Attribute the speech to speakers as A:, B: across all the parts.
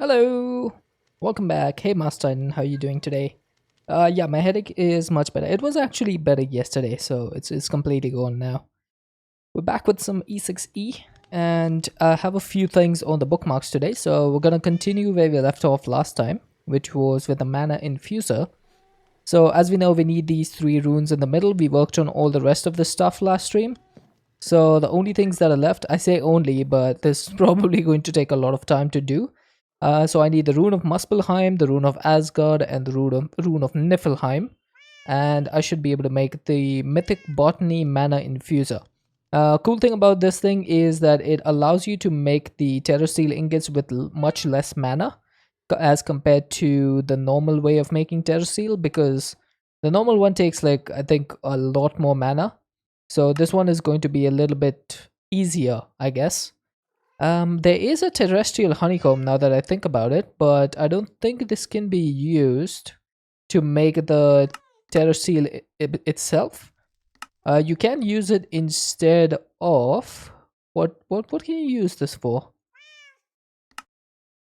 A: Hello, welcome back. Hey Master, how are you doing today? Yeah, my headache is much better. It was actually better yesterday, so it's completely gone now. We're back with some E6E, and I have a few things on the bookmarks today. So we're gonna continue where we left off last time, which was with the mana infuser. So as we know, we need these three runes in the middle. We worked on all the rest of the stuff last stream. So the only things that are left, I say only, but this is probably going to take a lot of time to do. So I need the rune of Muspelheim, the rune of Asgard, and the rune of Niflheim. And I should be able to make the Mythic Botany Mana Infuser. Cool thing about this thing is that it allows you to make the Terra Steel ingots with much less mana as compared to the normal way of making Terra Steel, because the normal one takes like I think a lot more mana. So this one is going to be a little bit easier, I guess. There is a terrestrial honeycomb now that I think about it, but I don't think this can be used to make the terrestrial itself. You can use it instead of what can you use this for?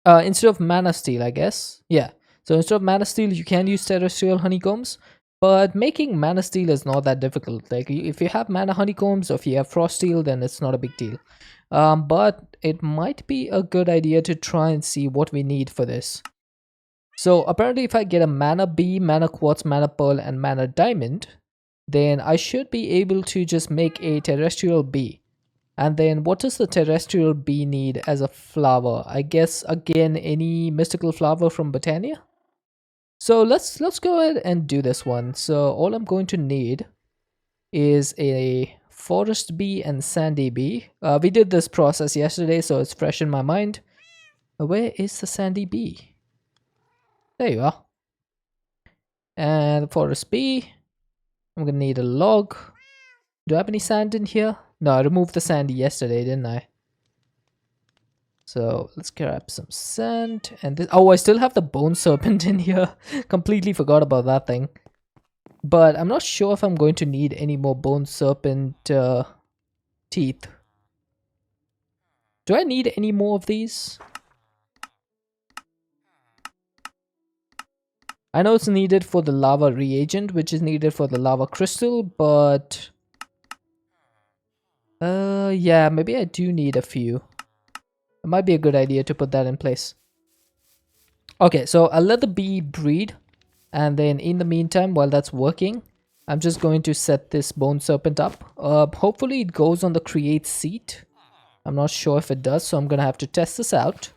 A: Instead of mana steel, I guess. Yeah. So instead of mana steel, you can use terrestrial honeycombs. But making mana steel is not that difficult. Like if you have mana honeycombs or if you have frost steel, then it's not a big deal. But it might be a good idea to try and see what we need for this. So apparently if I get a mana bee, mana quartz, mana pearl, and mana diamond, then I should be able to just make a terrestrial bee. And then what does the terrestrial bee need as a flower? I guess again any mystical flower from Botany. So let's go ahead and do this one. So all I'm going to need is a forest bee and sandy bee. We did this process yesterday, so it's fresh in my mind. Where is the sandy bee? There you are. And the forest bee. I'm gonna need a log. Do I have any sand in here? No, I removed the sand yesterday, didn't I? So let's grab some sand and this. Oh, I still have the bone serpent in here. Completely forgot about that thing. But I'm not sure if I'm going to need any more bone serpent teeth. Do I need any more of these? I know it's needed for the lava reagent, which is needed for the lava crystal, but yeah, maybe I do need a few. It might be a good idea to put that in place. Okay, so I'll let the bee breed, and then in the meantime, while that's working, I'm just going to set this bone serpent up. Hopefully it goes on the create seat. I'm not sure if it does, so I'm gonna have to test this out.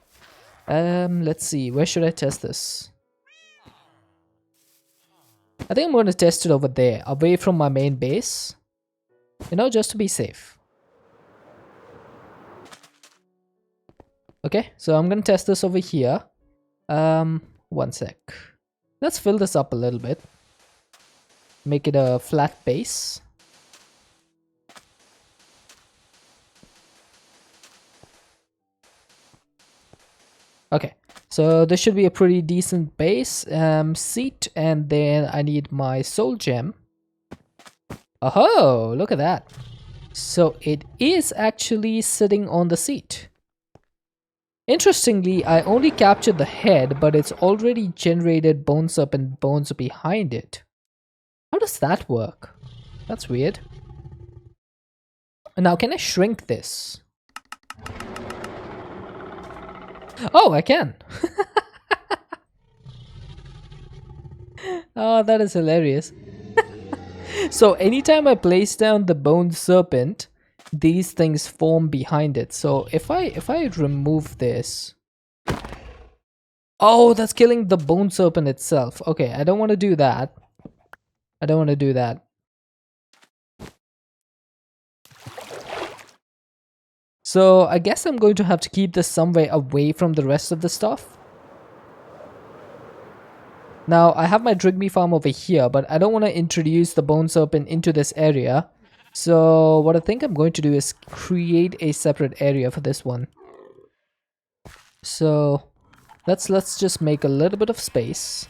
A: Let's see, where should I test this? I think I'm going to test it over there, away from my main base. You know, just to be safe. Okay, so I'm going to test this over here. One sec. Let's fill this up a little bit. Make it a flat base. Okay, so this should be a pretty decent base seat, and then I need my soul gem. Oh, look at that. So it is actually sitting on the seat. Interestingly, I only captured the head, but it's already generated bone serpent bones behind it. How does that work? That's weird. Now, can I shrink this? Oh, I can. Oh, that is hilarious. So anytime I place down the bone serpent, these things form behind it. So if I remove this, oh, that's killing the bone serpent itself. Okay, I don't want to do that. I don't want to do that. So I guess I'm going to have to keep this somewhere away from the rest of the stuff. Now I have my Drigme farm over here, but I don't want to introduce the bone serpent into this area. So what I think I'm going to do is create a separate area for this one. So let's just make a little bit of space.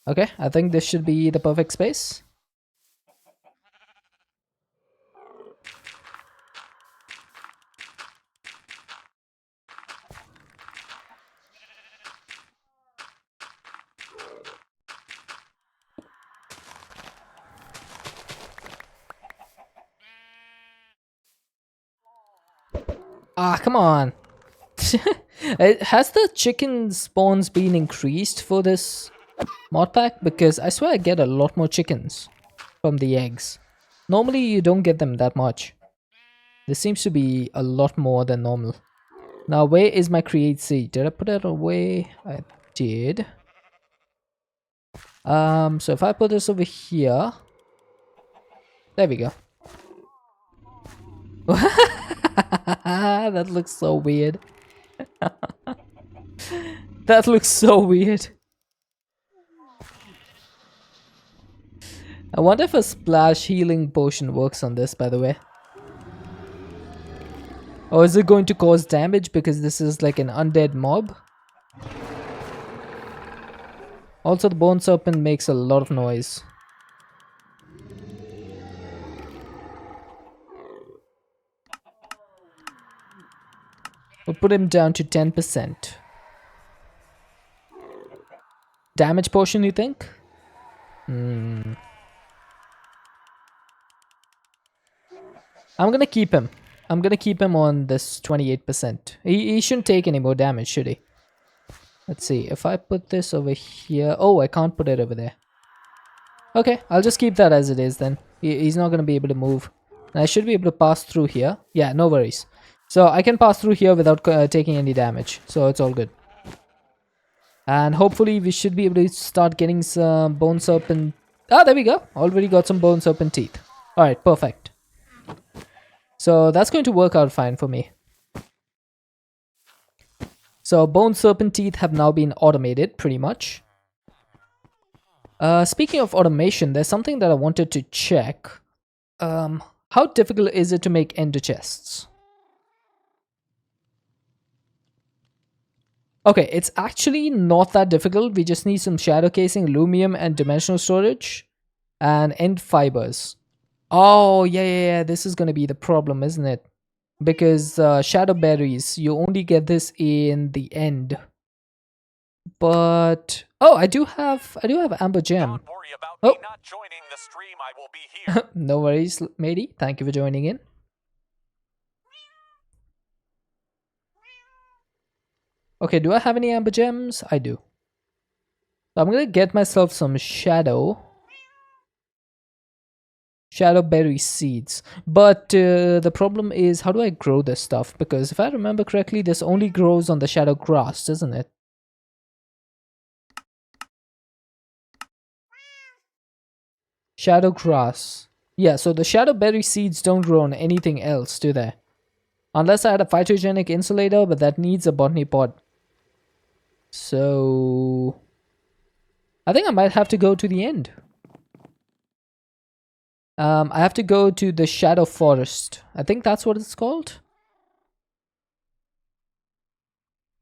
A: Okay, I think this should be the perfect space. Ah, come on. Has the chicken spawns been increased for this mod pack? Because I swear I get a lot more chickens from the eggs. Normally you don't get them that much. This seems to be a lot more than normal. Now where is my create seed? Did I put it away? I did. So if I put this over here, there we go. That looks so weird. That looks so weird. I wonder if a splash healing potion works on this, by the way. Or is it going to cause damage because this is like an undead mob? Also, the bone serpent makes a lot of noise. We'll put him down to 10%. Damage potion, you think? I'm gonna keep him. I'm gonna keep him on this 28%. He shouldn't take any more damage, should he? Let's see. If I put this over here... Oh, I can't put it over there. Okay, I'll just keep that as it is then. He's not gonna be able to move. And I should be able to pass through here. Yeah, no worries. So I can pass through here without taking any damage. So it's all good. And hopefully we should be able to start getting some bone serpent... Ah, there we go. Already got some bone serpent teeth. Alright, perfect. So that's going to work out fine for me. So bone serpent teeth have now been automated pretty much. Speaking of automation, there's something that I wanted to check. How difficult is it to make ender chests? Okay, it's actually not that difficult. We just need some shadow casing, lumium, and dimensional storage. And end fibers. Oh, yeah. This is going to be the problem, isn't it? Because shadow berries, you only get this in the end. But... Oh, I do have amber gem.
B: Don't worry about me not joining the stream. I will be here.
A: No worries, matey. Thank you for joining in. Okay, do I have any amber gems? I do. I'm gonna get myself some shadow berry seeds. But the problem is, how do I grow this stuff? Because if I remember correctly, this only grows on the shadow grass, doesn't it? Shadow grass. Yeah, so the shadow berry seeds don't grow on anything else, do they? Unless I had a phytogenic insulator, but that needs a botany pot. So... I think I might have to go to the end. I have to go to the shadow forest. I think that's what it's called.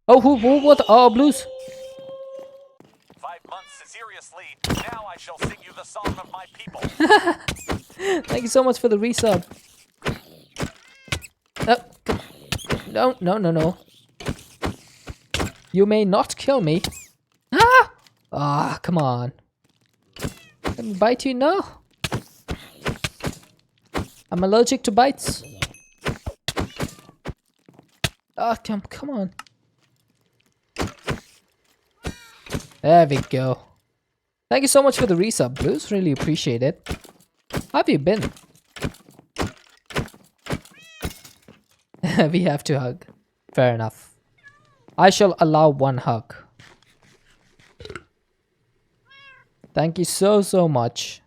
A: Oh, what? Oh, blues.
B: 5 months, seriously. Now I shall sing you the song of my people.
A: Thank you so much for the resub. No. You may not kill me. Ah! Ah, come on. Let me bite you? No. I'm allergic to bites. Ah, come on. There we go. Thank you so much for the resub, Blues. Really appreciate it. How have you been? We have to hug. Fair enough. I shall allow one hug. Thank you so much.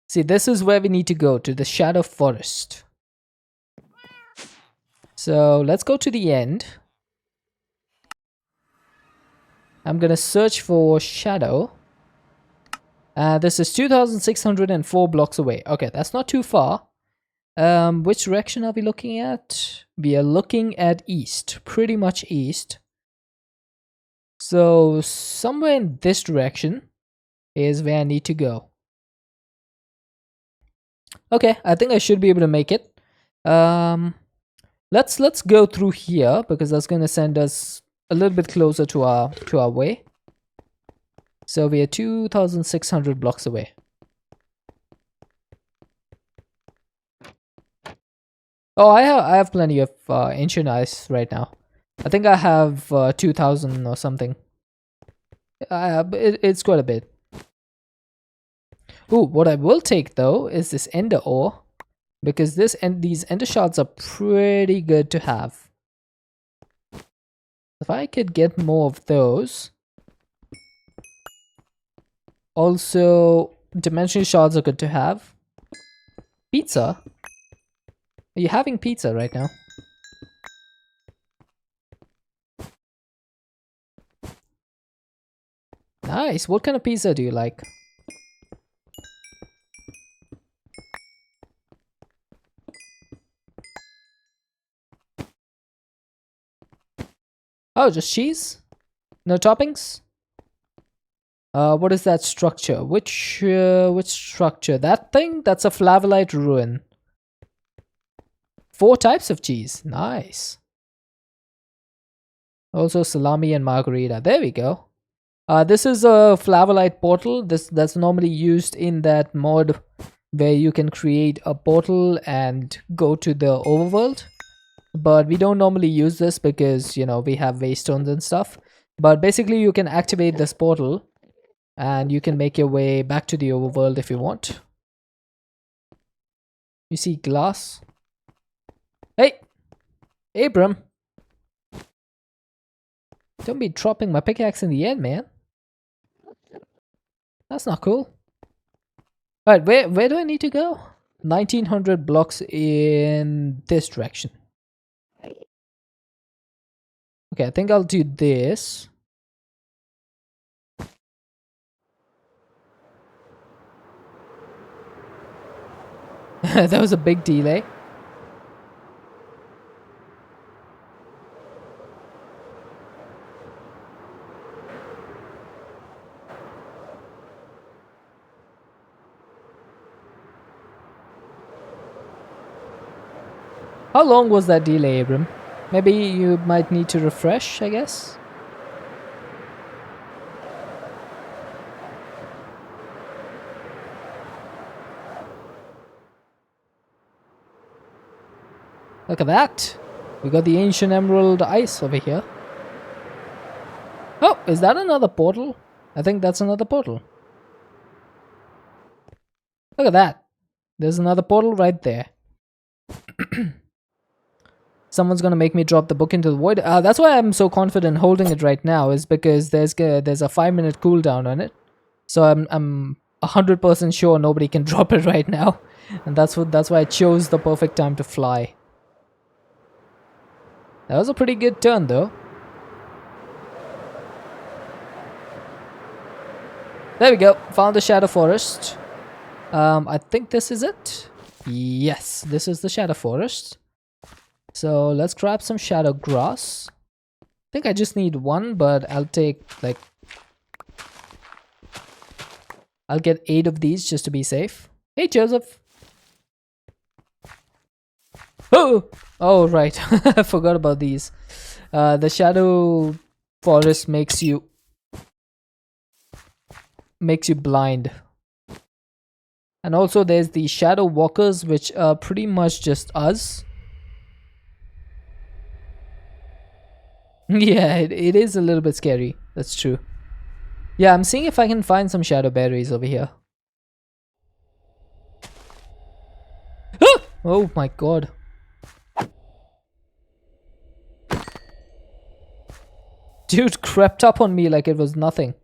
A: See, this is where we need to go, to the shadow forest. So let's go to the end. I'm gonna search for shadow. This is 2,604 blocks away. Okay, that's not too far. Which direction are we looking at? We are looking at east, pretty much east. So somewhere in this direction is where I need to go. Okay, I think I should be able to make it. Let's go through here because that's going to send us a little bit closer to our way. So we are 2,600 blocks away. Oh, I have plenty of ancient ice right now. I think I have 2,000 or something. It's quite a bit. Ooh, what I will take though is this ender ore, because these ender shards are pretty good to have. If I could get more of those. Also, dimension shards are good to have. Pizza? Are you having pizza right now? Nice. What kind of pizza do you like? Oh, just cheese? No toppings? What is that structure? Which structure? That thing? That's a flavolite ruin. 4 types of cheese. Nice. Also salami and margarita. There we go. This is a flavolite portal. That's normally used in that mod where you can create a portal and go to the overworld. But we don't normally use this because, you know, we have waystones and stuff. But basically you can activate this portal and you can make your way back to the overworld if you want. You see glass? Hey! Abram! Don't be dropping my pickaxe in the air, man. That's not cool. Alright, where do I need to go? 1900 blocks in this direction. Okay, I think I'll do this. That was a big delay. How long was that delay, Abram? Maybe you might need to refresh, I guess? Look at that! We got the ancient emerald ice over here. Oh, is that another portal? I think that's another portal. Look at that. There's another portal right there. Someone's gonna make me drop the book into the void. That's why I'm so confident holding it right now, is because there's a 5-minute cooldown on it. So I'm 100% sure nobody can drop it right now. And that's why I chose the perfect time to fly. That was a pretty good turn though. There we go. Found the Shadow Forest. I think this is it. Yes, this is the Shadow Forest. So let's grab some shadow grass. I think I just need 1, but I'll take like... I'll get 8 of these just to be safe. Hey, Joseph. Oh, right. I forgot about these. The shadow forest makes you blind. And also there's the shadow walkers, which are pretty much just us. Yeah, it is a little bit scary. That's true. Yeah, I'm seeing if I can find some shadow berries over here. Oh my god. Dude crept up on me like it was nothing.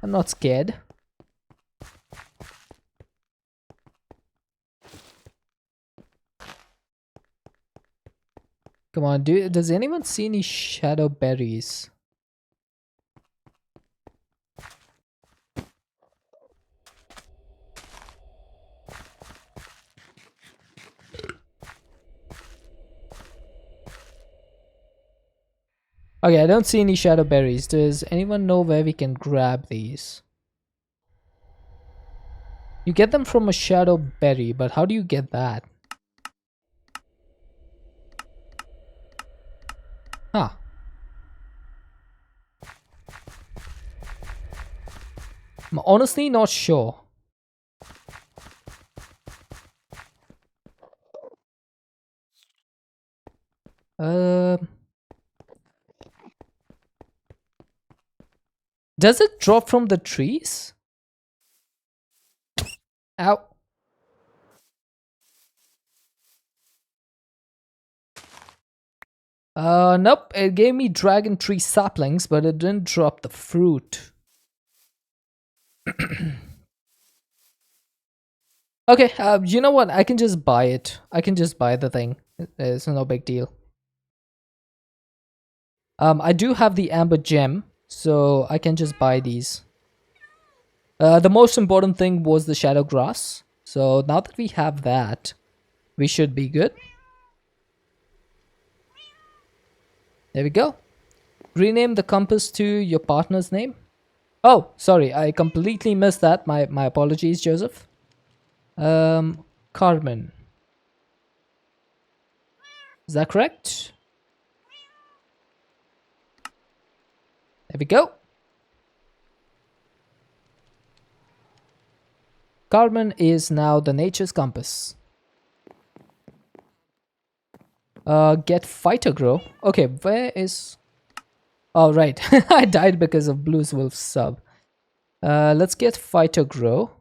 A: I'm not scared. Come on, does anyone see any shadow berries? Okay, I don't see any shadow berries. Does anyone know where we can grab these? You get them from a shadow berry, but how do you get that? Huh. I'm honestly not sure. Does it drop from the trees? Ow. Nope. It gave me dragon tree saplings, but it didn't drop the fruit. Okay, you know what? I can just buy it. I can just buy the thing. It's no big deal. I do have the amber gem, so I can just buy these. The most important thing was the shadow grass. So now that we have that, we should be good. There we go. Rename the compass to your partner's name. Oh, sorry, I completely missed that. My apologies, Joseph. Carmen. Is that correct? There we go. Carmen is now the nature's compass. Get fighter grow. Okay, where is... Oh, right. I died because of Blue's Wolf sub. Let's get fighter grow.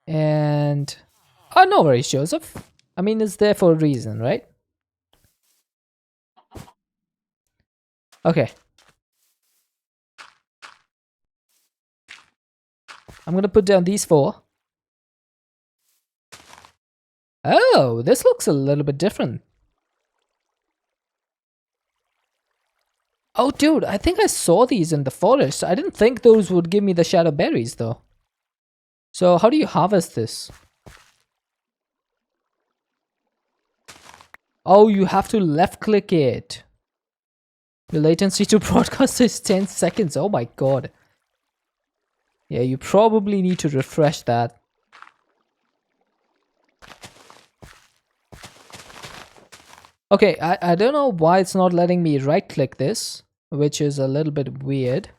A: And... Oh, no worries, Joseph. I mean, it's there for a reason, right? Okay. I'm gonna put down these 4. Oh, this looks a little bit different. Oh, dude, I think I saw these in the forest. I didn't think those would give me the shadow berries, though. So, how do you harvest this? Oh, you have to left-click it. The latency to broadcast is 10 seconds. Oh my god. Yeah, you probably need to refresh that. Okay, I don't know why it's not letting me right-click this, which is a little bit weird.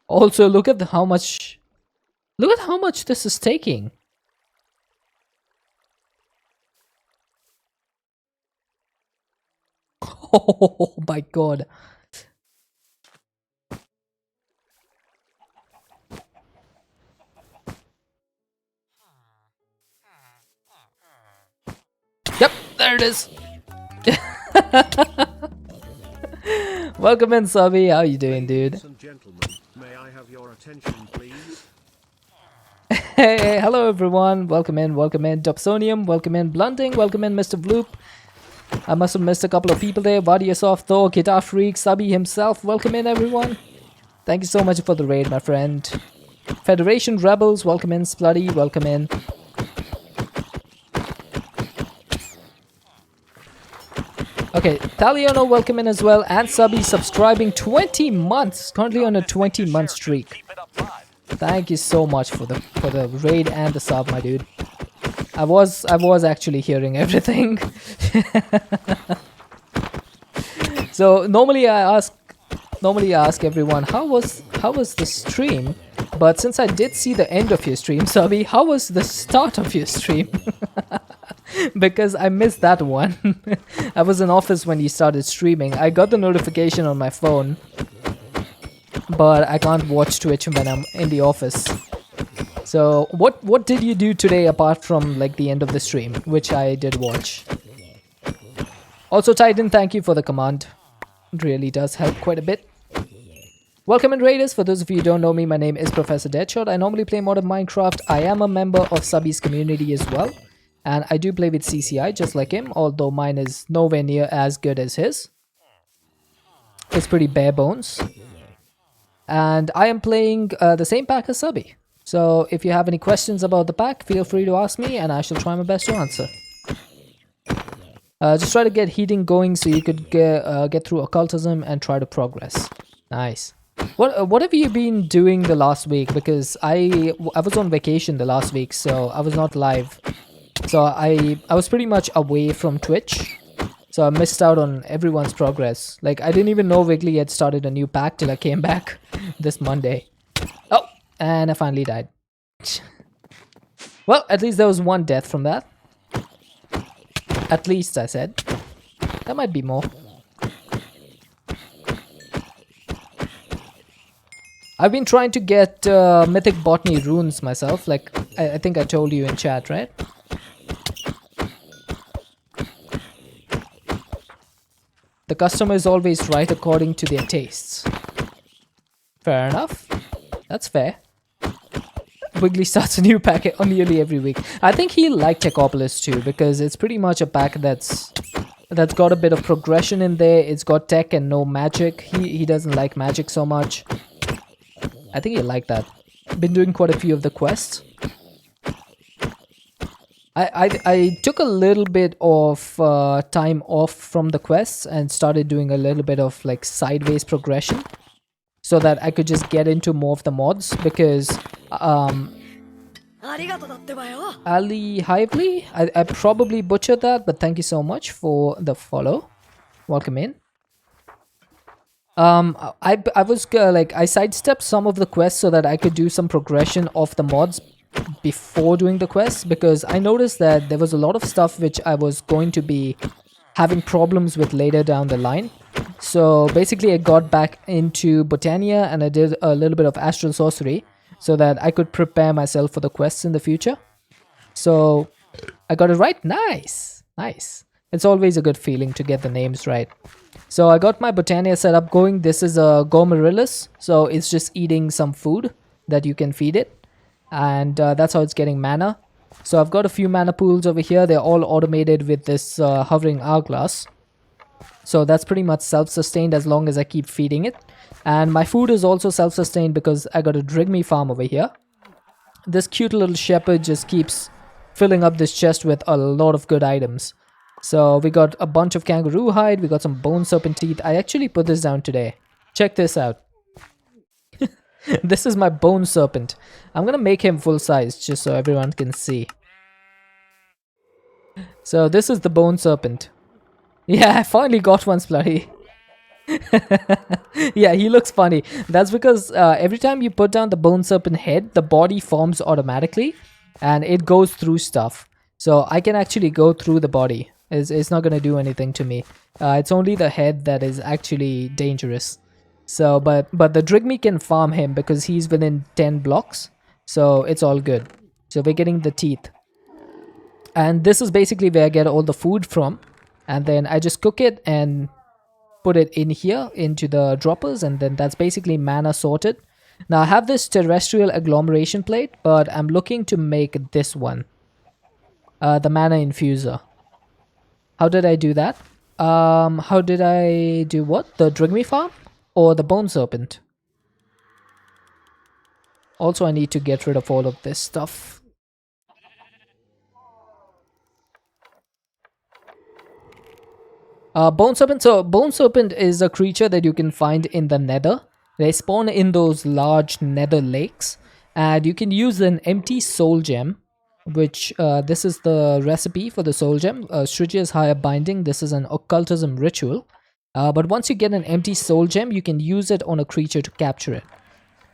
A: Also, look at how much this is taking. Oh my god. Yep, there it is. Welcome in, Sabi. How you doing, dude?
C: Ladies and gentlemen, may I have your attention, please?
A: Hey, hello everyone. Welcome in, Dobsonium, welcome in, Blunting, welcome in, Mr. Vloop. I must have missed a couple of people there. Vadiasoft, Thor, Guitar Freak, Sabi himself. Welcome in, everyone. Thank you so much for the raid, my friend. Federation Rebels, welcome in. Spluddy, welcome in. Okay, Taliano, welcome in as well. And Sabi subscribing 20 months. Currently on a 20-month streak.
B: Keep it up 5.
A: Thank you so much for the raid and the sub, my dude. I was actually hearing everything. So normally I ask everyone how was the stream, but since I did see the end of your stream, Sabi, how was the start of your stream? Because I missed that one. I was in office when you started streaming. I got the notification on my phone, but I can't watch Twitch when I'm in the office. So what did you do today apart from like the end of the stream, which I did watch? Also, Titan, thank you for the command. It really does help quite a bit. Welcome in, Raiders. For those of you who don't know me, my name is Professor Deadshot. I normally play modern Minecraft. I am a member of Sabi's community as well. And I do play with CCI just like him, although mine is nowhere near as good as his. It's pretty bare bones. And I am playing the same pack as Sabi. So if you have any questions about the pack, feel free to ask me and I shall try my best to answer. Just try to get heating going so you could get through occultism and try to progress. Nice. What have you been doing the last week? Because I was on vacation the last week, so I was not live. So I was pretty much away from Twitch. So I missed out on everyone's progress. Like, I didn't even know Wiggly had started a new pack till I came back this Monday. Oh, and I finally died. Well, at least there was one death from that. At least, I said. There might be more. I've been trying to get Mythic Botany runes myself. Like, I think I told you in chat, right? The customer is always right according to their tastes. Fair enough. That's fair. Wiggly starts a new pack nearly every week. I think he'll like Techopolis too, because it's pretty much a pack that's got a bit of progression in there. It's got tech and no magic. He doesn't like magic so much. I think he'll like that. Been doing quite a few of the quests. I took a little bit of time off from the quests and started doing a little bit of like sideways progression, so that I could just get into more of the mods, because Ali Hively, I probably butchered that, but thank you so much for the follow. Welcome in. I was like, I sidestepped some of the quests so that I could do some progression of the mods before doing the quests, because I noticed that there was a lot of stuff which I was going to be having problems with later down the line. So basically I got back into Botania and I did a little bit of astral sorcery so that I could prepare myself for the quests in the future. So I got it right. Nice. It's always a good feeling to get the names right. So I got my Botania setup going. This is a Gomarillus, so it's just eating some food that you can feed it, and that's how it's getting mana. So I've got a few mana pools over here. They're all automated with this hovering hourglass. So that's pretty much self-sustained as long as I keep feeding it. And my food is also self-sustained because I got a Drigme farm over here. This cute little shepherd just keeps filling up this chest with a lot of good items. So we got a bunch of kangaroo hide. We got some bone serpent teeth. I actually put this down today. Check this out. This is my bone serpent. I'm gonna make him full size just so everyone can see. So this is the bone serpent. Yeah, I finally got one, Splurry. Yeah, he looks funny. That's because every time you put down the bone serpent head, the body forms automatically and it goes through stuff. So I can actually go through the body. It's not going to do anything to me. It's only the head that is actually dangerous. So, but the Drigme can farm him because he's within 10 blocks. So it's all good. So we're getting the teeth. And this is basically where I get all the food from. And then I just cook it and put it in here into the droppers, and then that's basically mana sorted. Now I have this terrestrial agglomeration plate, but I'm looking to make this one, the mana infuser. How did I do that? How did I do what? The Drigme farm or the bone serpent? Also, I need to get rid of all of this stuff. Bone serpent. So bone serpent is a creature that you can find in the nether. They spawn in those large nether lakes, and you can use an empty soul gem, which this is the recipe for the soul gem. Strigia's higher binding. This is an occultism ritual. But once you get an empty soul gem, you can use it on a creature to capture it.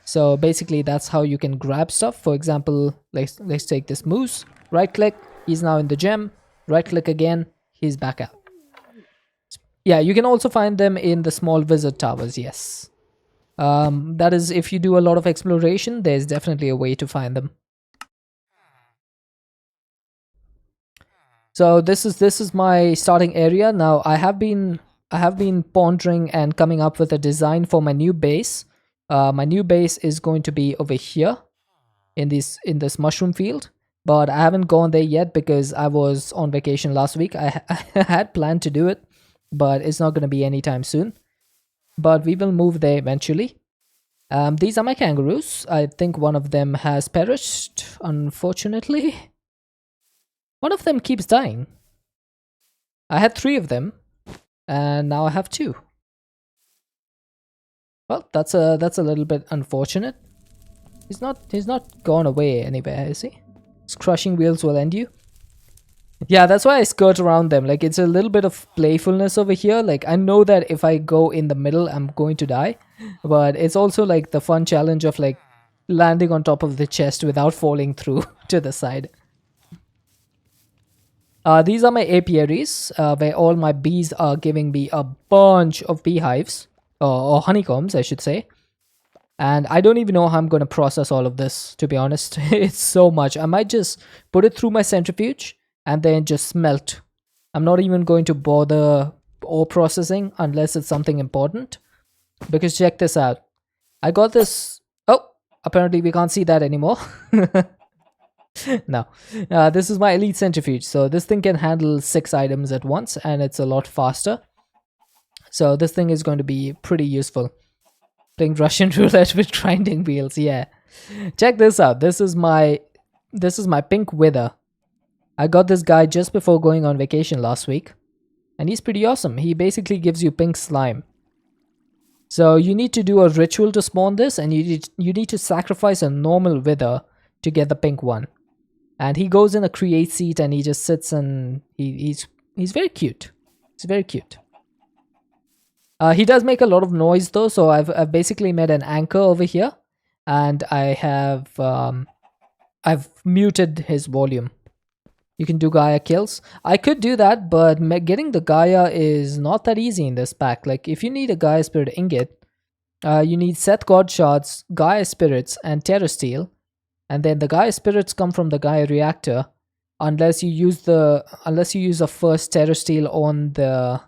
A: So basically that's how you can grab stuff. For example, let's take this moose. Right click, he's now in the gem. Right click again, he's back out. Yeah, you can also find them in the small wizard towers, yes. That is, if you do a lot of exploration, there's definitely a way to find them. So this is my starting area. Now I have been pondering and coming up with a design for my new base. My new base is going to be over here in this mushroom field, but I haven't gone there yet because I was on vacation last week. I had planned to do it, but it's not going to be anytime soon. But we will move there eventually. These are my kangaroos. I think one of them has perished, unfortunately. One of them keeps dying. I had 3 of them, and now I have 2. Well, that's a little bit unfortunate. He's not gone away anywhere, is he? His crushing wheels will end you. Yeah, that's why I skirt around them. Like, it's a little bit of playfulness over here. Like, I know that if I go in the middle, I'm going to die. But it's also like the fun challenge of like landing on top of the chest without falling through to the side. These are my apiaries, where all my bees are giving me a bunch of beehives, or honeycombs, I should say. And I don't even know how I'm going to process all of this, to be honest. It's so much. I might just put it through my centrifuge and then just smelt. I'm not even going to bother ore processing unless it's something important. Because check this out. I got this. Oh, apparently we can't see that anymore. No. This is my elite centrifuge. So this thing can handle 6 items at once and it's a lot faster. So this thing is going to be pretty useful. Playing Russian roulette with grinding wheels, yeah. Check this out. This is my pink wither. I got this guy just before going on vacation last week. And he's pretty awesome. He basically gives you pink slime. So you need to do a ritual to spawn this, and you need to sacrifice a normal wither to get the pink one. And he goes in a create seat and he just sits and he's very cute. He's very cute. He does make a lot of noise though, so I've basically made an anchor over here, and I've muted his volume. You can do Gaia kills. I could do that, but getting the Gaia is not that easy in this pack. Like, if you need a Gaia Spirit Ingot, you need Seth God Shards, Gaia Spirits, and Terra Steel. And then the Gaia Spirits come from the Gaia Reactor, unless you use a first Terra Steel on the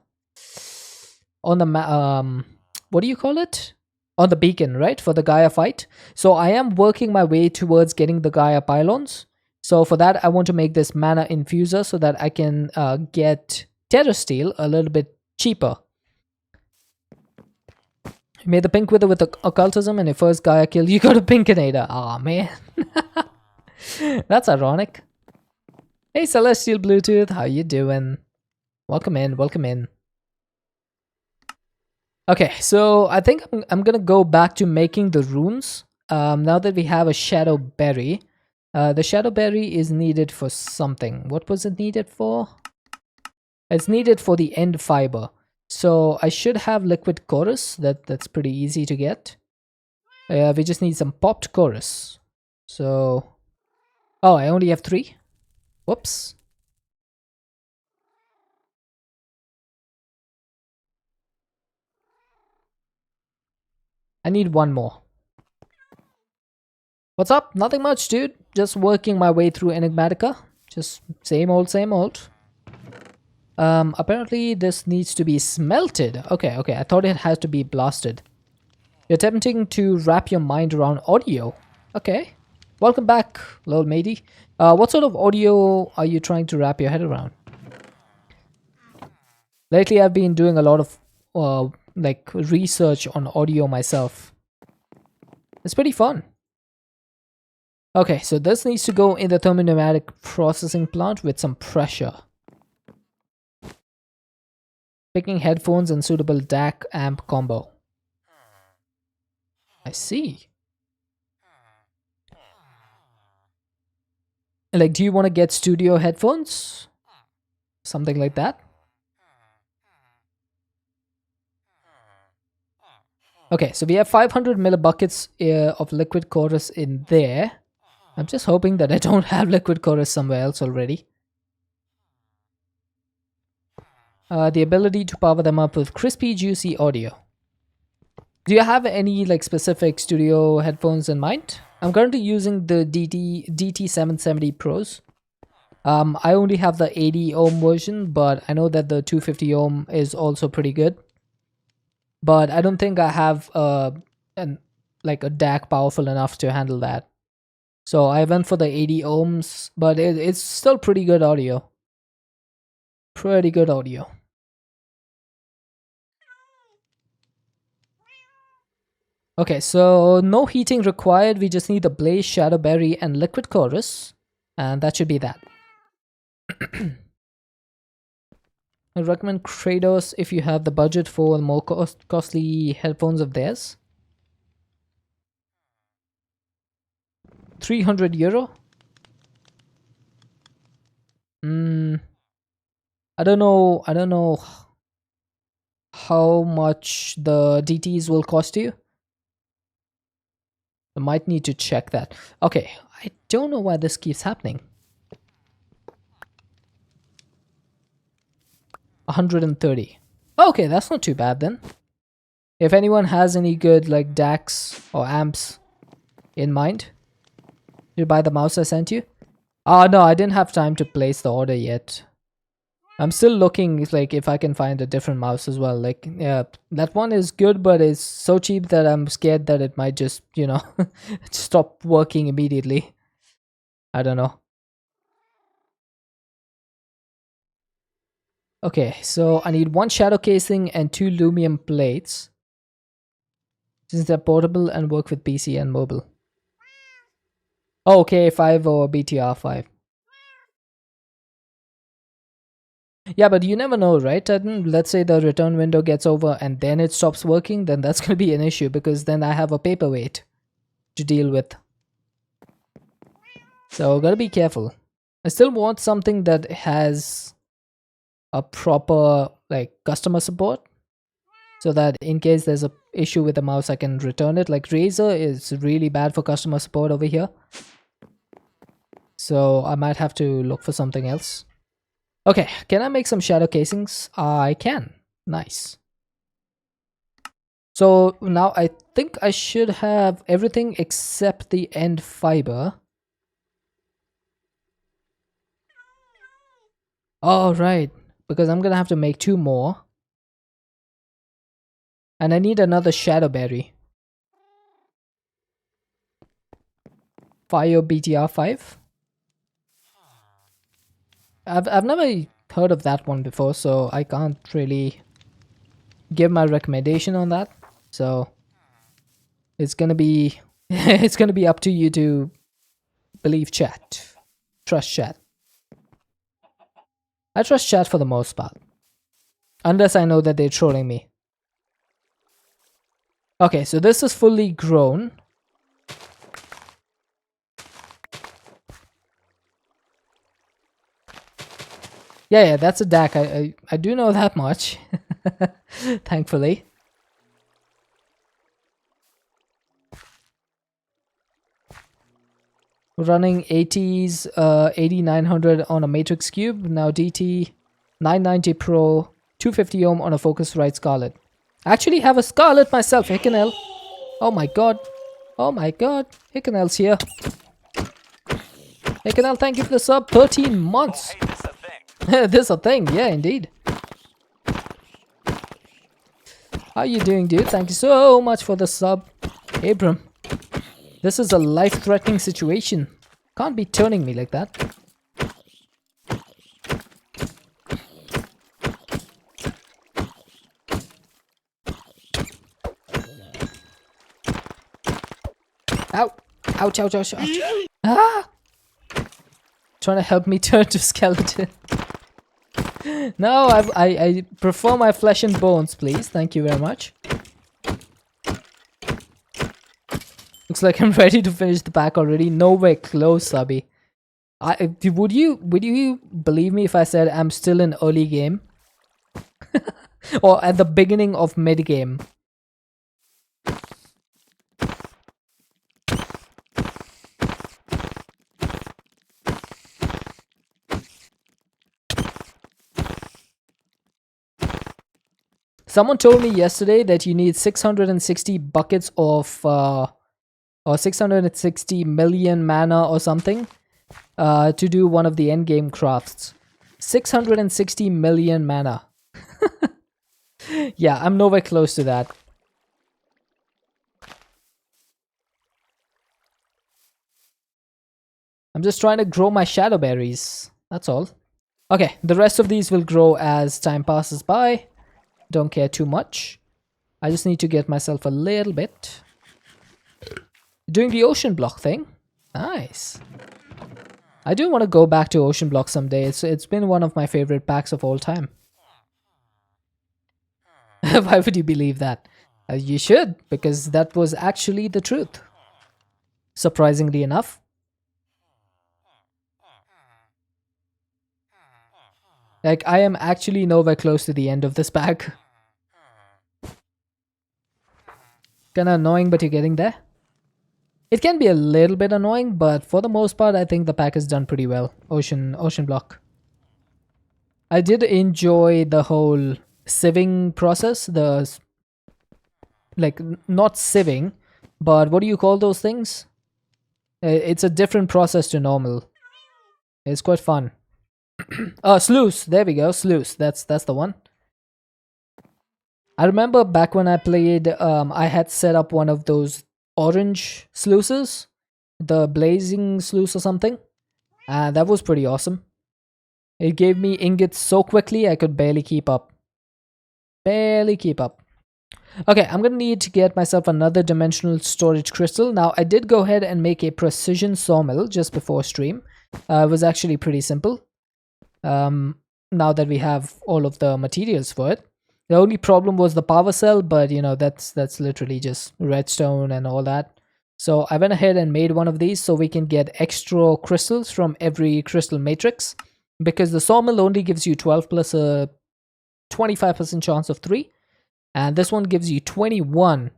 A: what do you call it? On the beacon, right? For the Gaia fight. So I am working my way towards getting the Gaia pylons. So for that, I want to make this mana infuser so that I can get Terra Steel a little bit cheaper. You made the pink wither with the occultism and your first Gaia kill, you got a pinkinator. Aw, man. That's ironic. Hey, Celestial Bluetooth, how you doing? Welcome in, welcome in. Okay, so I think I'm gonna go back to making the runes. Now that we have a shadow berry. The shadow berry is needed for something. What was it needed for? It's needed for the end fiber. So I should have liquid chorus. That's pretty easy to get. We just need some popped chorus. So, oh, I only have 3. Whoops. I need 1 more. What's up? Nothing much, dude. Just working my way through Enigmatica. Just same old, same old. Apparently this needs to be smelted. Okay, I thought it had to be blasted. You're attempting to wrap your mind around audio. Okay. Welcome back, little matey. What sort of audio are you trying to wrap your head around? Lately, I've been doing a lot of like research on audio myself. It's pretty fun. Okay, so this needs to go in the thermopneumatic processing plant with some pressure. Picking headphones and suitable DAC amp combo. I see. Like, do you want to get studio headphones? Something like that? Okay, so we have 500 millibuckets of liquid chorus in there. I'm just hoping that I don't have liquid chorus somewhere else already. The ability to power them up with crispy, juicy audio. Do you have any like specific studio headphones in mind? I'm currently using the DT770 Pros. I only have the 80 ohm version, but I know that the 250 ohm is also pretty good. But I don't think I have like a DAC powerful enough to handle that. So I went for the 80 ohms, but it's still pretty good audio. Pretty good audio. Okay, so no heating required. We just need the blaze, shadowberry, and liquid chorus, and that should be that. I recommend Kratos if you have the budget for more costly headphones of theirs. 300 euro. I don't know. I don't know how much the DTs will cost you. I might need to check that. Okay, I don't know why this keeps happening. 130. Okay, that's not too bad then. If anyone has any good like DACs or amps in mind, you buy the mouse I sent you. Oh no, I didn't have time to place the order yet. I'm still looking like if I can find a different mouse as well. Like, yeah, that one is good, but it's so cheap that I'm scared that it might just, you know, stop working immediately. I don't know. Okay, so I need 1 shadow casing and 2 lumium plates, since they're portable and work with PC and mobile. Oh, okay, 5 or BTR5. Yeah, but you never know, right? Let's say the return window gets over and then it stops working, then that's going to be an issue because then I have a paperweight to deal with. So gotta be careful. I still want something that has a proper like customer support, so that in case there's a issue with the mouse I can return it. Like Razer is really bad for customer support over here, so I might have to look for something else. Okay, can I make some shadow casings? I can. Nice. So now I think I should have everything except the end fiber. All right, because I'm gonna have to make 2 more. And I need another shadow berry. Fire BTR5. I've never heard of that one before, so I can't really give my recommendation on that. So it's gonna be it's gonna be up to you to believe chat. Trust chat. I trust chat for the most part. Unless I know that they're trolling me. Okay, so this is fully grown. Yeah, that's a DAC. I do know that much. Thankfully. Running 80s 8900 on a matrix cube. Now DT 990 Pro 250 ohm on a Focusrite Scarlet. I actually have a Scarlet myself. Hickenell. Oh my god. Oh my god. Hickenell's here. Hickenell, thank you for the sub. 13 months.
B: Hey, this a thing.
A: This a thing. Yeah, indeed. How you doing, dude? Thank you so much for the sub. Abram. This is a life-threatening situation. Can't be turning me like that. Ow! Ouch, ouch, ouch, ouch. Ah! Trying to help me turn to skeleton. No, I prefer my flesh and bones, please. Thank you very much. Looks like I'm ready to finish the pack already. Nowhere close, Subby. Would you believe me if I said I'm still in early game? Or at the beginning of mid game? Someone told me yesterday that you need 660 buckets of or 660 million mana or something to do one of the endgame crafts. 660 million mana. Yeah, I'm nowhere close to that. I'm just trying to grow my shadow berries. That's all. Okay, the rest of these will grow as time passes by. Don't care too much. I just need to get myself a little bit. Doing the ocean block thing. Nice. I do want to go back to ocean block someday. It's been one of my favorite packs of all time. Why would you believe that? You should, because that was actually the truth. Surprisingly enough. Like, I am actually nowhere close to the end of this pack. Kinda annoying, but you're getting there. It can be a little bit annoying, but for the most part, I think the pack is done pretty well. Ocean block. I did enjoy the whole sieving process. Like, not sieving, but what do you call those things? It's a different process to normal. It's quite fun. Sluice. There we go. Sluice. That's the one. I remember back when I played, I had set up one of those orange sluices, the blazing sluice or something. That was pretty awesome. It gave me ingots so quickly I could barely keep up. Barely keep up. Okay, I'm gonna need to get myself another dimensional storage crystal. Now, I did go ahead and make a precision sawmill just before stream. It was actually pretty simple. Now that we have all of the materials for it. The only problem was the power cell, but you know, that's literally just redstone and all that. So I went ahead and made one of these so we can get extra crystals from every crystal matrix. Because the sawmill only gives you 12 plus a 25% chance of 3. And this one gives you 21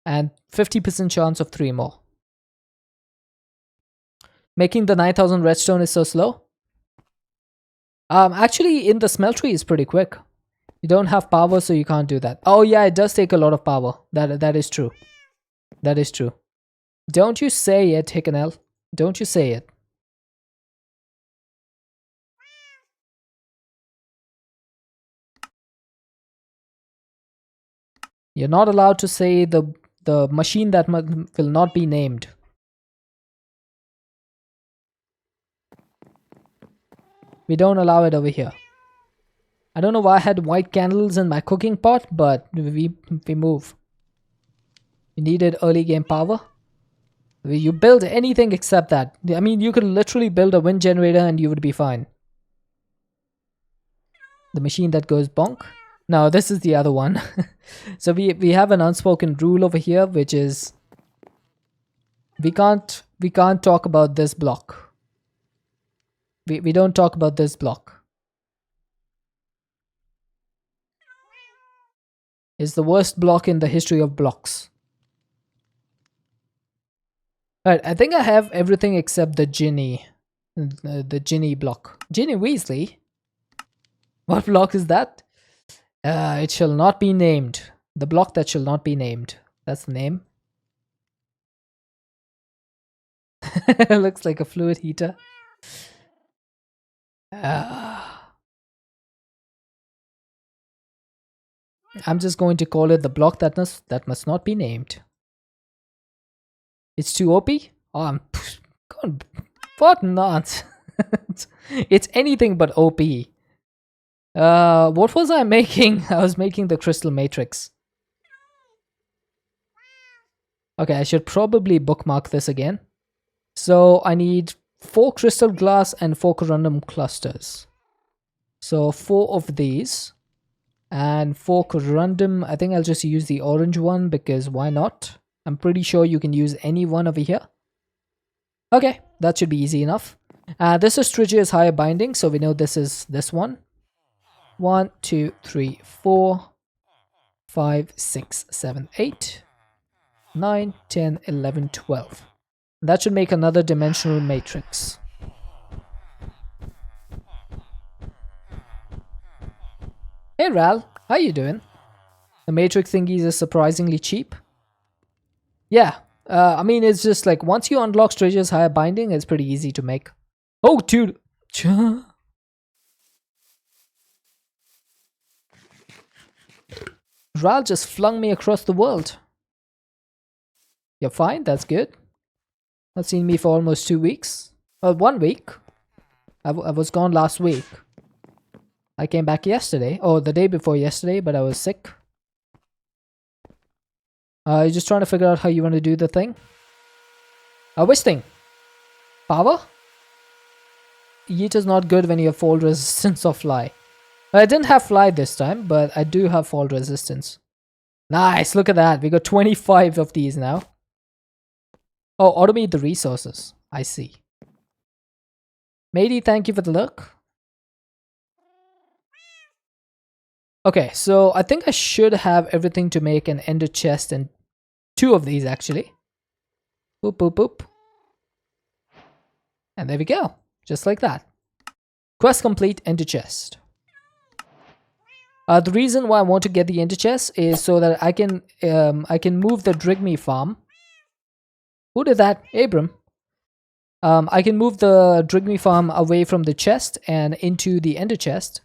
A: and 50% chance of 3 more. Making the 9000 redstone is so slow. Actually, in the smeltery is pretty quick. You don't have power, so you can't do that. Oh yeah, it does take a lot of power. That is true. That is true. Don't you say it, Hickenell. Don't you say it. You're not allowed to say the machine that will not be named. We don't allow it over here. I don't know why I had white candles in my cooking pot, but we move. You needed early game power. You build anything except that. I mean, you could literally build a wind generator and you would be fine. The machine that goes bonk. No, this is the other one. So we have an unspoken rule over here, which is we can't talk about this block. We don't talk about this block. It's the worst block in the history of blocks. Alright, I think I have everything except the Ginny. The Ginny block. Ginny Weasley? What block is that? It shall not be named. The block that shall not be named. That's the name. Looks like a fluid heater. I'm just going to call it the block that must not be named. It's too OP? Oh, I'm God, what not? It's anything but OP. What was I making? I was making the crystal matrix. Okay, I should probably bookmark this again. So I need 4 crystal glass and 4 corundum clusters. So 4 of these and 4 corundum. I think I'll just use the orange one because why not? I'm pretty sure you can use any one over here. Okay, that should be easy enough. This is Strigia's higher binding, so we know this is this one. 1, 2, 3, 4, 5, 6, 7, 8, 9, 10, 11, 12. That should make another dimensional matrix. Hey Ral, how you doing? The matrix thingies is surprisingly cheap. Yeah, I mean, it's just like once you unlock Strigia's higher binding, it's pretty easy to make. Oh, dude. Ral just flung me across the world. You're fine? That's good. Not seen me for almost 2 weeks. Well, 1 week. I was gone last week. I came back yesterday. Oh, the day before yesterday, but I was sick. You're just trying to figure out how you want to do the thing. Which thing? Power? Yeet is not good when you have fall resistance or fly. I didn't have fly this time, but I do have fall resistance. Nice, look at that. We got 25 of these now. Oh, automate the resources. I see. Matey, thank you for the look. Okay, so I think I should have everything to make an ender chest and 2 of these actually. Boop, boop, boop. And there we go. Just like that. Quest complete, ender chest. The reason why I want to get the ender chest is so that I can move the Drigme farm. Who did that? Abram. I can move the Drigme farm away from the chest and into the ender chest.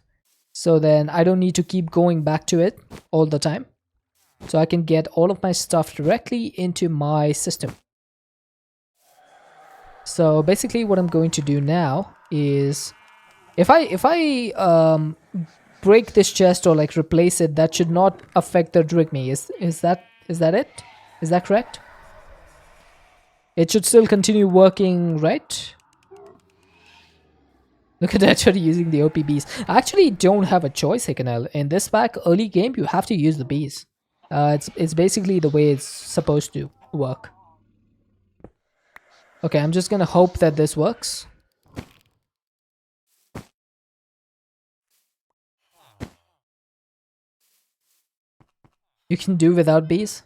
A: So then I don't need to keep going back to it all the time. So I can get all of my stuff directly into my system. So basically what I'm going to do now is if I break this chest or like replace it, that should not affect the Drigme. Is that it? Is that correct? It should still continue working, right? Look at that, you're using the OP bees. I actually don't have a choice, Hikanel. In this pack, early game, you have to use the bees. It's basically the way it's supposed to work. Okay, I'm just gonna hope that this works. You can do without bees?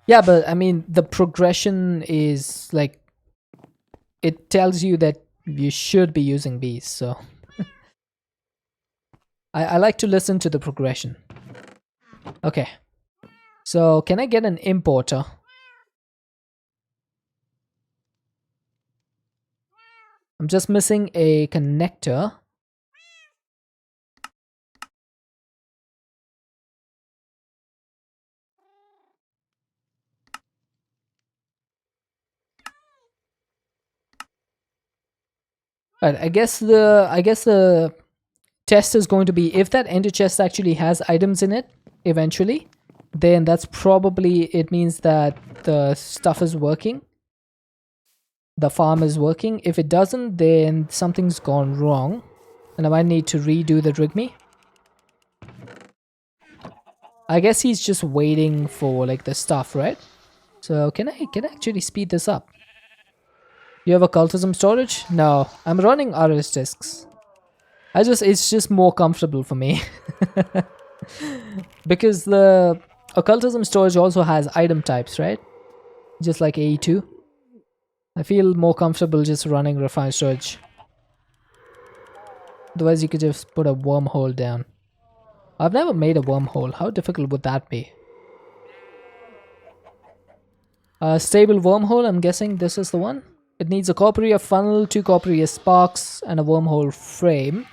A: Yeah, but I mean, the progression is like... It tells you that you should be using bees, so... I like to listen to the progression. Okay. So, can I get an importer? I'm just missing a connector. Right, I guess the test is going to be if that ender chest actually has items in it eventually, then that's probably, it means that the stuff is working. The farm is working. If it doesn't, then something's gone wrong and I might need to redo the Drigme. I guess he's just waiting for like the stuff, right? So can I actually speed this up? You have occultism storage? No, I'm running RS disks. It's just more comfortable for me. Because the occultism storage also has item types, right? Just like AE2. I feel more comfortable just running refined storage. Otherwise you could just put a wormhole down. I've never made a wormhole. How difficult would that be? A stable wormhole, I'm guessing this is the one. It needs a Corporea funnel, 2 Corporea sparks, and a wormhole frame.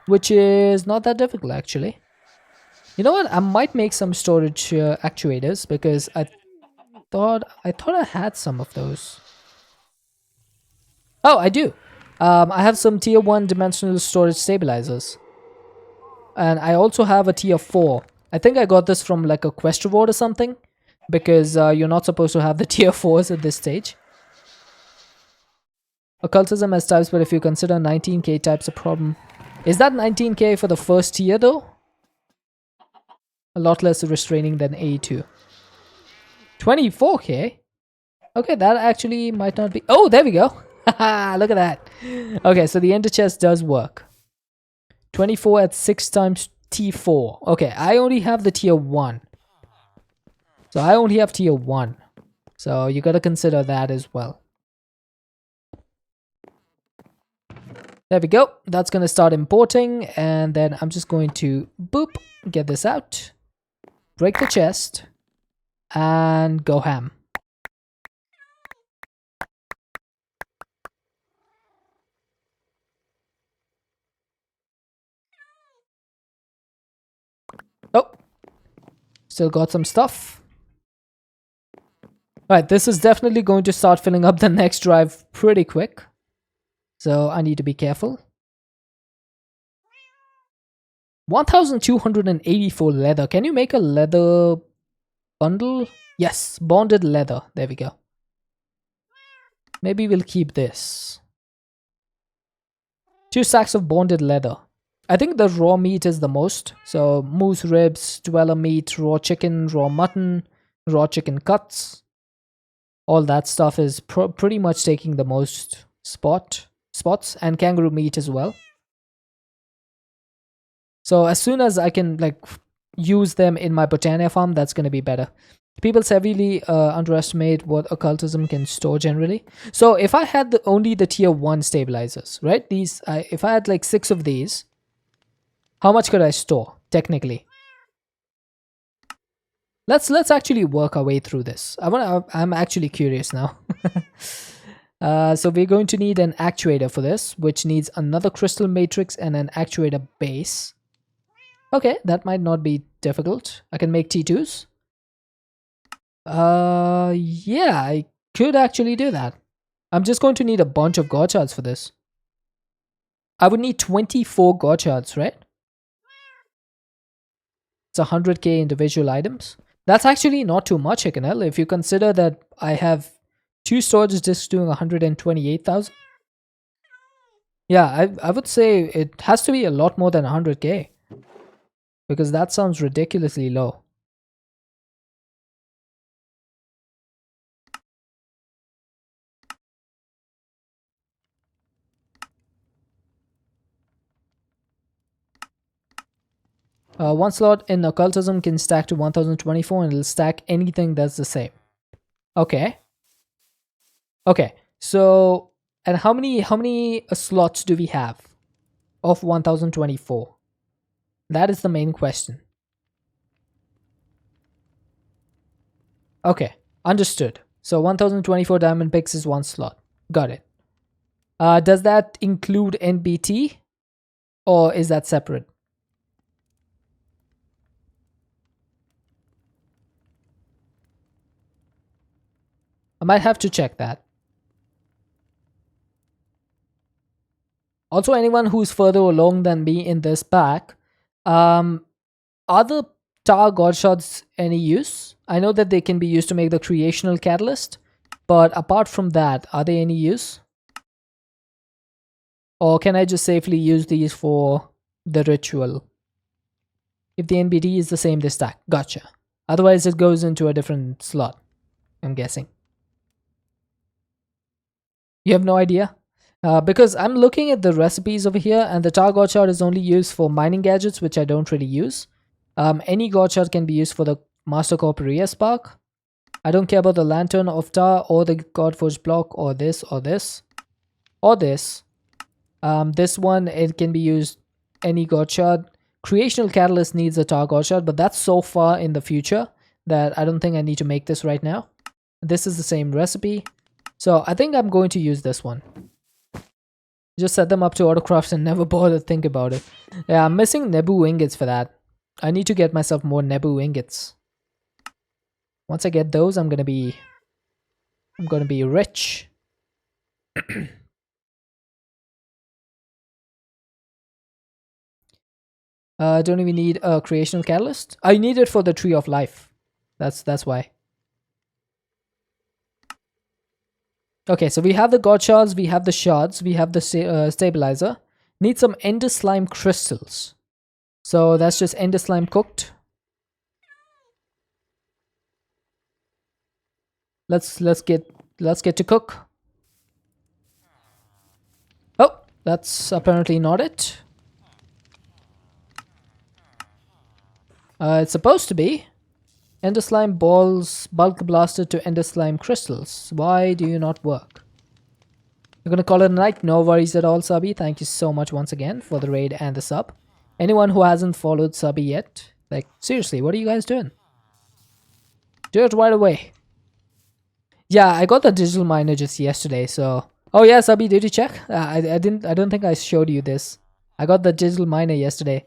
A: Which is not that difficult actually. You know what? I might make some storage actuators because I thought I had some of those. Oh, I do. I have some tier 1 dimensional storage stabilizers. And I also have a tier 4. I think I got this from like a quest reward or something. Because you're not supposed to have the tier 4s at this stage. Occultism has types, but if you consider 19k types a problem. Is that 19k for the first tier though? A lot less restraining than A2. 24k? Okay, that actually might not be... Oh, there we go. Look at that. Okay, so the ender chest does work. 24 at 6 times T4. Okay, I only have the tier 1. So I only have tier 1. So you gotta consider that as well. There we go. That's gonna start importing. And then I'm just going to boop, get this out. Break the chest. And go ham. Oh, still got some stuff. Right, this is definitely going to start filling up the next drive pretty quick. So I need to be careful. 1284 leather. Can you make a leather bundle? Yes, bonded leather. There we go. Maybe we'll keep this. 2 stacks of bonded leather. I think the raw meat is the most. So moose ribs, dweller meat, raw chicken, raw mutton, raw chicken cuts. All that stuff is pretty much taking the most spots, and kangaroo meat as well. So as soon as I can like use them in my Botany farm, that's going to be better. People severely underestimate what occultism can store generally. So if I had only the tier 1 stabilizers, right? If I had like 6 of these, how much could I store technically? Let's actually work our way through this. I'm actually curious now. So we're going to need an actuator for this, which needs another crystal matrix and an actuator base. Okay, that might not be difficult. I can make T2s. Yeah, I could actually do that. I'm just going to need a bunch of god shards for this. I would need 24 god shards, right? It's 100k individual items. That's actually not too much, Hickenel, if you consider that I have 2 storage disks doing 128,000. Yeah, I would say it has to be a lot more than 100k. Because that sounds ridiculously low. One slot in occultism can stack to 1024 and it'll stack anything that's the same. Okay. Okay. So, and how many slots do we have of 1024? That is the main question. Okay. Understood. So 1024 diamond picks is 1 slot. Got it. Does that include NBT or is that separate? I might have to check that. Also, anyone who's further along than me in this pack, are the Tar God Shards any use? I know that they can be used to make the creational catalyst, but apart from that, are they any use? Or can I just safely use these for the ritual? If the NBD is the same, they stack. Gotcha. Otherwise, it goes into a different slot, I'm guessing. You have no idea? Because I'm looking at the recipes over here, and the Tar God Shard is only used for mining gadgets, which I don't really use. Any God Shard can be used for the Master Corporea Spark. I don't care about the Lantern of Tar or the Godforged block or this or this. Or this. This one, it can be used any God Shard. Creational Catalyst needs a Tar God Shard, but that's so far in the future that I don't think I need to make this right now. This is the same recipe. So I think I'm going to use this one. Just set them up to autocrafts and never bother to think about it. Yeah, I'm missing Nebu ingots for that. I need to get myself more Nebu ingots. Once I get those, I'm gonna be rich. Don't even need a creational catalyst. I need it for the Tree of Life. That's why. Okay, so we have the God Shards, we have the Shards, we have the Stabilizer. Need some Ender Slime crystals. So that's just Ender Slime cooked. Let's get to cook. Oh, that's apparently not it. It's supposed to be. Ender Slime balls bulk blasted to Ender Slime crystals. Why do you not work? You're gonna call it a night? No worries at all, Subby. Thank you so much once again for the raid and the sub. Anyone who hasn't followed Subby yet, like, seriously, what are you guys doing? Do it right away. Yeah, I got the digital miner just yesterday, so... Oh yeah, Subby, did you check? I don't think I showed you this. I got the digital miner yesterday.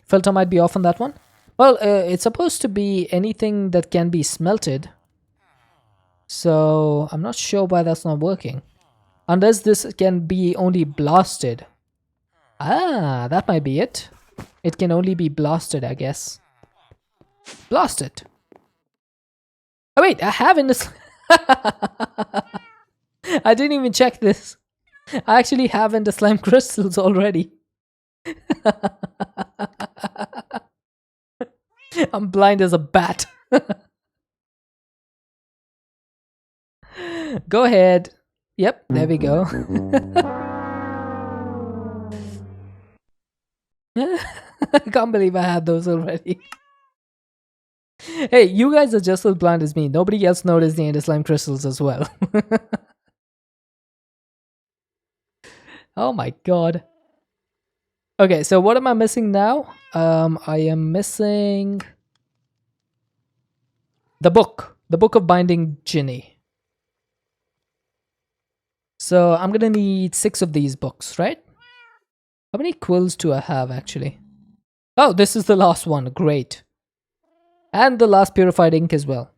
A: Filter might be off on that one. Well, it's supposed to be anything that can be smelted. So, I'm not sure why that's not working. Unless this can be only blasted. Ah, that might be it. It can only be blasted, I guess. Blast it. Oh wait, I have in this... I didn't even check this. I actually have in the slime crystals already. I'm blind as a bat. Go ahead. Yep, there we go. I can't believe I had those already. Hey, you guys are just as blind as me. Nobody else noticed the ender slime crystals as well. Oh my god. Okay, so what am I missing now? I am missing the book. The book of binding Ginny. So I'm gonna need 6 of these books, right? How many quills do I have actually? Oh, this is the last one. Great. And the last purified ink as well.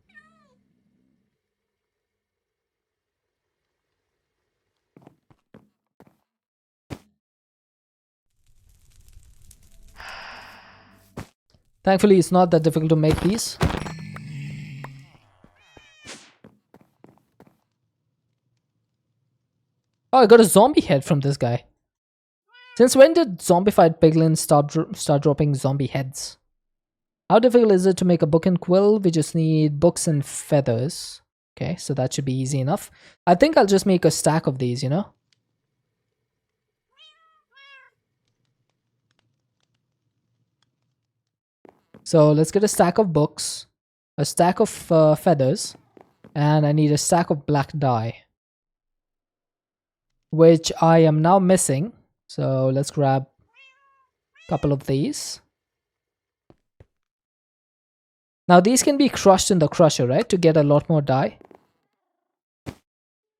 A: Thankfully, it's not that difficult to make these. Oh, I got a zombie head from this guy. Since when did zombified piglins start dropping zombie heads? How difficult is it to make a book and quill? We just need books and feathers. Okay, so that should be easy enough. I think I'll just make a stack of these, you know? So let's get a stack of books, a stack of feathers, and I need a stack of black dye, which I am now missing. So let's grab a couple of these. Now these can be crushed in the crusher, right? To get a lot more dye.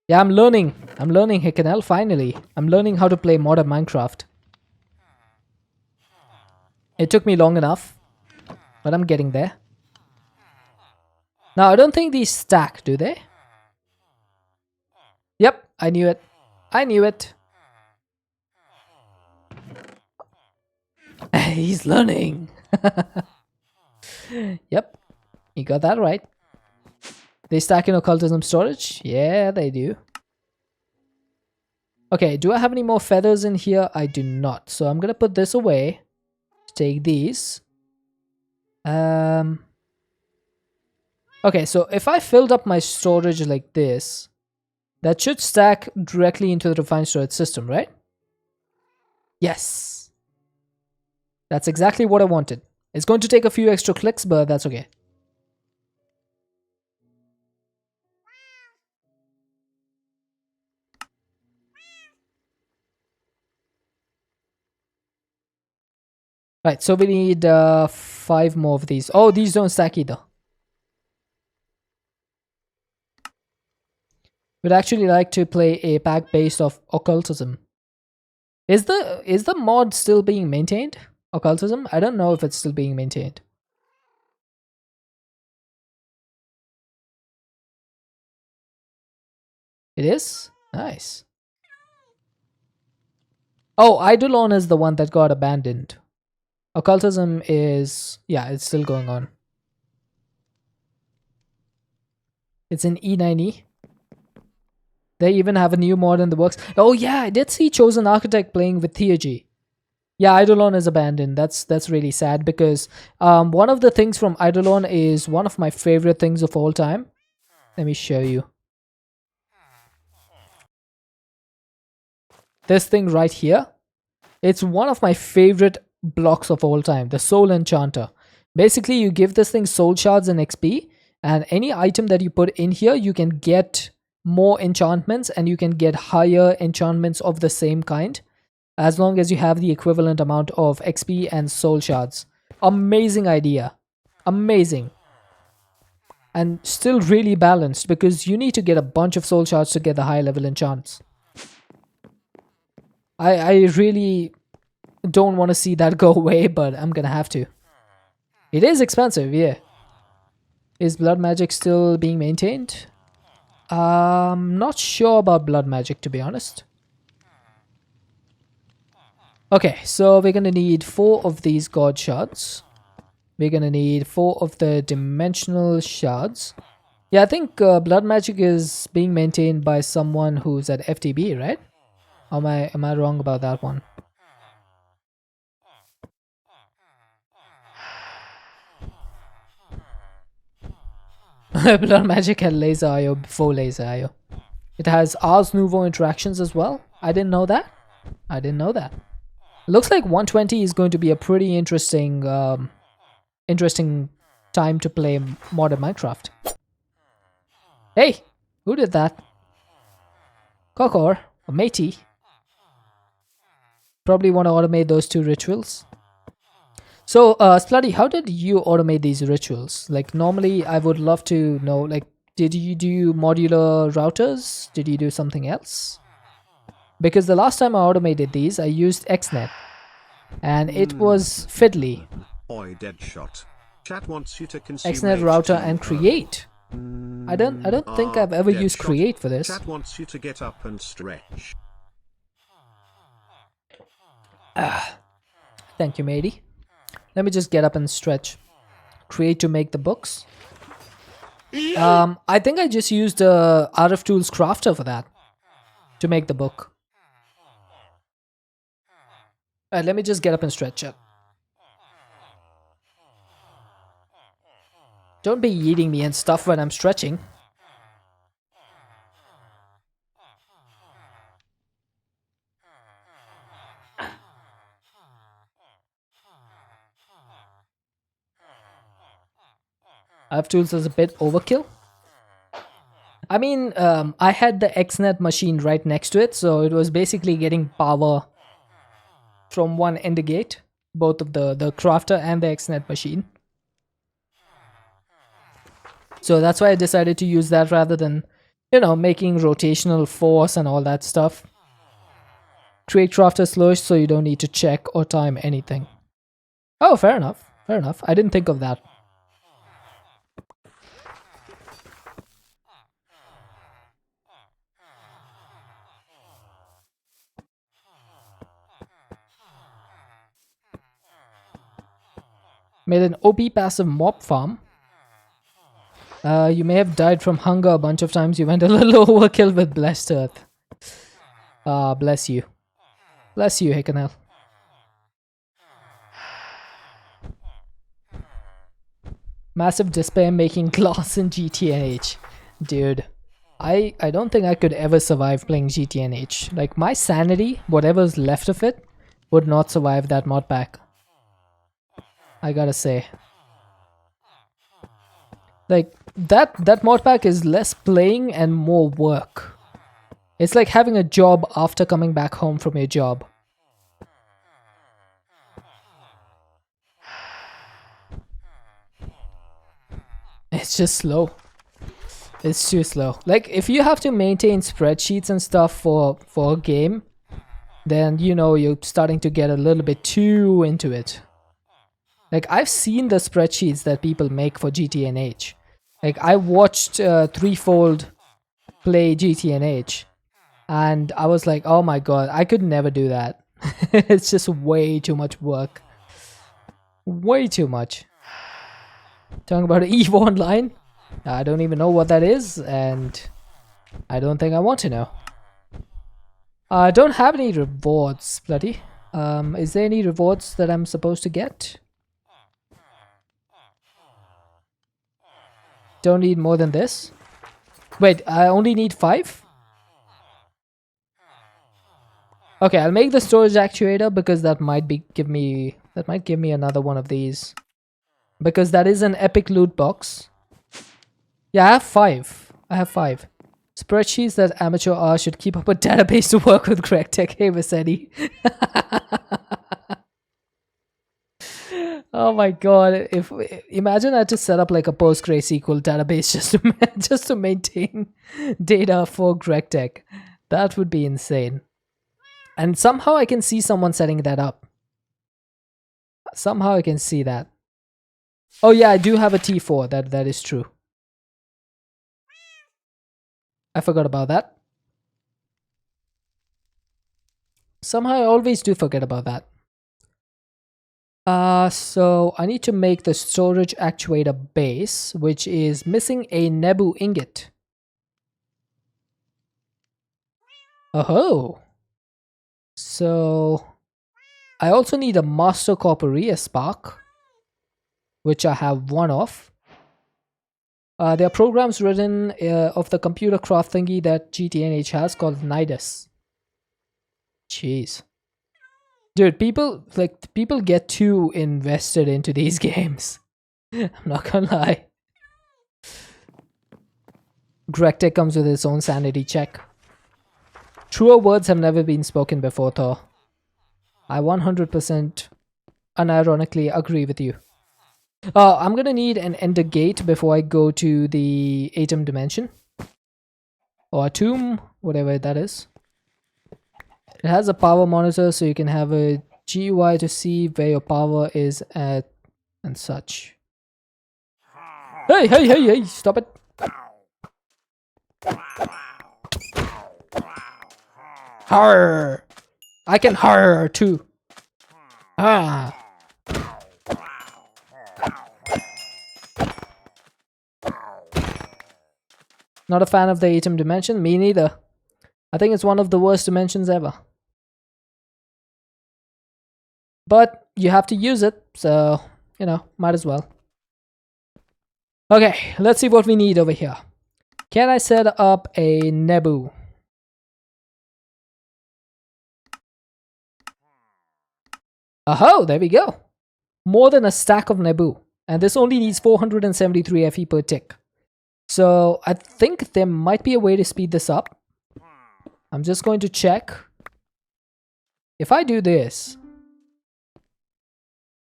A: Yeah, I'm learning, Hickenel, finally. I'm learning how to play modern Minecraft. It took me long enough, but I'm getting there. Now, I don't think these stack, do they? Yep, I knew it. I knew it. He's learning. Yep, you got that right. They stack in occultism storage? Yeah, they do. Okay, do I have any more feathers in here? I do not. So I'm gonna put this away. Take these. Okay, so if I filled up my storage like this, that should stack directly into the refined storage system, right? Yes. That's exactly what I wanted. It's going to take a few extra clicks, but that's okay. Right, so we need 5 more of these. Oh, these don't stack either. We'd actually like to play a pack based off occultism. Is the mod still being maintained? Occultism? I don't know if it's still being maintained. It is? Nice. Oh, Eidolon is the one that got abandoned. Occultism is... yeah, it's still going on. It's in E90. They even have a new mod in the works. Oh yeah, I did see Chosen Architect playing with Theurgy. Yeah, Eidolon is abandoned. That's really sad because one of the things from Eidolon is one of my favorite things of all time. Let me show you. This thing right here. It's one of my favorite blocks of all time, the Soul Enchanter. Basically, you give this thing soul shards and XP, and any item that you put in here, you can get more enchantments and you can get higher enchantments of the same kind as long as you have the equivalent amount of XP and soul shards. Amazing idea. Amazing. And still really balanced because you need to get a bunch of soul shards to get the high level enchants. I really don't want to see that go away, but I'm gonna have to. It is expensive, yeah. Is blood magic still being maintained? Not sure about blood magic, to be honest. Okay, so we're gonna need 4 of these god shards. We're gonna need 4 of the dimensional shards. Yeah, I think blood magic is being maintained by someone who's at FTB, right? Am I wrong about that one? Blood magic had laser IO before laser IO. It has Ars Nouveau interactions as well. I didn't know that. I didn't know that. Looks like 120 is going to be a pretty interesting time to play modern Minecraft. Hey, who did that? Kokor or Matey? Probably want to automate those two rituals. So, Slutty, how did you automate these rituals? Like, normally I would love to know, like, did you do modular routers? Did you do something else? Because the last time I automated these, I used XNet. And it was fiddly.
C: Oi, Deadshot. Chat wants you to consume
A: XNet router
C: HT.
A: and create. I don't think I've ever used
C: Deadshot.
A: create for this.
C: Chat wants you to get up and stretch.
A: Thank you, matey. Let me just get up and stretch. Create to make the books. I think I just used RF Tools Crafter for that. To make the book. Alright, let me just get up and stretch it. Don't be eating me and stuff when I'm stretching. RF Tools is a bit overkill. I mean, I had the XNet machine right next to it, so it was basically getting power from one Endgate, both of the crafter and the XNet machine. So that's why I decided to use that rather than, you know, making rotational force and all that stuff. Create crafter slowish so you don't need to check or time anything. Oh, fair enough. Fair enough. I didn't think of that. Made an OP passive mob farm. You may have died from hunger a bunch of times. You went a little overkill with Blessed Earth. Bless you. Bless you, Hickenel. Massive despair making glass in GTNH. Dude, I don't think I could ever survive playing GTNH. Like, my sanity, whatever's left of it, would not survive that mod pack. I gotta say. Like, that mod pack is less playing and more work. It's like having a job after coming back home from your job. It's just slow. It's too slow. Like, if you have to maintain spreadsheets and stuff for a game, then, you know, you're starting to get a little bit too into it. Like, I've seen the spreadsheets that people make for GTNH. Like, I watched Threefold play GTNH, and I was like, oh my god, I could never do that. It's just way too much work. Way too much. Talking about EVE Online? I don't even know what that is, and I don't think I want to know. I don't have any rewards, bloody. Is there any rewards that I'm supposed to get? Don't need more than this. Wait, I only need 5? Okay, I'll make the storage actuator because that might give me another one of these. Because that is an epic loot box. Yeah, I have 5. I have 5. Spreadsheets that amateur R should keep up a database to work with Greg Tech. Hey, Vasetti. Oh my god! If imagine I had to set up like a PostgreSQL database just to maintain data for Greg Tech, that would be insane. And somehow I can see someone setting that up. Somehow I can see that. Oh yeah, I do have a T4. That is true. I forgot about that. Somehow I always do forget about that. So I need to make the storage actuator base, which is missing a Nebu ingot. Oh. So I also need a Master Corporea spark, which I have 1 of. There are programs written of the computer craft thingy that GTNH has called Nidus. Jeez. Dude, people get too invested into these games. I'm not gonna lie. Grectic comes with its own sanity check. Truer words have never been spoken before, Thor. I 100% unironically agree with you. I'm gonna need an ender gate before I go to the atom dimension. Or a tomb, whatever that is. It has a power monitor, so you can have a GUI to see where your power is at and such. Hey, hey, hey, hey, stop it. Harr! I can harr too. Ah. Not a fan of the atom dimension? Me neither. I think it's one of the worst dimensions ever. But you have to use it, so, you know, might as well. Okay, let's see what we need over here. Can I set up a Nebu? Oh, there we go. More than a stack of Nebu. And this only needs 473 FE per tick. So I think there might be a way to speed this up. I'm just going to check. If I do this.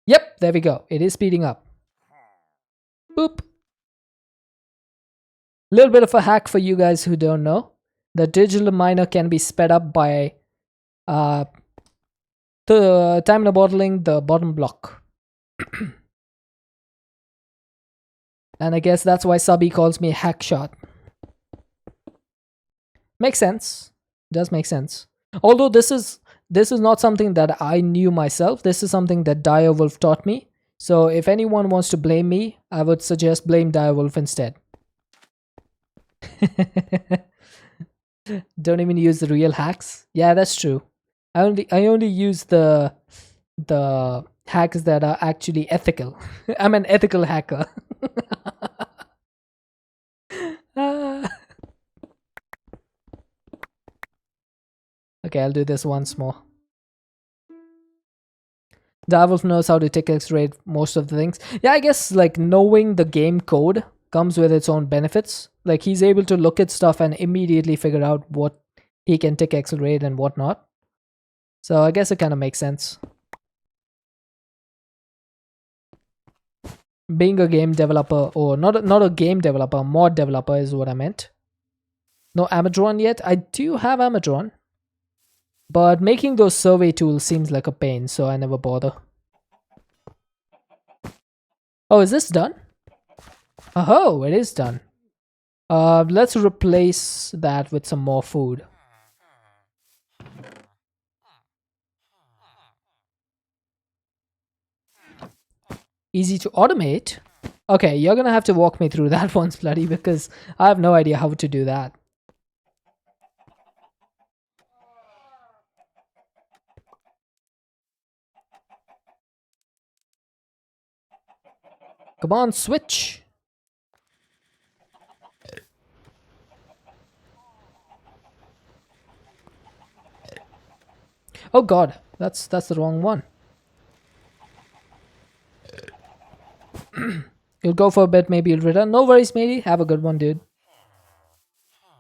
A: Yep, there we go. It is speeding up. Boop. Little bit of a hack for you guys who don't know. The digital miner can be sped up by the time bottling the bottom block. And I guess that's why Subby calls me Hackshot. Makes sense. Does make sense. Although this is not something that I knew myself. This is something that Direwolf taught me. So if anyone wants to blame me, I would suggest blame Direwolf instead. Don't even use the real hacks. Yeah, that's true. I only use the hacks that are actually ethical. I'm an ethical hacker. Okay, I'll do this once more. Direwolf knows how to tick X-ray most of the things. Yeah, I guess like knowing the game code comes with its own benefits. Like he's able to look at stuff and immediately figure out what he can tick accelerate and whatnot. So I guess it kind of makes sense. Being a game developer, or not a game developer, mod developer is what I meant. No Amadron yet. I do have Amadron, but making those survey tools seems like a pain, so I never bother. Oh, is this done? Oh, it is done. Let's replace that with some more food. Easy to automate. Okay, you're gonna have to walk me through that once, bloody, because I have no idea how to do that. Come on, switch. Oh god, that's the wrong one. You'll go for a bit, maybe you'll return. No worries, matey. Have a good one, dude.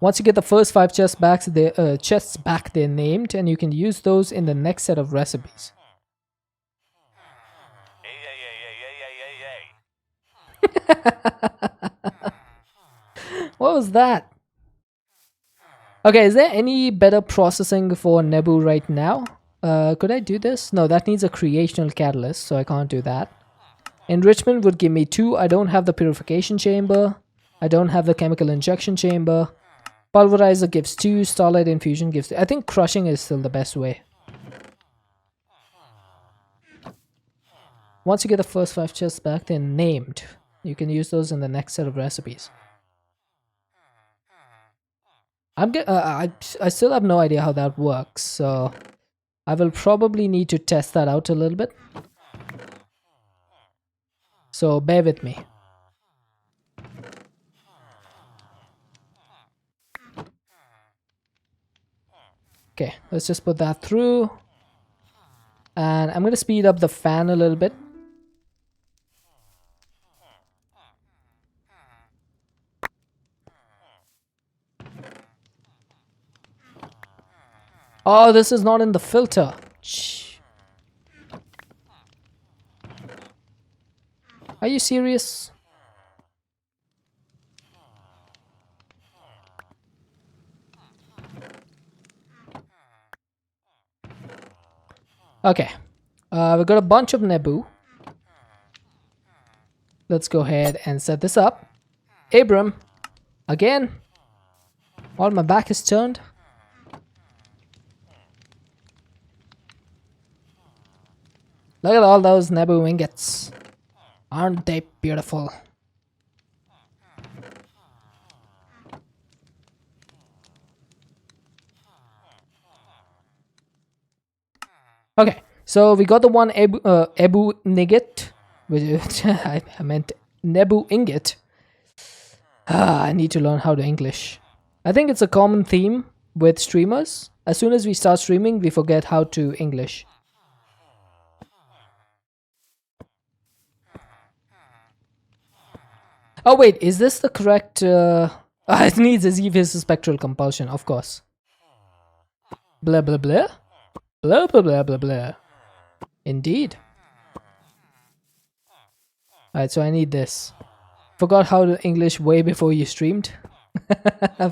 A: Once you get the first 5 chests back, they're named, and you can use those in the next set of recipes. What was that? Okay, is there any better processing for Nebu right now? Could I do this? No, that needs a creational catalyst, so I can't do that. Enrichment would give me 2. I don't have the purification chamber. I don't have the chemical injection chamber. Pulverizer gives 2. Starlight infusion gives 2. I think crushing is still the best way. Once you get the first 5 chests back, they're named. You can use those in the next set of recipes. I still have no idea how that works, so I will probably need to test that out a little bit. So bear with me. Okay, let's just put that through. And I'm going to speed up the fan a little bit. Oh, this is not in the filter. Shh. Are you serious? Okay. We've got a bunch of Nebu. Let's go ahead and set this up. Abram. Again. While my back is turned. Look at all those Nebu ingots. Aren't they beautiful? Okay, so we got the one Ebu Nigget, which I meant Nebu ingot. I need to learn how to English. I think it's a common theme with streamers. As soon as we start streaming, we forget how to English. Oh wait, is this the correct... it needs a Xevious spectral compulsion, of course. Blah blah blah. Blah blah blah blah blah. Indeed. Alright, so I need this. Forgot how to English way before you streamed.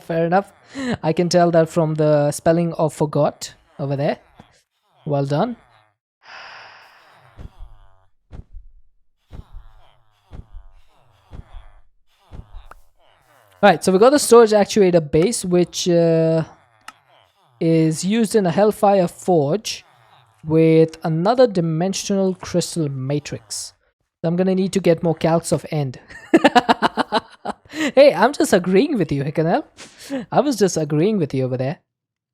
A: Fair enough. I can tell that from the spelling of forgot over there. Well done. Alright, so we got the storage actuator base, which is used in a Hellfire Forge with another dimensional crystal matrix. So I'm gonna need to get more calcs of end. Hey, I'm just agreeing with you, Hickanel. I was just agreeing with you over there.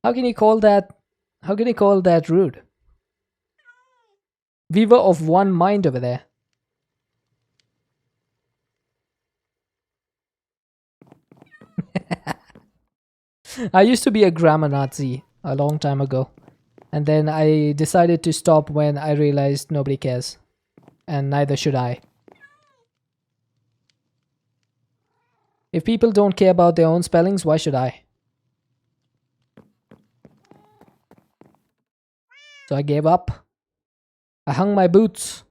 A: How can you call that? How can you call that rude? We were of one mind over there. I used to be a grammar Nazi a long time ago. And then I decided to stop when I realized nobody cares. And neither should I. If people don't care about their own spellings, why should I? So I gave up. I hung my boots.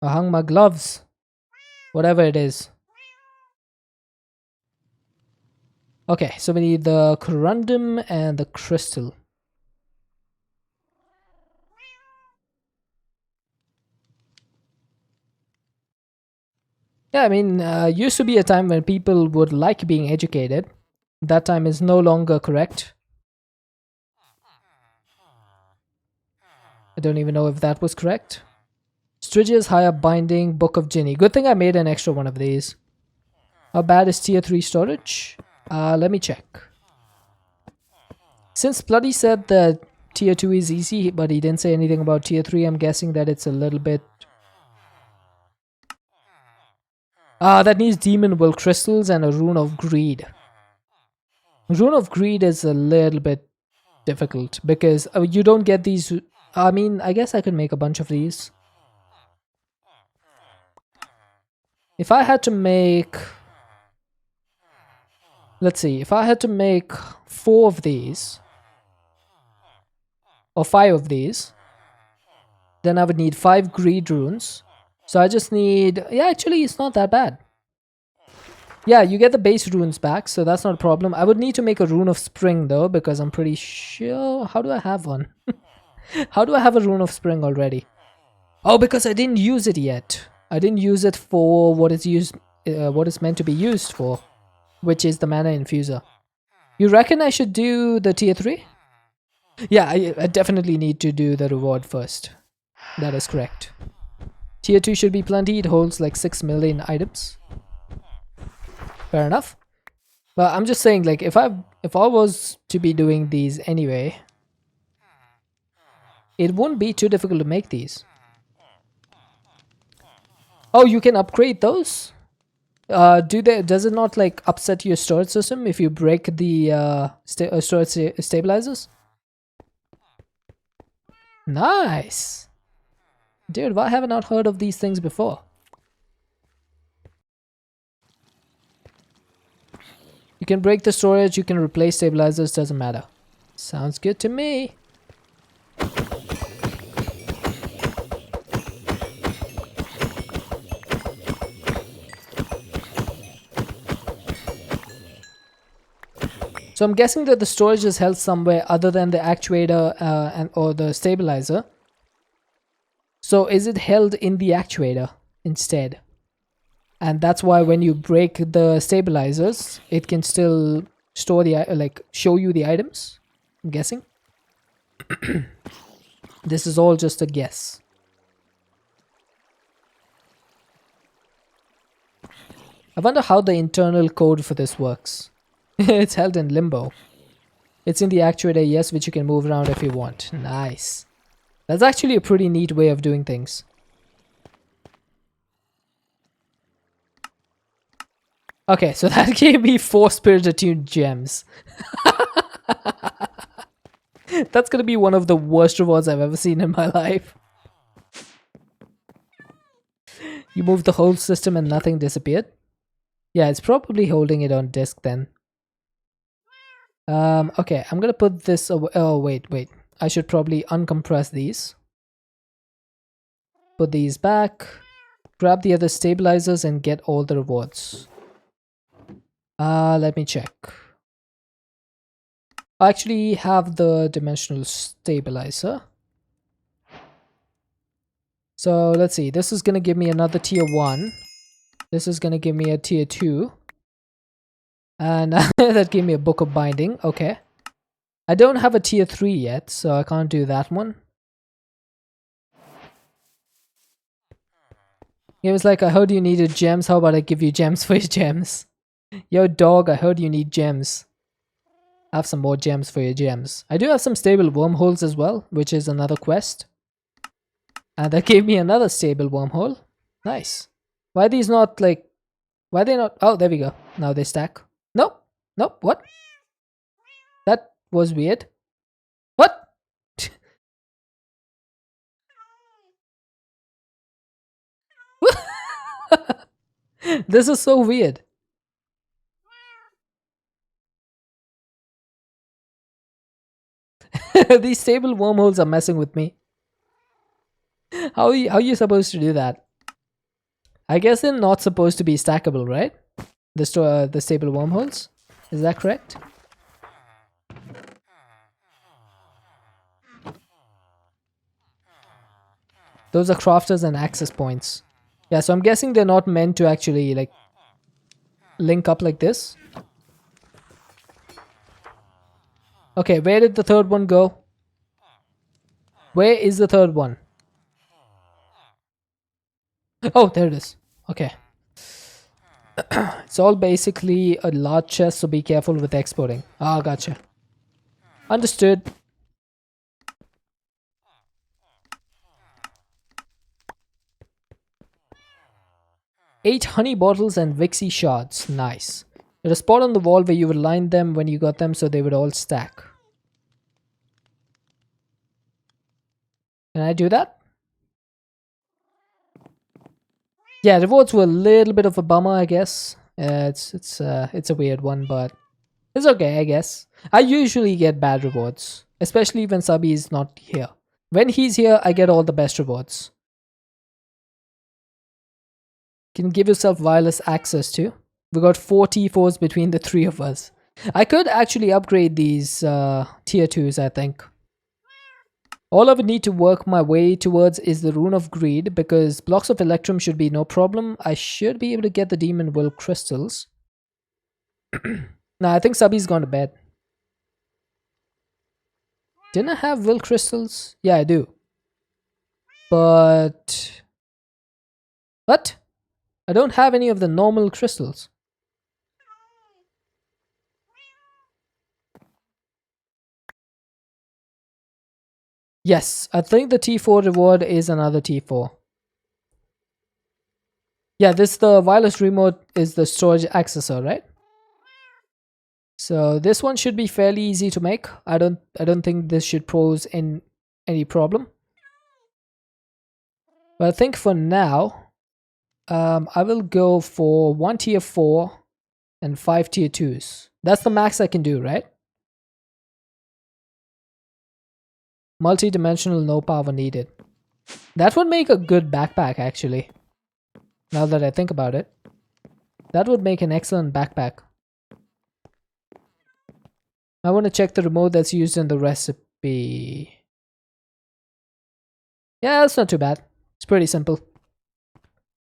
A: I hung my gloves. Whatever it is. Okay, so we need the corundum and the crystal. Yeah, I mean, used to be a time when people would like being educated. That time is no longer correct. I don't even know if that was correct. Stygia's Higher Binding, Book of Ginny. Good thing I made an extra one of these. How bad is tier 3 storage? Let me check. Since Bloody said that tier 2 is easy, but he didn't say anything about tier 3, I'm guessing that it's a little bit... that needs Demon Will crystals and a Rune of Greed. Rune of Greed is a little bit difficult because you don't get these... I mean, I guess I could make a bunch of these. If I had to make... Let's see, if I had to make 4 of these, or 5 of these, then I would need 5 greed runes. So I just need... Yeah, actually, it's not that bad. Yeah, you get the base runes back, so that's not a problem. I would need to make a Rune of Spring, though, because I'm pretty sure... How do I have one? How do I have a Rune of Spring already? Oh, because I didn't use it yet. I didn't use it for what it's used, what it's meant to be used for, which is the Mana Infuser. You reckon I should do the tier 3? Yeah, I definitely need to do the reward first. That is correct. Tier 2 should be plenty. It holds like 6 million items. Fair enough. But I'm just saying, like, if I was to be doing these anyway, it wouldn't be too difficult to make these. Oh, you can upgrade those? Does it not like upset your storage system if you break the storage stabilizers? Nice! Dude, why have I not heard of these things before? You can break the storage, you can replace stabilizers, doesn't matter. Sounds good to me. So I'm guessing that the storage is held somewhere other than the actuator or the stabilizer. So is it held in the actuator instead? And that's why when you break the stabilizers, it can still store the show you the items. I'm guessing. This is all just a guess. I wonder how the internal code for this works. It's held in limbo. It's in the actuator, yes, which you can move around if you want. Nice. That's actually a pretty neat way of doing things. Okay, so that gave me 4 spirit attuned gems. That's gonna be one of the worst rewards I've ever seen in my life. You moved the whole system and nothing disappeared? Yeah, it's probably holding it on disk then. Okay, I'm gonna put this away. Oh, wait. I should probably uncompress these. Put these back. Grab the other stabilizers and get all the rewards. Let me check. I actually have the dimensional stabilizer. So let's see. This is gonna give me another tier 1. This is gonna give me a tier 2. And that gave me a book of binding. Okay. I don't have a tier 3 yet, so I can't do that one. It was like, I heard you needed gems. How about I give you gems for your gems? Yo, dog, I heard you need gems. I have some more gems for your gems. I do have some stable wormholes as well, which is another quest. And that gave me another stable wormhole. Nice. Why are these not like... Why are they not... Oh, there we go. Now they stack. Nope. Nope. What? That was weird. What? This is so weird. These stable wormholes are messing with me. How are you supposed to do that? I guess they're not supposed to be stackable, right? The stable wormholes? Is that correct? Those are crafters and access points. Yeah, so I'm guessing they're not meant to actually like link up like this. Okay, where did the third one go? Where is the third one? Oh, there it is. Okay. It's all basically a large chest, so be careful with exporting. Ah, gotcha. Understood. Eight honey bottles and Vixie shards. Nice. There's a spot on the wall where you would line them when you got them so they would all stack. Can I do that? Yeah, rewards were a little bit of a bummer, I guess. It's a weird one, but it's okay, I guess. I usually get bad rewards, especially when Subby is not here. When he's here, I get all the best rewards. Can give yourself wireless access to. We got 4 T4s between the 3 of us. I could actually upgrade these tier 2s, I think. All I would need to work my way towards is the Rune of Greed, because blocks of Electrum should be no problem. I should be able to get the Demon Will crystals. Nah, I think Subby's gone to bed. Didn't I have Will crystals? Yeah, I do. But... What? I don't have any of the normal crystals. Yes, I think the T4 reward is another T4. Yeah, the wireless remote is the storage accessor, right? So this one should be fairly easy to make. I don't think this should pose in any problem. But I think for now, I will go for 1 tier 4 and 5 tier 2s. That's the max I can do, right? Multi-dimensional, no power needed. That would make a good backpack, actually. Now that I think about it. That would make an excellent backpack. I want to check the remote that's used in the recipe. Yeah, that's not too bad. It's pretty simple.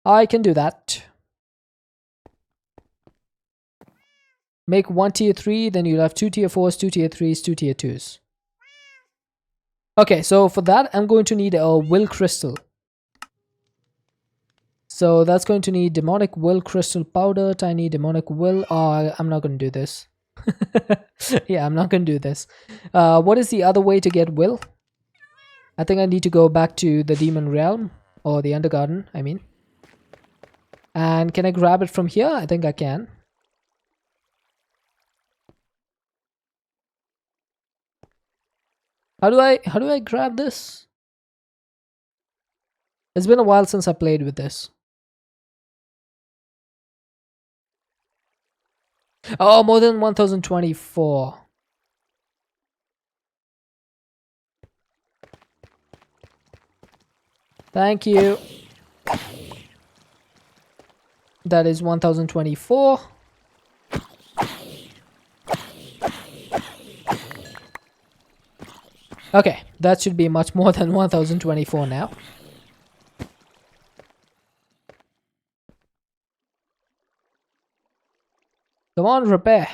A: I can do that. Make 1 tier 3, then you'll have 2 tier 4s, 2 tier 3s, 2 tier 2s. Okay, so for that, I'm going to need a will crystal. So that's going to need demonic will crystal powder, tiny demonic will. Oh, I'm not going to do this. Yeah, I'm not going to do this. What is the other way to get will? I think I need to go back to the demon realm, or the undergarden, I mean. And can I grab it from here? I think I can. How do I grab this? It's been a while since I played with this. Oh, more than 1024. Thank you. That is 1024. Okay, that should be much more than 1024 now. Come on, repair.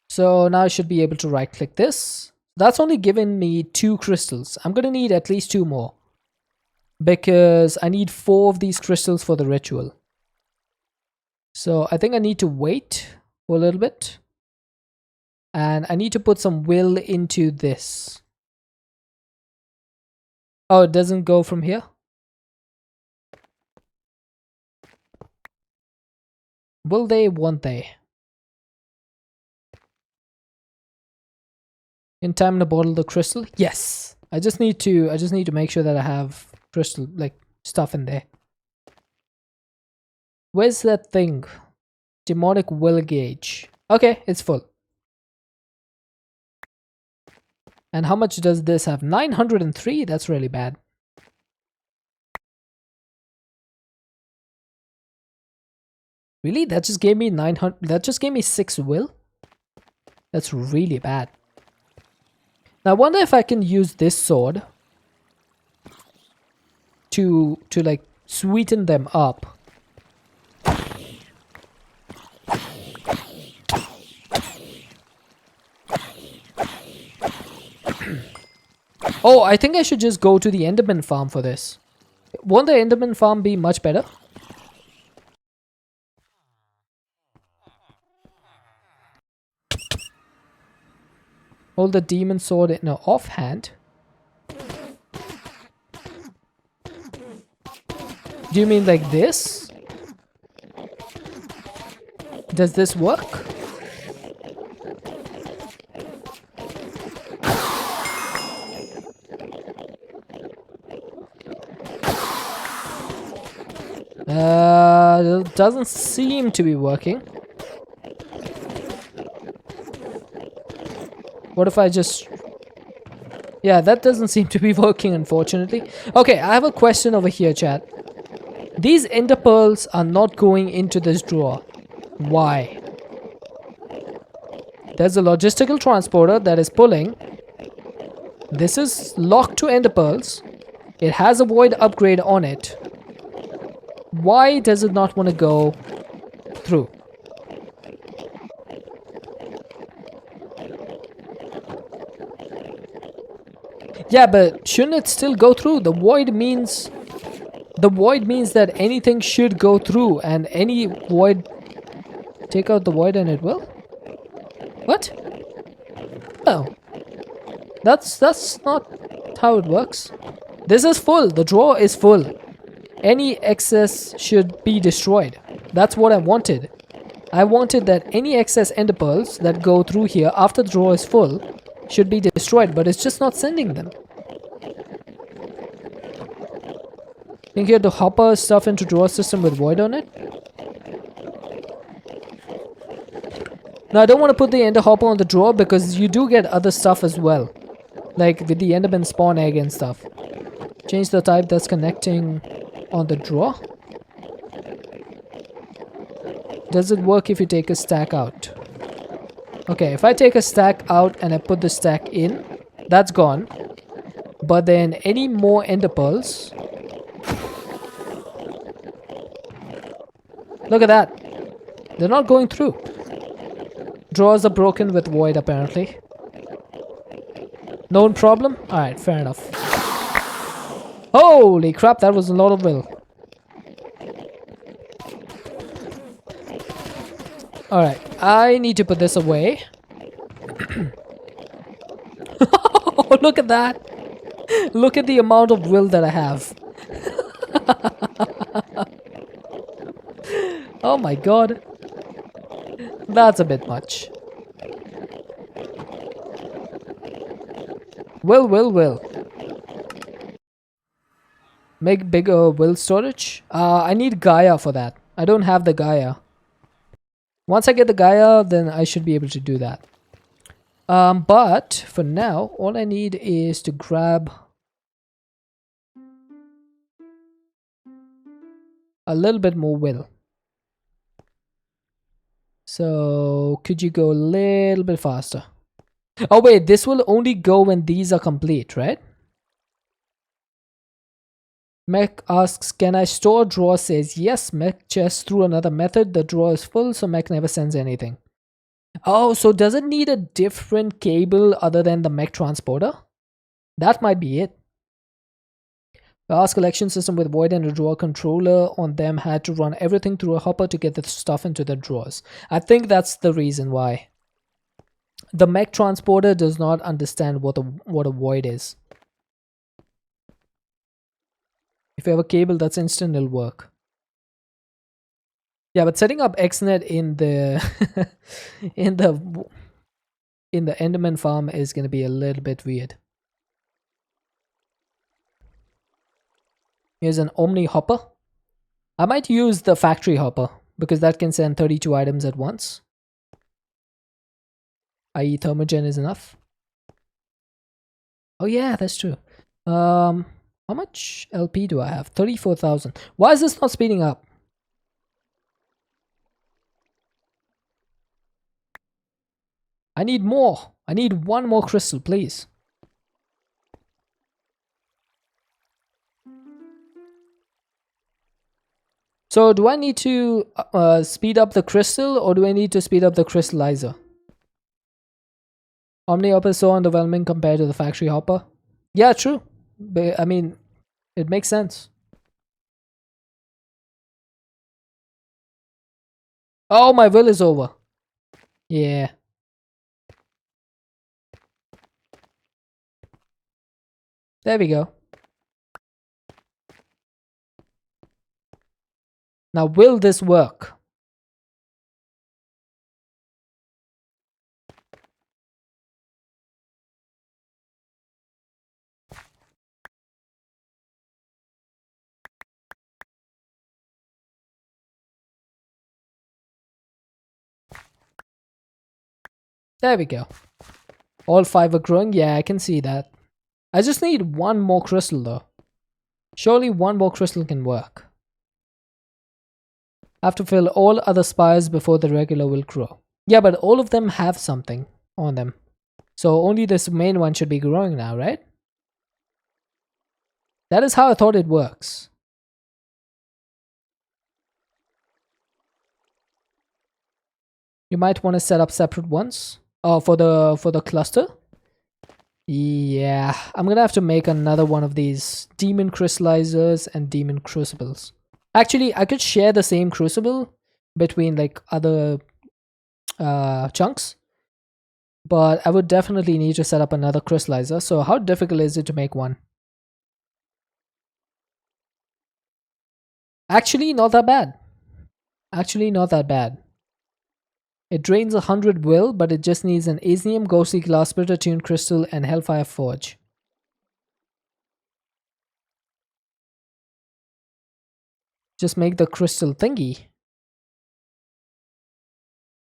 A: So now I should be able to right click this. That's only given me 2 crystals. I'm gonna need at least 2 more, because I need 4 of these crystals for the ritual. So I think I need to wait for a little bit. And I need to put some will into this. Oh, it doesn't go from here? Will they, won't they? In time to bottle the crystal? Yes. I just need to make sure that I have crystal, like, stuff in there. Where's that thing? Demonic will gauge. Okay, it's full. And how much does this have? 903? That's really bad. Really? That just gave me 900. That just gave me 6 will? That's really bad. Now I wonder if I can use this sword to like sweeten them up. Oh, I think I should just go to the Enderman farm for this. Won't the Enderman farm be much better? Hold the demon sword in an offhand. Do you mean like this? Does this work? It doesn't seem to be working. What if I just... Yeah, that doesn't seem to be working, unfortunately. Okay, I have a question over here, chat. These ender pearls are not going into this drawer. Why? There's a logistical transporter that is pulling. This is locked to ender pearls. It has a void upgrade on it. Why does it not want to go through? Yeah, but shouldn't it still go through? The void means that anything should go through, and any void... Take out the void and it will? What? Oh. That's not how it works. This is full. The drawer is full. Any excess should be destroyed. That's what I wanted. I wanted that any excess ender pearls that go through here after the drawer is full should be destroyed, but it's just not sending them. Think you have to hopper stuff into drawer system with void on it? Now I don't want to put the ender hopper on the drawer because you do get other stuff as well. Like with the enderman spawn egg and stuff. Change the type that's connecting on the drawer. Does it work if you take a stack out? Okay, if I take a stack out and I put the stack in, that's gone. But then any more ender pearls. Look at that. They're not going through. Drawers are broken with void apparently. Known problem? Alright, fair enough. Holy crap, that was a lot of will. Alright, I need to put this away. Oh, look at that. Look at the amount of will that I have. Oh my god. That's a bit much. Will. Make bigger will storage? I need Gaia for that. I don't have the Gaia. Once I get the Gaia, then I should be able to do that. But for now, all I need is to grab a little bit more will. So, could you go a little bit faster? Oh wait, this will only go when these are complete, right? Mech asks, can I store drawer? Says yes. Mech checks through another method. The drawer is full, so Mech never sends anything. Oh, so does it need a different cable other than the mech transporter? That might be it. The Ask collection system with void and a drawer controller on them had to run everything through a hopper to get the stuff into the drawers. I think that's the reason why. The mech transporter does not understand what a void is. If you have a cable that's instant, it'll work. Yeah, but setting up XNet in the in the Enderman farm is gonna be a little bit weird. Here's an Omni hopper. I might use the factory hopper because that can send 32 items at once. I.e. thermogen is enough. Oh yeah, that's true. How much LP do I have? 34,000. Why is this not speeding up? I need more. I need one more crystal, please. So do I need to speed up the crystal or do I need to speed up the crystallizer? Omni hopper is so underwhelming compared to the factory hopper. Yeah, true. But, I mean, it makes sense. Oh, my will is over. Yeah. There we go. Now, will this work? There we go. All 5 are growing. Yeah, I can see that. I just need one more crystal though. Surely one more crystal can work. I have to fill all other spires before the regular will grow. Yeah, but all of them have something on them. So only this main one should be growing now, right? That is how I thought it works. You might want to set up separate ones. Oh, for the cluster. Yeah, I'm gonna have to make another one of these demon crystallizers and demon crucibles. Actually, I could share the same crucible between like other chunks, but I would definitely need to set up another crystallizer. So how difficult is it to make one? Actually, not that bad. Actually, not that bad. It drains 100 will, but it just needs an Asium, Ghostly Glass Splitter, Tuned Crystal, and Hellfire Forge. Just make the crystal thingy.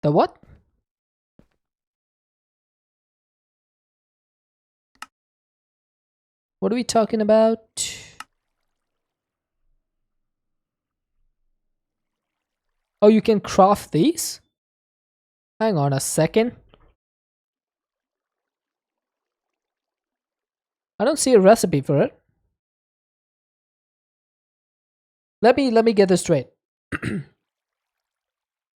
A: The what? What are we talking about? Oh, you can craft these? Hang on a second. I don't see a recipe for it. Let me get this straight.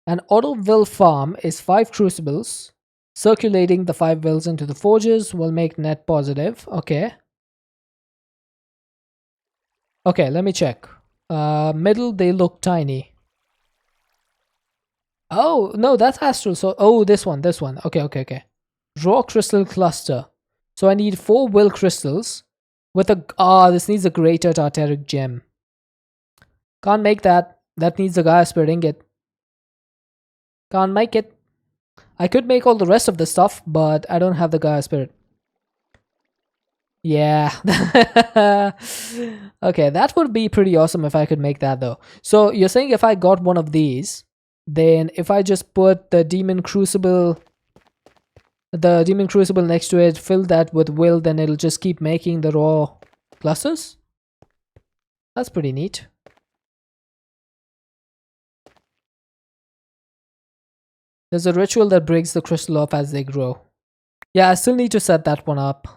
A: An auto will farm is 5 crucibles. Circulating the 5 wills into the forges will make net positive. Okay. Okay, let me check. Middle, they look tiny. Oh, no, that's astral. So, oh, this one. Okay. Raw crystal cluster. So I need 4 will crystals with a, this needs a greater tartaric gem. Can't make that. That needs a Gaia Spirit ingot. Can't make it. I could make all the rest of the stuff, but I don't have the Gaia Spirit. Yeah. Okay, that would be pretty awesome if I could make that though. So you're saying if I got one of these, then if I just put the demon crucible next to it, fill that with will, then it'll just keep making the raw clusters? That's pretty neat. There's a ritual that breaks the crystal off as they grow. Yeah, I still need to set that one up.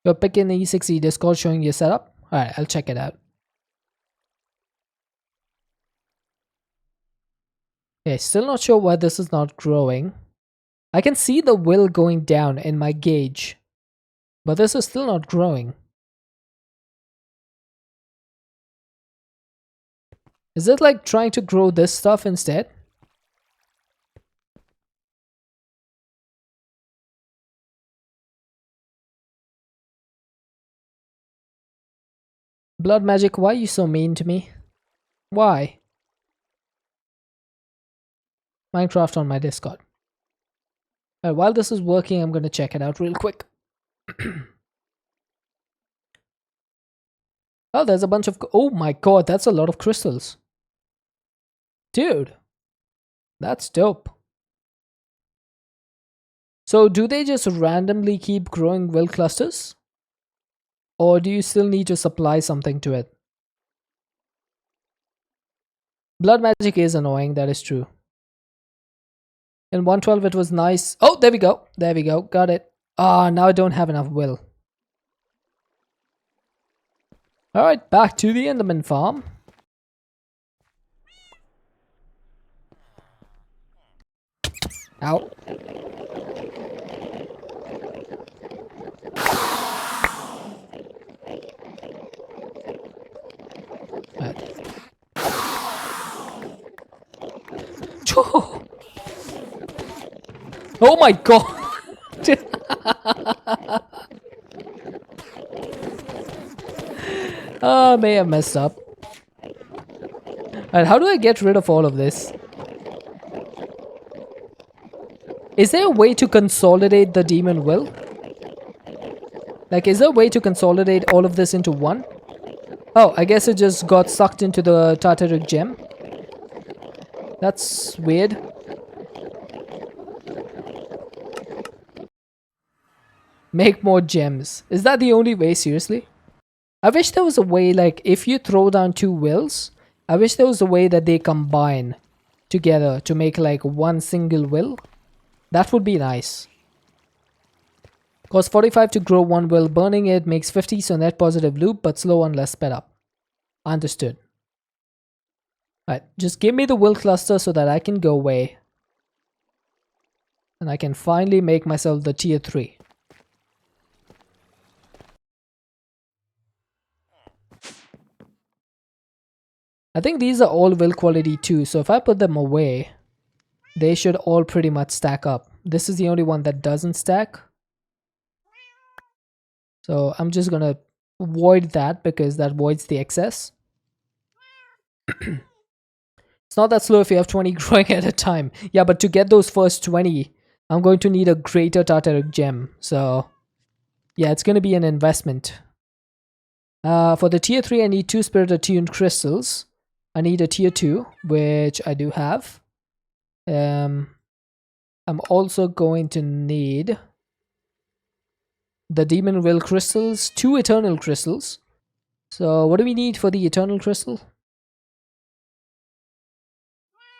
A: You're picking the E6E Discord showing your setup? Alright, I'll check it out. Okay, still not sure why this is not growing. I can see the will going down in my gauge, but this is still not growing. Is it like trying to grow this stuff instead? Blood Magic, why are you so mean to me? Why? Minecraft on my Discord. Alright, while this is working, I'm gonna check it out real quick. Oh, there's a bunch of... Oh my god, that's a lot of crystals. Dude, that's dope. So do they just randomly keep growing will clusters? Or do you still need to supply something to it? Blood Magic is annoying, that is true. In 112 it was nice. Oh, there we go. There we go. Got it. Ah, now I don't have enough will. Alright, back to the Enderman farm. Ow. Right. Oh my god! I may have messed up. And how do I get rid of all of this? Is there a way to consolidate the demon will? Like, is there a way to consolidate all of this into one? Oh, I guess it just got sucked into the Tartaric gem. That's weird. Make more gems. Is that the only way? Seriously? I wish there was a way, like, if you throw down 2 wills, I wish there was a way that they combine together to make, like, one single will. That would be nice. Cost 45 to grow 1 will. Burning it makes 50, so net positive loop, but slow unless sped up. Understood. Alright, just give me the will cluster so that I can go away. And I can finally make myself the tier 3. I think these are all will quality too, so if I put them away, they should all pretty much stack up. This is the only one that doesn't stack. So I'm just gonna void that because that voids the excess. It's not that slow if you have 20 growing at a time. Yeah, but to get those first 20, I'm going to need a greater Tartaric gem. So, yeah, it's going to be an investment. For the tier 3, I need 2 spirit attuned crystals. I need a tier 2, which I do have. I'm also going to need the demon will crystals, 2 eternal crystals. So what do we need for the eternal crystal?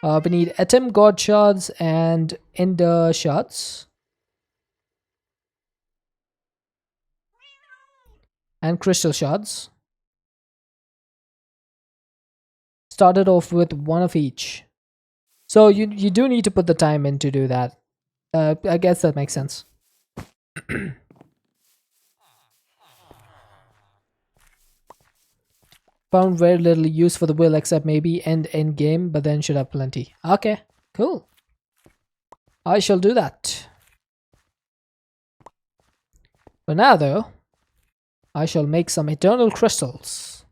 A: We need atom god shards and ender shards. And crystal shards. Started off with 1 of each. So you do need to put the time in to do that. I guess that makes sense. Found very little use for the will except maybe end game, but then should have plenty. Okay, cool. I shall do that. For now though, I shall make some eternal crystals.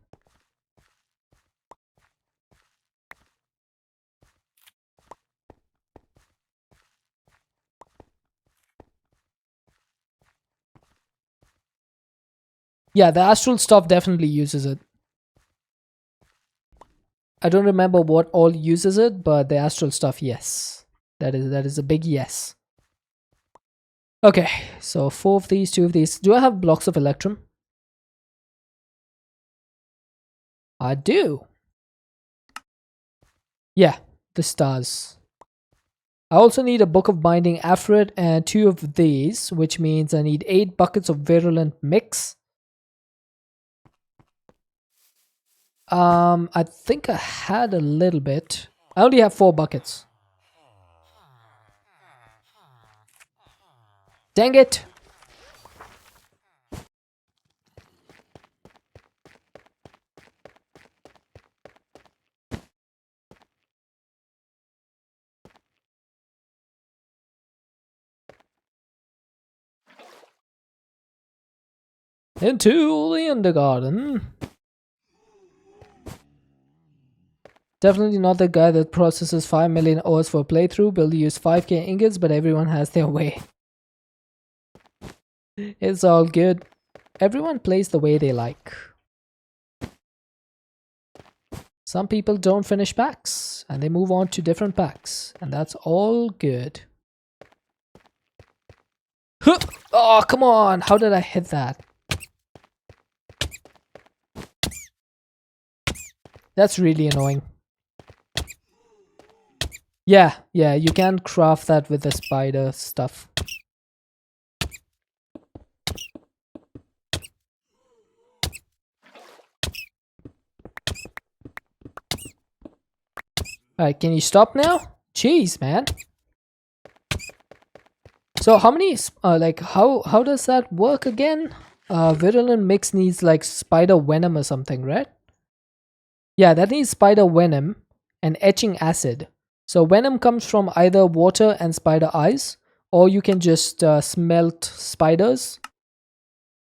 A: Yeah, the astral stuff definitely uses it. I don't remember what all uses it, but the astral stuff, yes. That is a big yes. Okay, so 4 of these, 2 of these. Do I have blocks of electrum? I do. Yeah, the stars. I also need a book of binding Afrit and 2 of these, which means I need 8 buckets of virulent mix. I think I had a little bit. I only have 4 buckets. Dang it! Into the Undergarden. Definitely not the guy that processes 5 million ores for a playthrough. Will use 5k ingots, but everyone has their way. It's all good. Everyone plays the way they like. Some people don't finish packs, and they move on to different packs, and that's all good. Huh! Oh, come on! How did I hit that? That's really annoying. Yeah, you can craft that with the spider stuff. Alright, can you stop now? Jeez, man. So how many, like, how does that work again? Virulent mix needs like spider venom or something, right? Yeah, that needs spider venom and etching acid. So venom comes from either water and spider eyes, or you can just smelt spiders,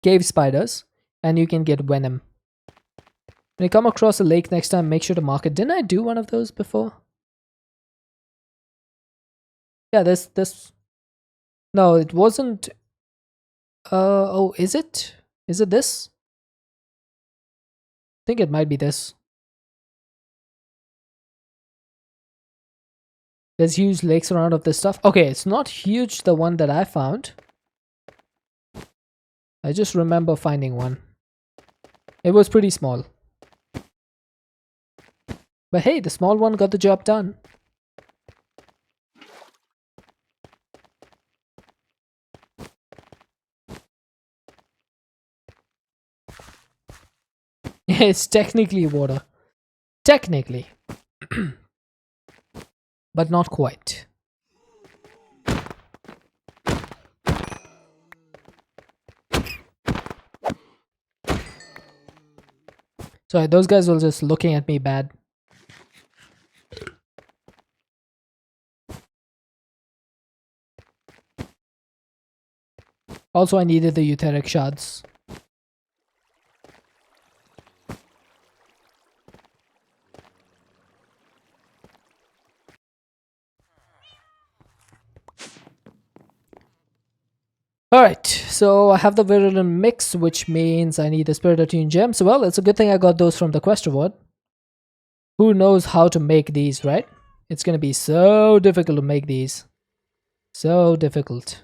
A: cave spiders, and you can get venom. When you come across a lake next time, make sure to mark it. Didn't I do one of those before? Yeah, this. No, it wasn't. Oh, is it? Is it this? I think it might be this. There's huge lakes around of this stuff. Okay, it's not huge, the one that I found. I just remember finding one. It was pretty small. But hey, the small one got the job done. It's technically water. Technically. But not quite. Sorry, those guys were just looking at me bad. Also, I needed the etheric shards. Alright, so I have the Virulent Mix, which means I need the Spirit Attune Gems. Well, it's a good thing I got those from the quest reward. Who knows how to make these, right? It's gonna be so difficult to make these. So difficult.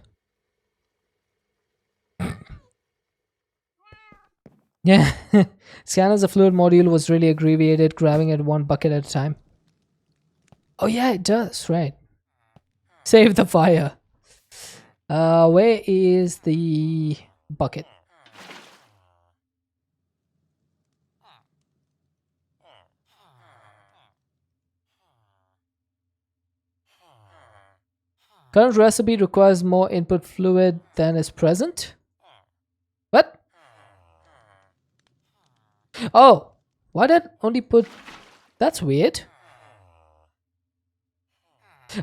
A: Yeah. Scan as a fluid module was really abbreviated, grabbing it one bucket at a time. Oh yeah, it does, right. Save the fire. Where is the bucket? Current recipe requires more input fluid than is present. What? Oh, why did only put... That's weird.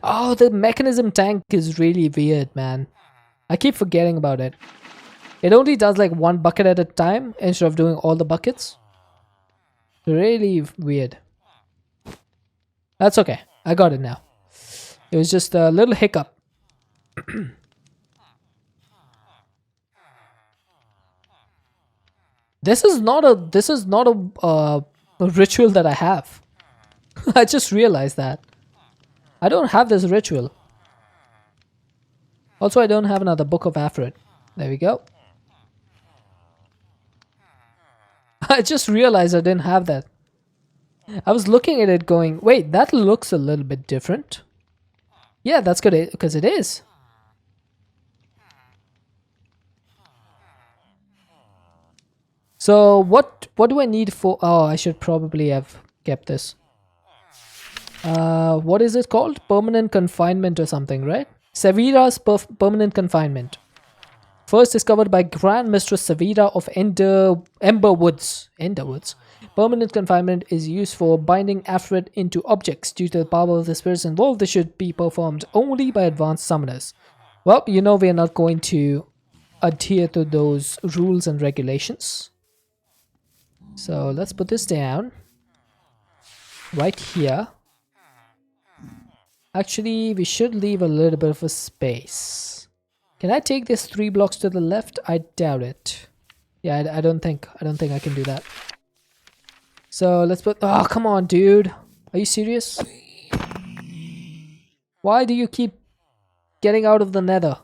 A: Oh, the mechanism tank is really weird, man. I keep forgetting about it. It only does like one bucket at a time instead of doing all the buckets. Really weird. That's okay. I got it now. It was just a little hiccup. This is not a ritual that I have. I just realized that. I don't have this ritual. Also, I don't have another Book of Afrit. There we go. I just realized I didn't have that. I was looking at it going, wait, that looks a little bit different. Yeah, that's good, because it is. So what do I need for... Oh, I should probably have kept this. What is it called? Permanent confinement or something, right? Severa's permanent confinement. First discovered by Grand Mistress Severa of Ember Woods. Permanent confinement is used for binding Afrit into objects. Due to the power of the spirits involved, this should be performed only by advanced summoners. Well, you know we're not going to adhere to those rules and regulations. So let's put this down. Right here. Actually, we should leave a little bit of a space. Can I take this 3 blocks to the left? I doubt it. Yeah, I don't think I can do that. So let's put... Oh, come on, dude. Are you serious? Why do you keep getting out of the nether?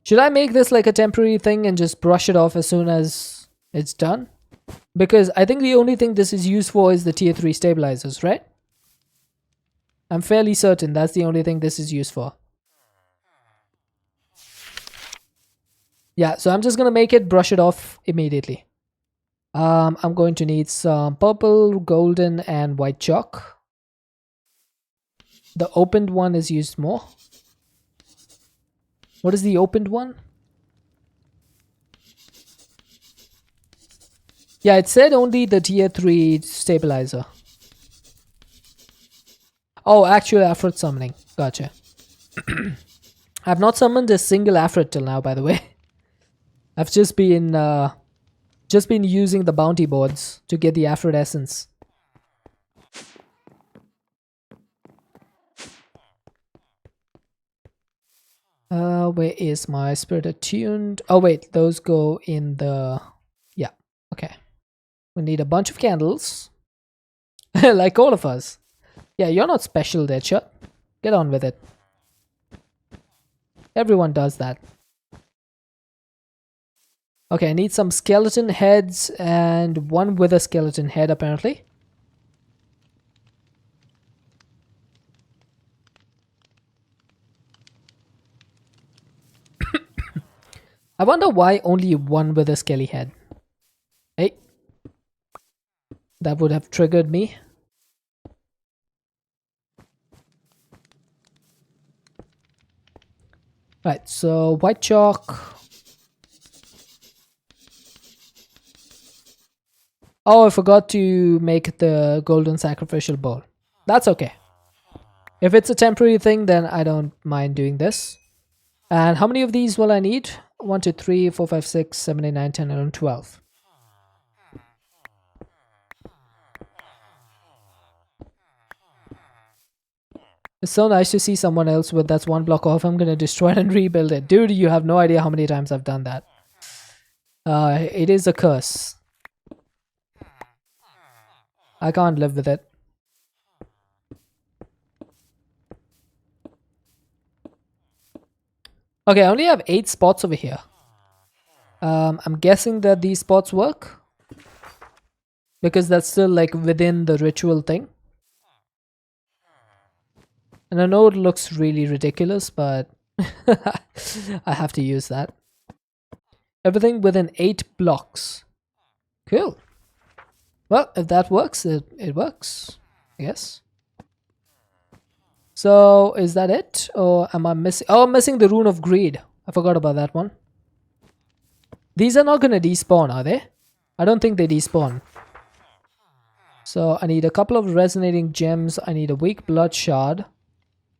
A: Should I make this like a temporary thing and just brush it off as soon as it's done? Because I think the only thing this is used for is the tier 3 stabilizers, right? I'm fairly certain that's the only thing this is used for. Yeah, so I'm just gonna make it, brush it off immediately. I'm going to need some purple, golden, and white chalk. The opened one is used more. What is the opened one? Yeah, it said only the tier 3 stabilizer. Oh, actual Afrit summoning. Gotcha. I've not summoned a single Afrit till now, by the way. I've just been using the bounty boards to get the Afrit essence. Where is my spirit attuned? Oh wait, those go in the... Yeah, okay. We need a bunch of candles. Like all of us. Yeah, you're not special, Deadshot. Get on with it. Everyone does that. Okay, I need some skeleton heads and one with a skeleton head, apparently. I wonder why only one with a skelly head. Hey. That would have triggered me. Right, so white chalk. Oh, I forgot to make the golden sacrificial bowl. That's okay. If it's a temporary thing, then I don't mind doing this. And how many of these will I need? 1, 2, 3, 4, 5, 6, 7, 8, 9, 10, 11, 12. It's so nice to see someone else with that's one block off. I'm gonna destroy it and rebuild it. Dude, you have no idea how many times I've done that. It is a curse. I can't live with it. Okay, I only have 8 spots over here. I'm guessing that these spots work. Because that's still like within the ritual thing. And I know it looks really ridiculous, but I have to use that. Everything within 8 blocks. Cool. Well, if that works, it works. Yes. So, is that it? Or am I missing? Oh, I'm missing the Rune of Greed. I forgot about that one. These are not going to despawn, are they? I don't think they despawn. So, I need a couple of resonating gems. I need a weak blood shard.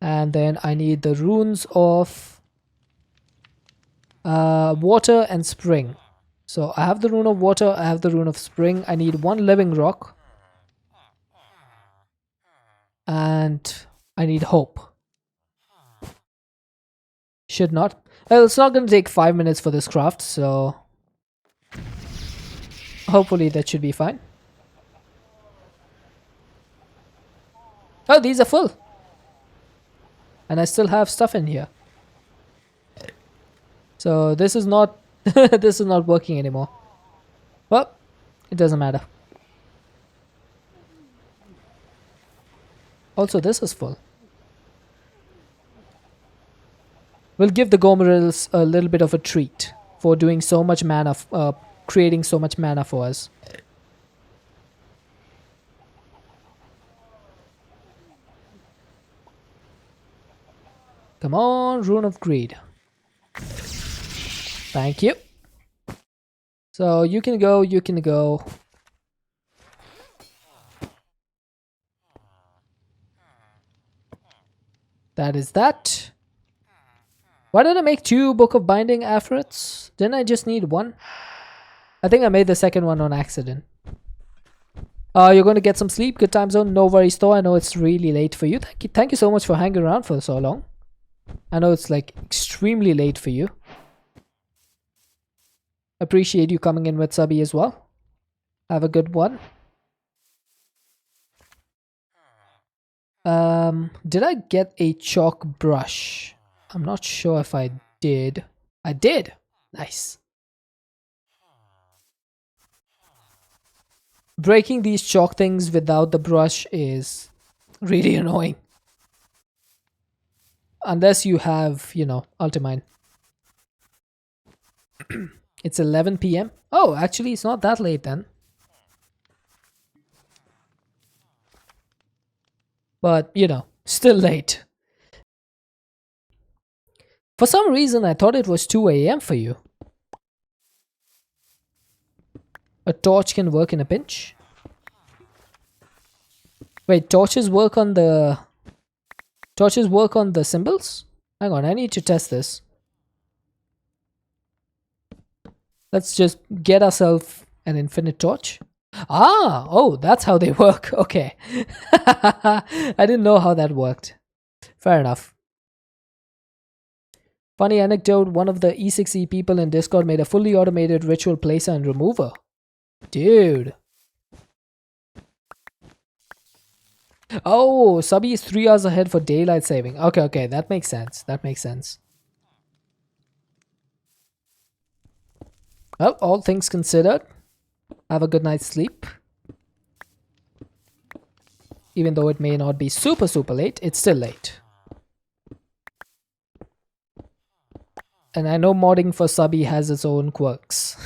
A: And then I need the runes of water and spring. So I have the rune of water, I have the rune of spring. I need 1 living rock. And I need hope. Should not. Well, it's not going to take 5 minutes for this craft, so hopefully that should be fine. Oh, these are full. And I still have stuff in here. So this is not this is not working anymore. Well, it doesn't matter. Also, this is full. We'll give the Gomorils a little bit of a treat for doing so much mana, creating so much mana for us. Come on, Rune of Greed. Thank you. So you can go, you can go. That is that. Why did I make 2 Book of Binding Afrits? Didn't I just need 1? I think I made the second one on accident. You're going to get some sleep. Good time zone. No worries though. I know it's really late for you. Thank you so much for hanging around for so long. I know it's like extremely late for you. Appreciate you coming in with Subby as well. Have a good one. Did I get a chalk brush? I'm not sure if I did. I did. Nice. Breaking these chalk things without the brush is really annoying. Unless you have, you know, Ultimine. It's 11 PM. Oh, actually, it's not that late then. But, you know, still late. For some reason, I thought it was 2 AM for you. A torch can work in a pinch. Wait, torches work on the symbols? Hang on, I need to test this. Let's just get ourselves an infinite torch. Ah, oh, that's how they work. Okay. I didn't know how that worked. Fair enough. Funny anecdote, one of the E6E people in Discord made a fully automated ritual placer and remover. Dude. Oh, Subby is 3 hours ahead for daylight saving. Okay, okay, that makes sense. That makes sense. Well, all things considered, have a good night's sleep. Even though it may not be super late, it's still late. And I know modding for Subby has its own quirks.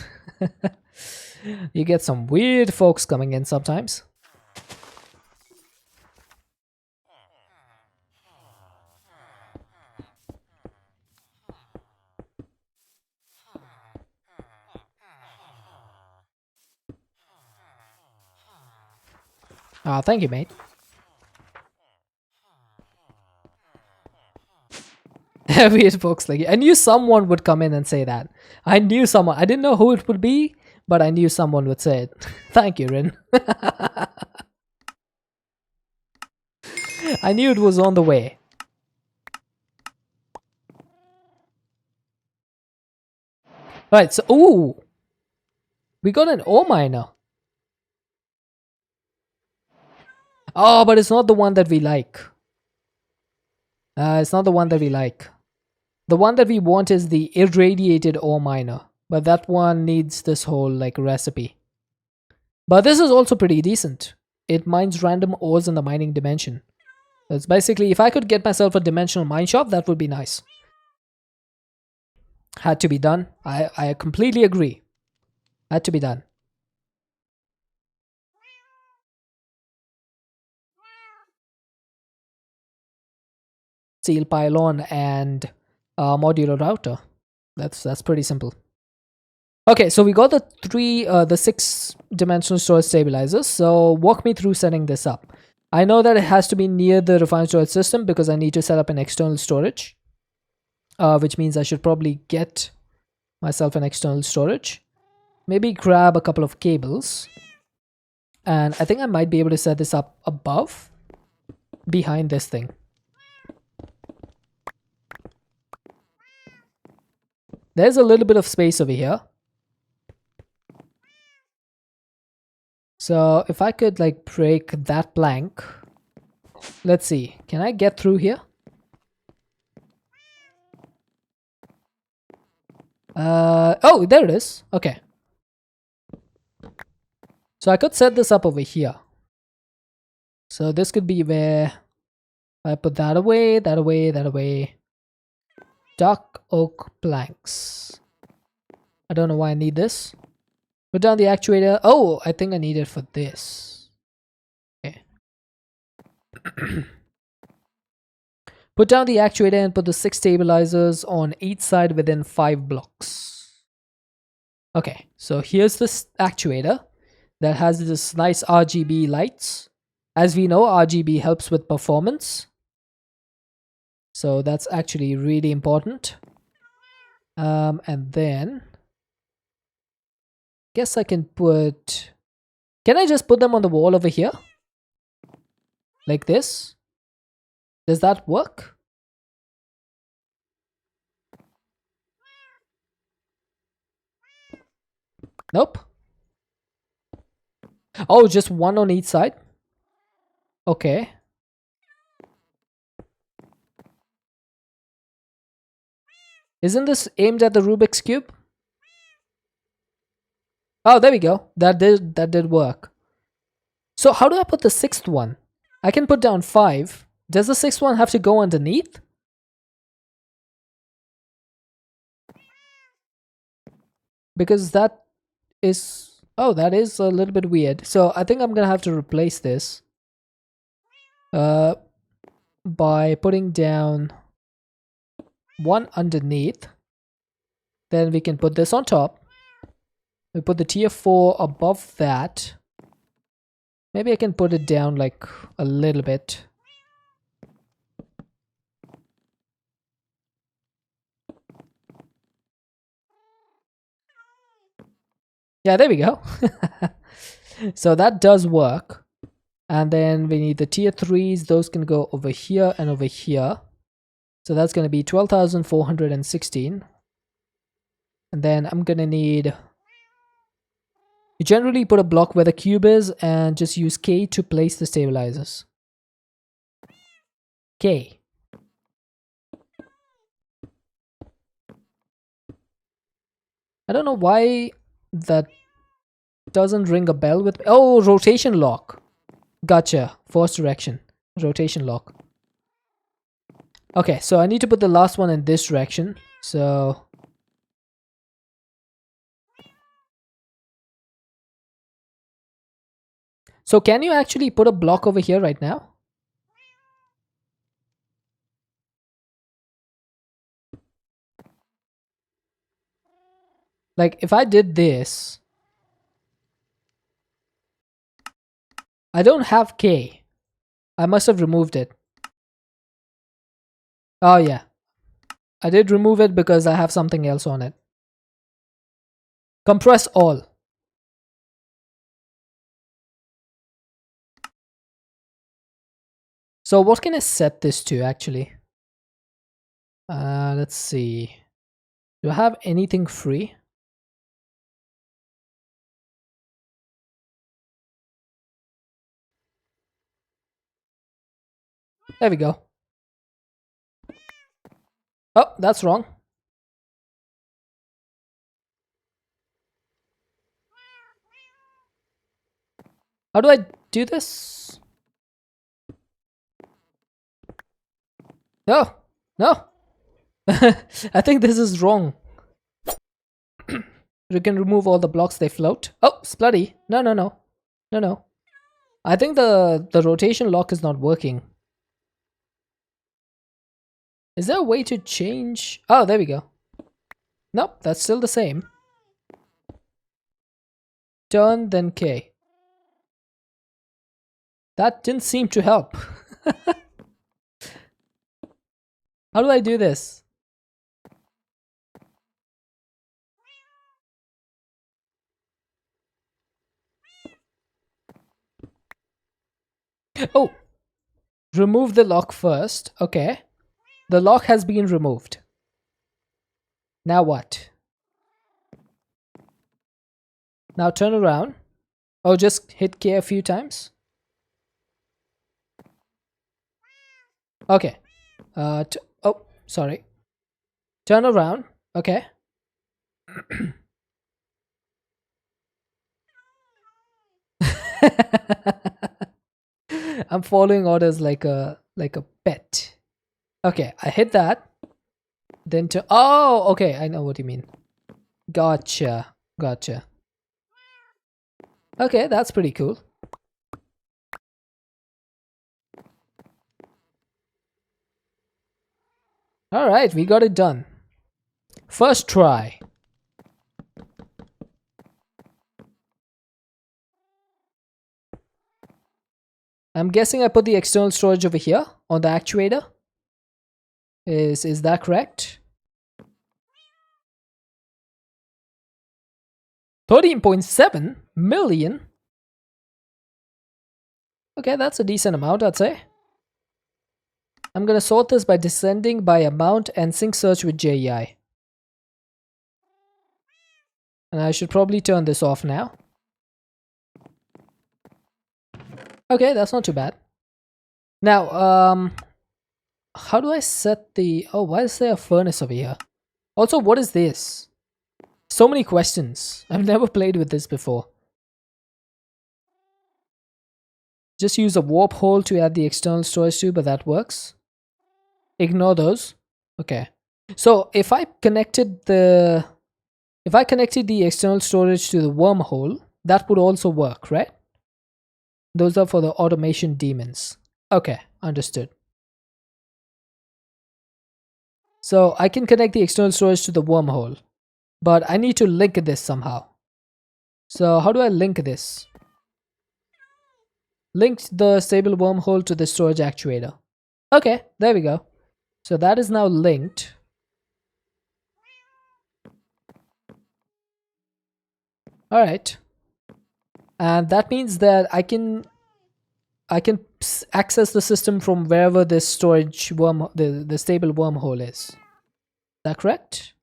A: You get some weird folks coming in sometimes. Ah, thank you, mate. Weird folks like you. I knew someone would come in and say that. I knew someone. I didn't know who it would be, but I knew someone would say it. Thank you, Rin. I knew it was on the way. Alright, so ooh, we got an ore miner. Oh, but it's not the one that we like. It's not the one that we like. The one that we want is the irradiated ore miner, but that one needs this whole like recipe. But this is also pretty decent. It mines random ores in the mining dimension. That's basically, if I could get myself a dimensional mine shop, that would be nice. Had to be done. I completely agree. Had to be done. Steel pylon and modular router. That's pretty simple. Okay, so we got the 6-dimensional storage stabilizers. So walk me through setting this up. I know that it has to be near the refined storage system because I need to set up an external storage, which means I should probably get myself an external storage. Maybe grab a couple of cables, and I think I might be able to set this up above, behind this thing. There's a little bit of space over here. So if I could like break that plank, let's see, can I get through here? Oh, there it is. Okay. So I could set this up over here. So this could be where I put that away, that away, that away. Dark oak planks. I don't know why I need this. Put down the actuator. Oh, I think I need it for this. Okay. Put down the actuator and put the 6 stabilizers on each side within 5 blocks. Okay, so here's this actuator that has this nice RGB lights. As we know, RGB helps with performance. So that's actually really important. And then guess I can put, can I just put them on the wall over here? Like this? Does that work? Nope. Oh, just one on each side? Okay. Isn't this aimed at the Rubik's Cube? Oh, there we go. That did work. So how do I put the 6th one? I can put down 5. Does the 6th one have to go underneath? Because that is... Oh, that is a little bit weird. So I think I'm gonna have to replace this. By putting down one underneath. Then we can put this on top. We put the tier 4 above that. Maybe I can put it down like a little bit. Yeah, there we go. So that does work. And then we need the tier 3s. Those can go over here and over here. So that's going to be 12,416. And then I'm going to need... You generally put a block where the cube is and just use K to place the stabilizers. K. I don't know why that doesn't ring a bell with... Oh, rotation lock. Gotcha. Force direction. Rotation lock. Okay, so I need to put the last one in this direction. So... So can you actually put a block over here right now? Like if I did this, I don't have K. I must have removed it. Oh yeah. I did remove it because I have something else on it. Compress all. So what can I set this to actually? Let's see. Do I have anything free? There we go. Oh, that's wrong. How do I do this? No, no. I think this is wrong. You can remove all the blocks they float. Oh, Splutty. No, no, no. No, no. I think the rotation lock is not working. Is there a way to change? Oh, there we go. Nope, that's still the same. Turn, then K. That didn't seem to help. How do I do this? Oh, remove the lock first. Okay. The lock has been removed. Now what? Now turn around. Oh, just hit K a few times. Okay. Oh, sorry. Turn around. Okay. I'm following orders like a pet. Okay, I hit that. Then to oh, okay, I know what you mean. Gotcha. Gotcha. Okay, that's pretty cool. Alright, we got it done. First try. I'm guessing I put the external storage over here on the actuator. Is that correct? 13.7 million? Okay, that's a decent amount, I'd say. I'm gonna sort this by descending by amount and sync search with JEI. And I should probably turn this off now. Okay, that's not too bad. Now, how do I set the... Oh, why is there a furnace over here? Also, what is this? So many questions. I've never played with this before. Just use a warp hole to add the external storage to, but that works. Ignore those. Okay. So if I connected the external storage to the wormhole, that would also work, right? Those are for the automation demons. Okay, understood. So I can connect the external storage to the wormhole, but I need to link this somehow. So how do I link this? Link the stable wormhole to the storage actuator. Okay, there we go. So that is now linked. Alright. And that means that I can access the system from wherever this storage the stable wormhole is. Is that correct?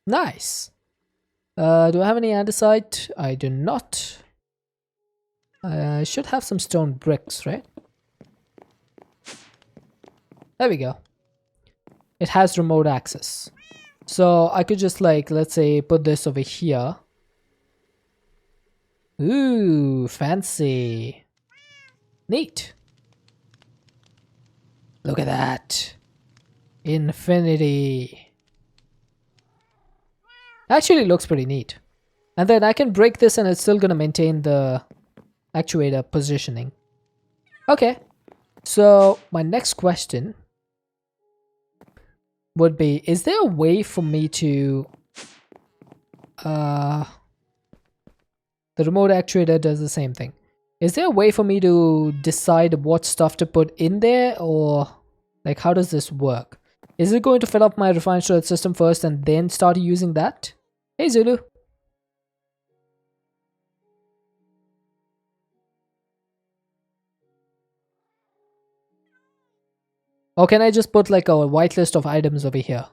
A: Nice. Do I have any andesite? I do not. I should have some stone bricks, right? There we go. It has remote access. So I could just like, let's say, put this over here. Ooh, fancy. Neat. Look at that. Infinity. Actually looks pretty neat. And then I can break this and it's still gonna maintain the actuator positioning. Okay. So my next question would be, is there a way for me to the remote actuator does the same thing. Is there a way for me to decide what stuff to put in there, or like how does this work? Is it going to fill up my refined storage system first and then start using that? Hey Zulu. Or can I just put like a whitelist of items over here?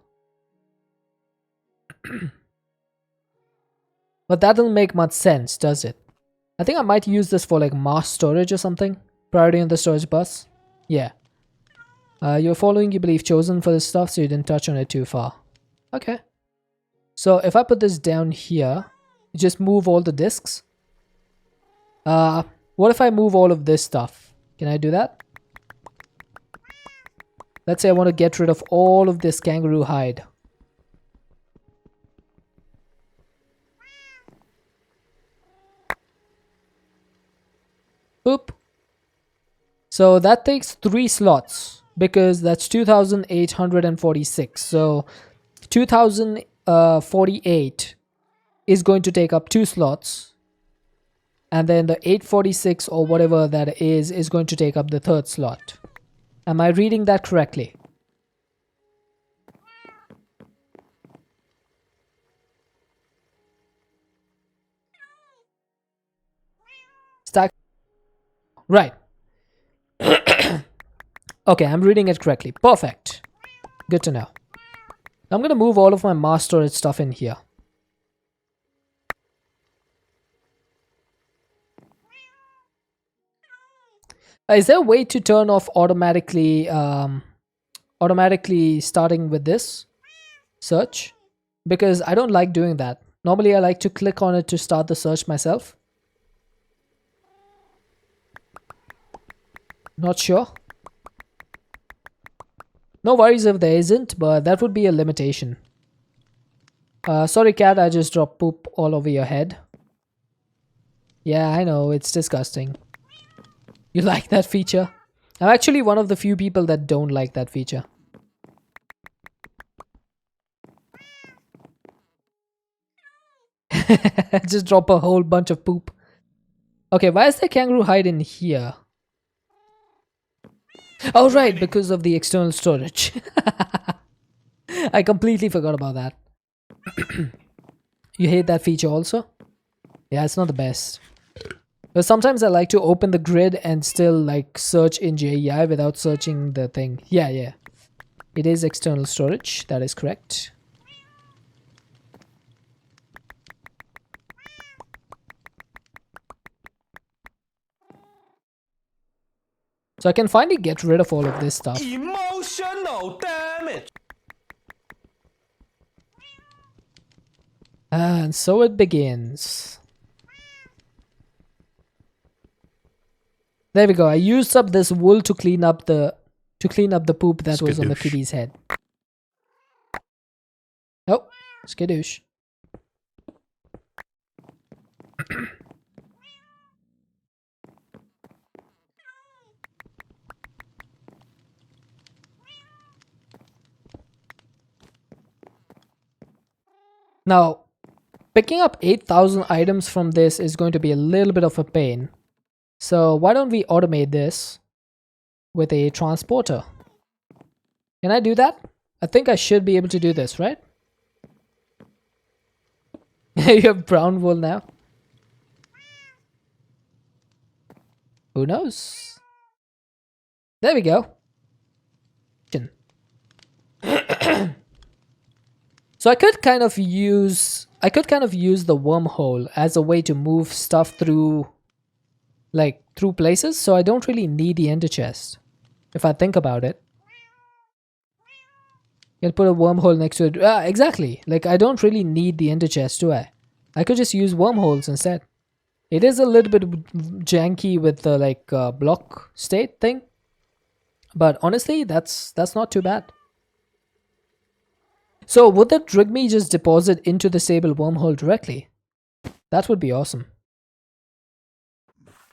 A: But that doesn't make much sense, does it? I think I might use this for like mass storage or something. Priority on the storage bus. Yeah. You're following your belief chosen for this stuff, so you didn't touch on it too far. Okay. So if I put this down here, just move all the discs. What if I move all of this stuff? Can I do that? Let's say I want to get rid of all of this kangaroo hide. Boop. So that takes 3 slots because that's 2846. So 2048 is going to take up 2 slots. And then the 846 or whatever that is going to take up the 3rd slot. Am I reading that correctly? Stack. Right. Okay, I'm reading it correctly. Perfect. Good to know. I'm going to move all of my mass storage stuff in here. Is there a way to turn off automatically starting with this search? Because I don't like doing that. Normally I like to click on it to start the search myself. Not sure. No worries if there isn't, but that would be a limitation. Sorry cat, I just dropped poop all over your head. Yeah, I know, it's disgusting. You like that feature? I'm actually one of the few people that don't like that feature. Just drop a whole bunch of poop. Okay, why is there kangaroo hide in here? Oh right, because of the external storage. I completely forgot about that. You hate that feature also? Yeah, it's not the best. But sometimes I like to open the grid and still like search in JEI without searching the thing. Yeah. It is external storage, that is correct. So I can finally get rid of all of this stuff.
B: Emotional damage.
A: And so it begins. There we go. I used up this wool to clean up the poop that was on the kitty's head. Oh, skadoosh. Now, picking up 8,000 items from this is going to be a little bit of a pain. So why don't we automate this with a transporter? Can I do that? I think I should be able to do this, right? You have brown wool now. Who knows? There we go. So I could kind of use the wormhole as a way to move stuff through places, so I don't really need the ender chest. If I think about it. You can put a wormhole next to it. Exactly. Like I don't really need the ender chest, do I? I could just use wormholes instead. It is a little bit janky with the block state thing. But honestly, that's not too bad. So would that rig me just deposit into the stable wormhole directly? That would be awesome.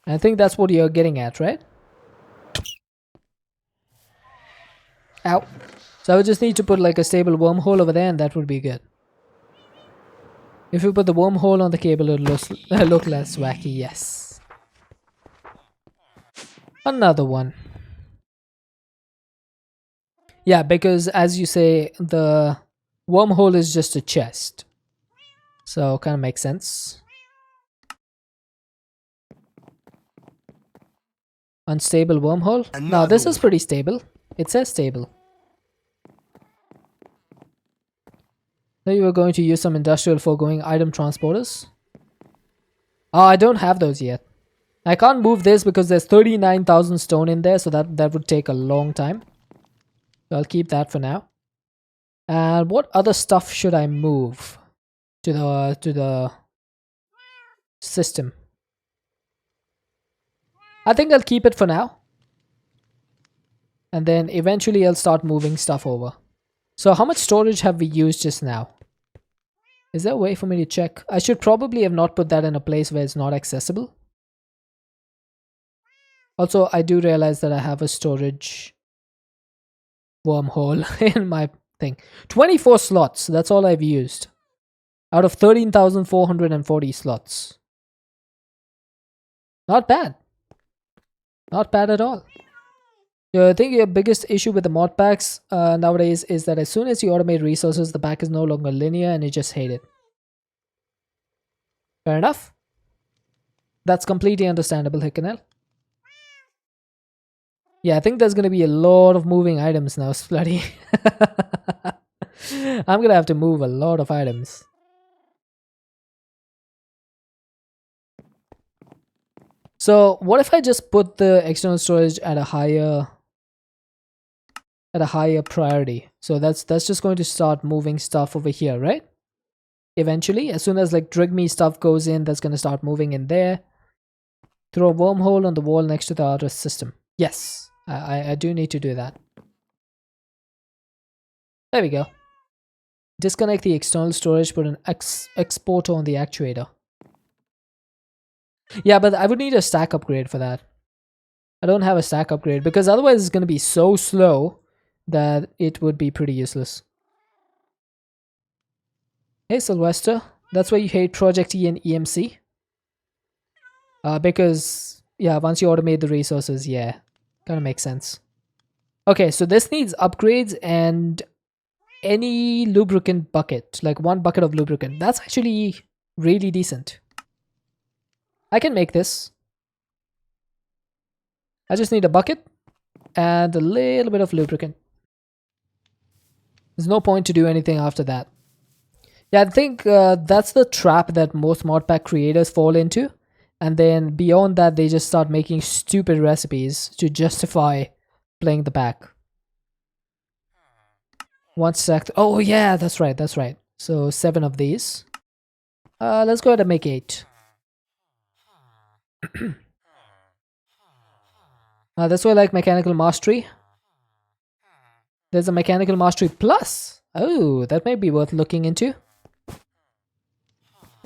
A: I think that's what you're getting at, right? Ow. So I would just need to put like a stable wormhole over there and that would be good. If you put the wormhole on the cable, it will look less wacky, yes. Another one. Yeah, because as you say, the wormhole is just a chest. So kind of makes sense. Unstable wormhole. Now this is pretty stable. It says stable. So you were going to use some industrial foregoing item transporters. Oh, I don't have those yet. I can't move this because there's 39,000 stone in there, so that would take a long time. So I'll keep that for now. And what other stuff should I move to the system? I think I'll keep it for now. And then eventually I'll start moving stuff over. So how much storage have we used just now? Is there a way for me to check? I should probably have not put that in a place where it's not accessible. Also, I do realize that I have a storage wormhole in my thing. 24 slots, that's all I've used. Out of 13,440 slots. Not bad. Not bad at all. I think your biggest issue with the mod packs nowadays is that as soon as you automate resources, the pack is no longer linear and you just hate it. Fair enough. That's completely understandable, Hickanel. Yeah, I think there's going to be a lot of moving items now, Splutty. I'm going to have to move a lot of items. So what if I just put the external storage at a higher priority? So that's just going to start moving stuff over here, right? Eventually, as soon as like Drigme stuff goes in, that's going to start moving in there. Throw a wormhole on the wall next to the outer system. Yes, I do need to do that. There we go. Disconnect the external storage, put an exporter on the actuator. Yeah, but I would need a stack upgrade for that. I don't have a stack upgrade because otherwise it's going to be so slow that it would be pretty useless. Hey Sylvester, that's why you hate Project E and EMC? Because, yeah, once you automate the resources, yeah, kind of makes sense. Okay, so this needs upgrades and any lubricant bucket, like 1 bucket of lubricant. That's actually really decent. I can make this. I just need a bucket and a little bit of lubricant. There's no point to do anything after that. Yeah, I think that's the trap that most modpack creators fall into. And then beyond that, they just start making stupid recipes to justify playing the pack. 1 stack. Oh yeah, that's right, that's right. So 7 of these. Let's go ahead and make 8. That's why I like Mechanical Mastery. There's a Mechanical Mastery Plus. Oh, that might be worth looking into.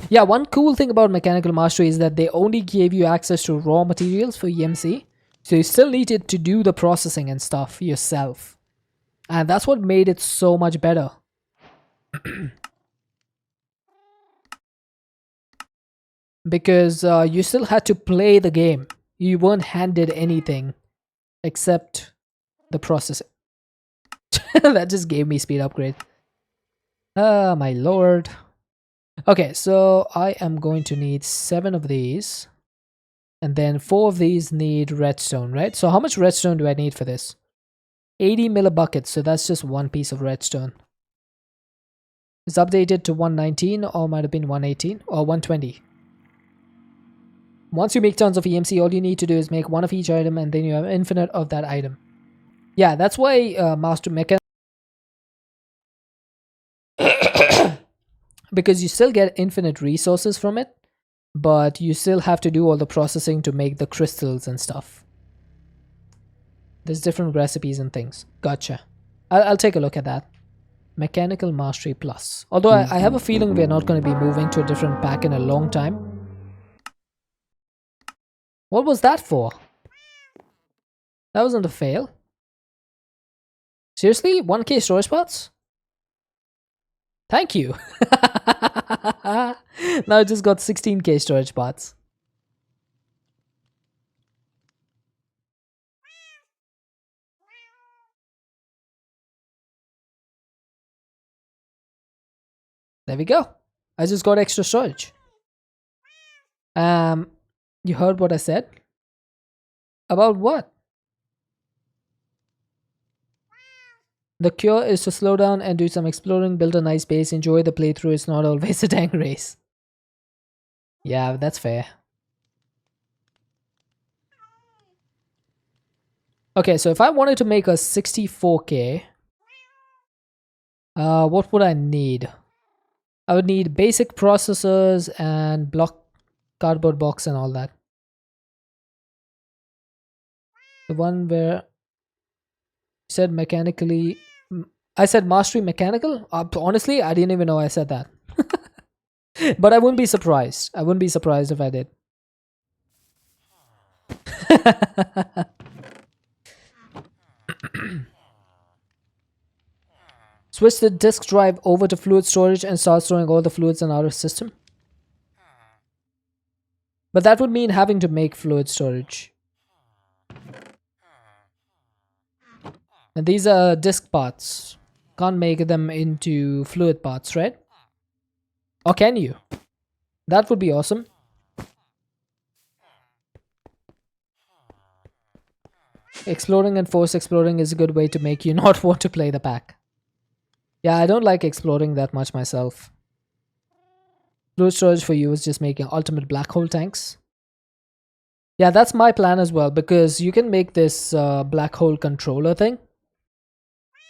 A: Yeah, one cool thing about Mechanical Mastery is that they only gave you access to raw materials for EMC. So you still needed to do the processing and stuff yourself. And that's what made it so much better. Because you still had to play the game. You weren't handed anything except the processing. That just gave me speed upgrade. My lord. Okay, so I am going to need 7 of these. And then 4 of these need redstone, right? So how much redstone do I need for this? 80 millibuckets, so that's just 1 piece of redstone. It's updated to 119 or might have been 118 or 120. Once you make tons of EMC, all you need to do is make 1 of each item and then you have infinite of that item. Yeah, that's why Master Mecha... because you still get infinite resources from it, but you still have to do all the processing to make the crystals and stuff. There's different recipes and things. Gotcha. I'll take a look at that. Mechanical Mastery Plus. Although I have a feeling we're not going to be moving to a different pack in a long time. What was that for? That wasn't a fail. Seriously? 1k storage spots? Thank you. Now I just got 16k storage spots. There we go. I just got extra storage. You heard what I said? About what? The cure is to slow down and do some exploring, build a nice base, enjoy the playthrough. It's not always a tank race. Yeah, that's fair. Okay, so if I wanted to make a 64K, what would I need? I would need basic processors and block cardboard box and all that. The one where you said mechanically, I said mastery mechanical. Honestly, I didn't even know I said that. But I wouldn't be surprised. I wouldn't be surprised if I did. Switch the disk drive over to fluid storage and start storing all the fluids in our system. But that would mean having to make fluid storage. And these are disk parts. Can't make them into fluid parts, right? Or can you? That would be awesome. Exploring and force exploring is a good way to make you not want to play the pack. Yeah, I don't like exploring that much myself. Fluid storage for you is just making ultimate black hole tanks. Yeah, that's my plan as well, because you can make this black hole controller thing.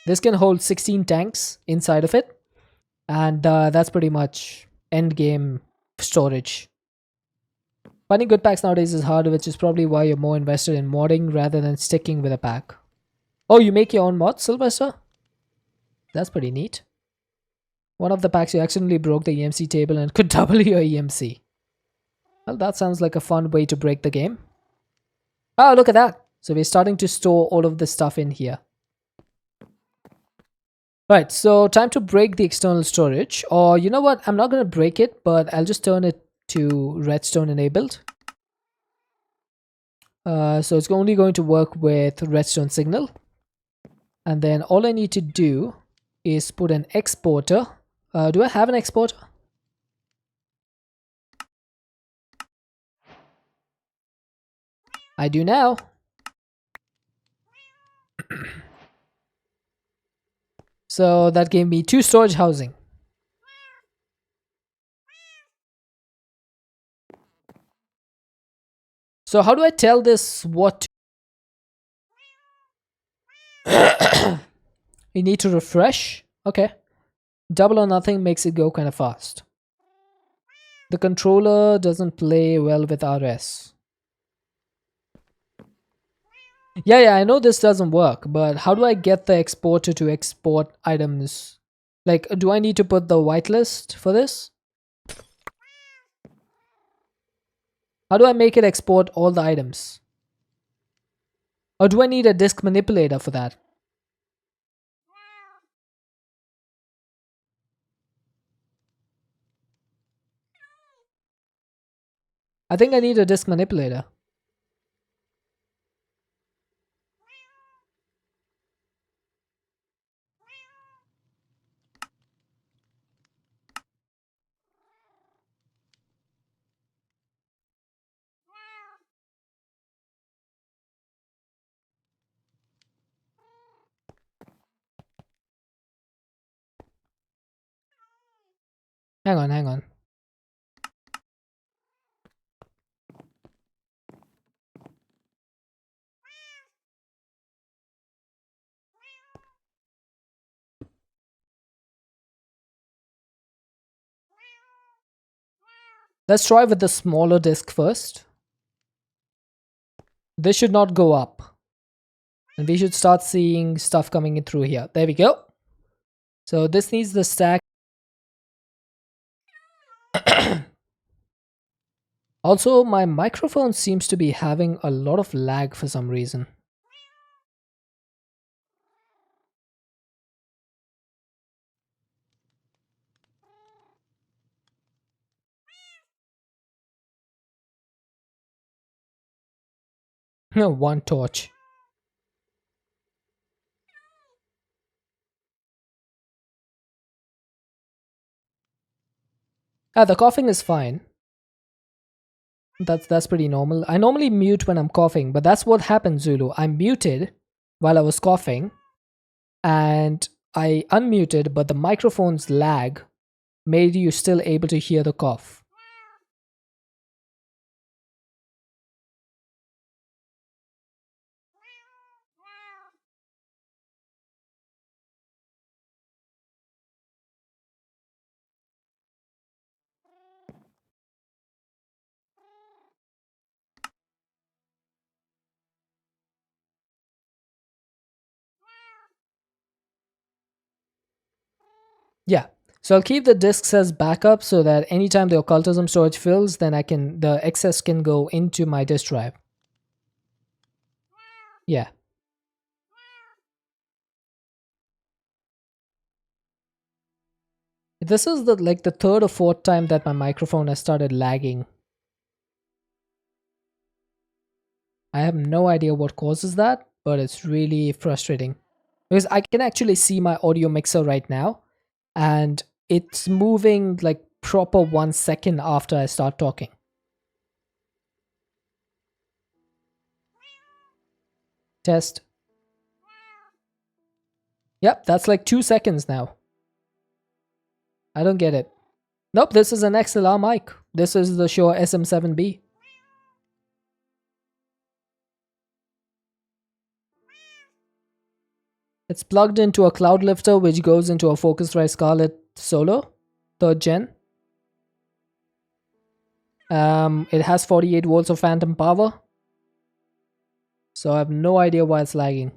A: This can hold 16 tanks inside of it. And that's pretty much end game storage. Finding good packs nowadays is hard, which is probably why you're more invested in modding rather than sticking with a pack. Oh, you make your own mods, Sylvester? That's pretty neat. One of the packs you accidentally broke the EMC table and could double your EMC. Well, that sounds like a fun way to break the game. Oh, look at that. So we're starting to store all of this stuff in here. Right, so time to break the external storage. Or you know what? I'm not going to break it, but I'll just turn it to redstone enabled. So it's only going to work with redstone signal. And then all I need to do is put an exporter. Do I have an exporter? I do now. So that gave me 2 storage housing. So how do I tell this what? We need to refresh. Okay. Double or nothing makes it go kind of fast. The controller doesn't play well with RS. Yeah, I know this doesn't work, but how do I get the exporter to export items? Like, do I need to put the whitelist for this? How do I make it export all the items? Or do I need a disk manipulator for that? I think I need a disk manipulator. Hang on. Let's try with the smaller disk first. This should not go up. And we should start seeing stuff coming in through here. There we go. So this needs the stack. Also, my microphone seems to be having a lot of lag for some reason. One torch. The coughing is fine. That's pretty normal. I normally mute when I'm coughing, but that's what happened, Zulu. I muted while I was coughing, and I unmuted, but the microphone's lag made you still able to hear the cough. Yeah. So I'll keep the disks as backup so that anytime the occultism storage fills, then the excess can go into my disk drive. Yeah. This is the third or fourth time that my microphone has started lagging. I have no idea what causes that, but it's really frustrating. Because I can actually see my audio mixer right now, and it's moving like proper 1 second after I start talking. Test. Yep, that's like 2 seconds now. I don't get it. Nope, this is an XLR mic. This is the Shure SM7B. It's plugged into a cloud lifter which goes into a Focusrite Scarlett Solo, 3rd gen. It has 48 volts of phantom power. So I have no idea why it's lagging.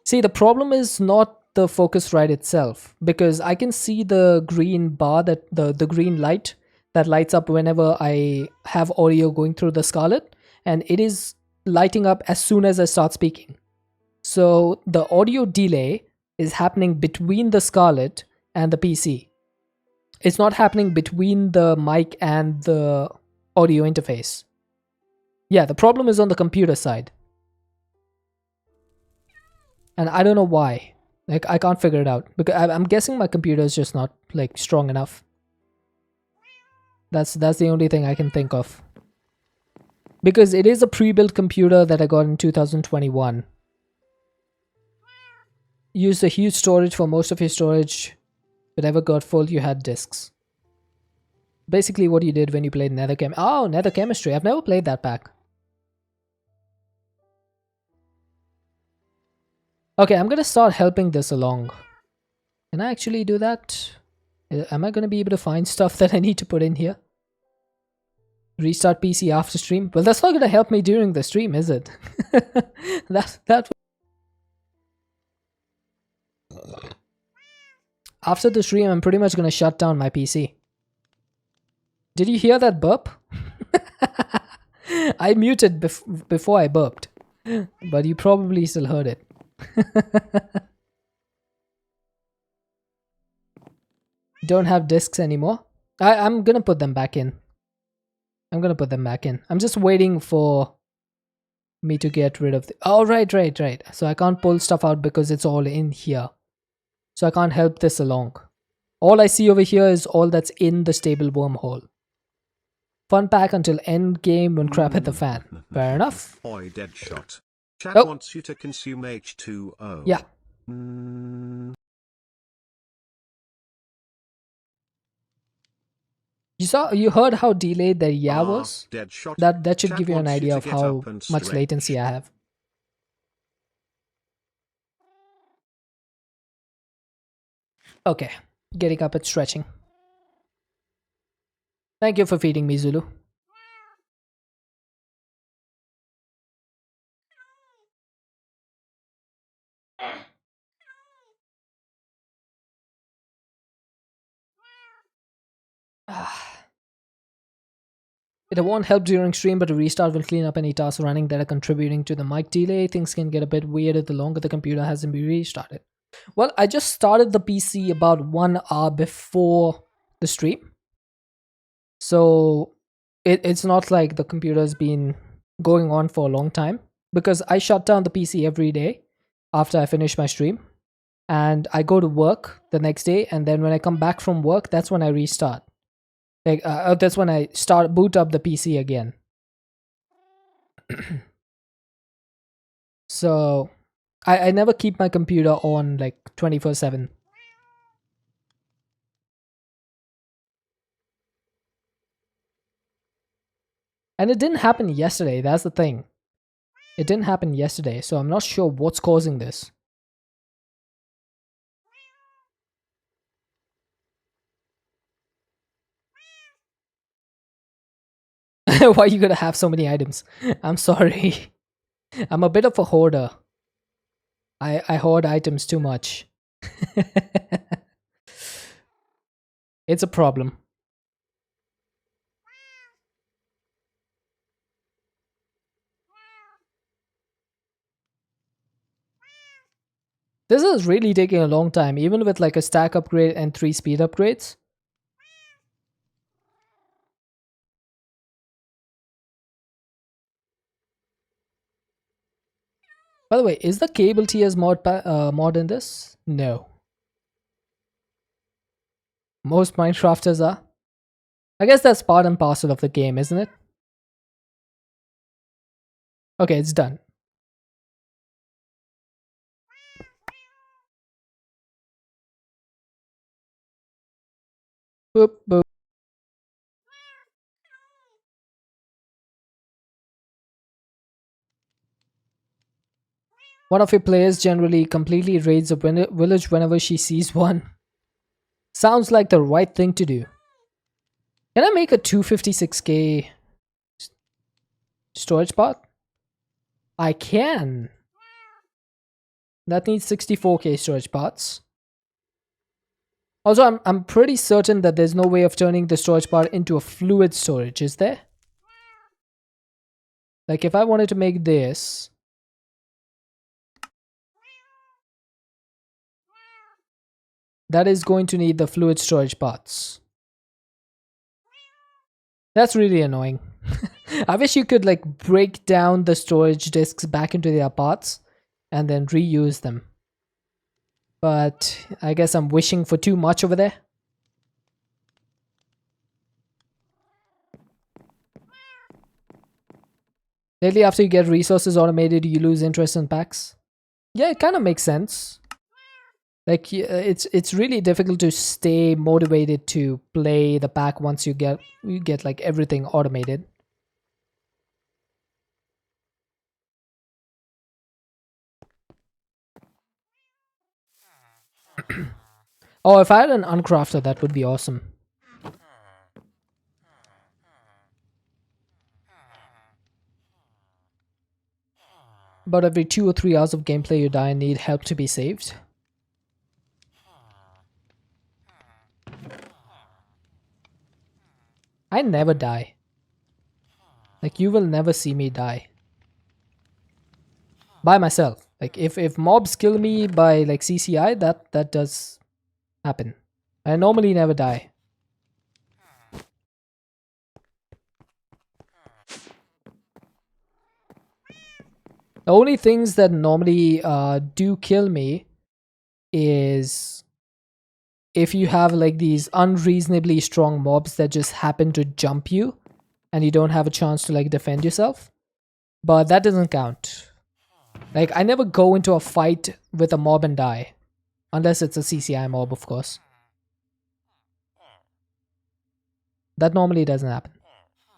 A: See, the problem is not the Focusrite itself, because I can see the green bar, that the green light that lights up whenever I have audio going through the Scarlett, and it is lighting up as soon as I start speaking. So the audio delay is happening between the Scarlett and the PC. It's not happening between the mic and the audio interface. Yeah, the problem is on the computer side. And I don't know why. Like, I can't figure it out. Because I'm guessing my computer is just not, like, strong enough. That's the only thing I can think of. Because it is a pre-built computer that I got in 2021. Used a huge storage for most of your storage. Whatever got full, you had disks. Basically what you did when you played Nether Chem. Oh, Nether Chemistry. I've never played that pack. Okay, I'm gonna start helping this along. Can I actually do that? Am I gonna be able to find stuff that I need to put in here? Restart PC after stream? Well, that's not gonna help me during the stream, is it? that After the stream, I'm pretty much gonna shut down my PC. Did you hear that burp? I muted before I burped, but you probably still heard it. Don't have discs anymore. I'm gonna put them back in. I'm just waiting for me to get rid of the... Oh, right. So I can't pull stuff out because it's all in here. So I can't help this along. All I see over here is all that's in the stable wormhole. Fun pack until end game when crap hit the fan. Fair enough.
C: Oi, Deadshot. Chat
A: Oh.
C: wants you to consume H2O.
A: Yeah. You heard how delayed the yeah was?
C: Deadshot.
A: That should
C: Chat
A: give you an
C: wants
A: idea
C: to
A: of
C: get
A: how
C: up and
A: much
C: stretch.
A: latency I have. Okay, getting up and stretching. Thank you for feeding me, Zulu. It won't help during stream, but a restart will clean up any tasks running that are contributing to the mic delay. Things can get a bit weirder the longer the computer hasn't been restarted. Well, I just started the PC about 1 hour before the stream. So it's not like the computer's been going on for a long time, because I shut down the PC every day after I finish my stream. And I go to work the next day, and then when I come back from work, that's when I restart. Like that's when I boot up the PC again. So I never keep my computer on like 24/7. And it didn't happen yesterday, that's the thing. It didn't happen yesterday, so I'm not sure what's causing this. Why are you gonna have so many items? I'm sorry. I'm a bit of a hoarder. I hoard items too much. It's a problem. This is really taking a long time, even with like a stack upgrade and 3 speed upgrades. By the way, is the cable TS mod in this? No. Most Minecrafters are. I guess that's part and parcel of the game, isn't it? Okay, it's done. Boop, boop. One of your players generally completely raids a village whenever she sees one. Sounds like the right thing to do. Can I make a 256k storage pot? I can. That needs 64k storage pots. Also, I'm pretty certain that there's no way of turning the storage pot into a fluid storage, is there? Like if I wanted to make this, that is going to need the fluid storage pots. That's really annoying. I wish you could like break down the storage disks back into their parts and then reuse them. But I guess I'm wishing for too much over there. Lately, after you get resources automated, you lose interest in packs. Yeah, it kind of makes sense. Like it's really difficult to stay motivated to play the pack once you get like everything automated. Oh, if I had an uncrafter, that would be awesome. About every 2 or 3 hours of gameplay you die and need help to be saved. I never die. Like you will never see me die. By myself. Like if mobs kill me by like CCI, that does happen. I normally never die. The only things that normally do kill me is if you have like these unreasonably strong mobs that just happen to jump you and you don't have a chance to like defend yourself. But that doesn't count. Like I never go into a fight with a mob and die. Unless it's a CCI mob, of course. That normally doesn't happen.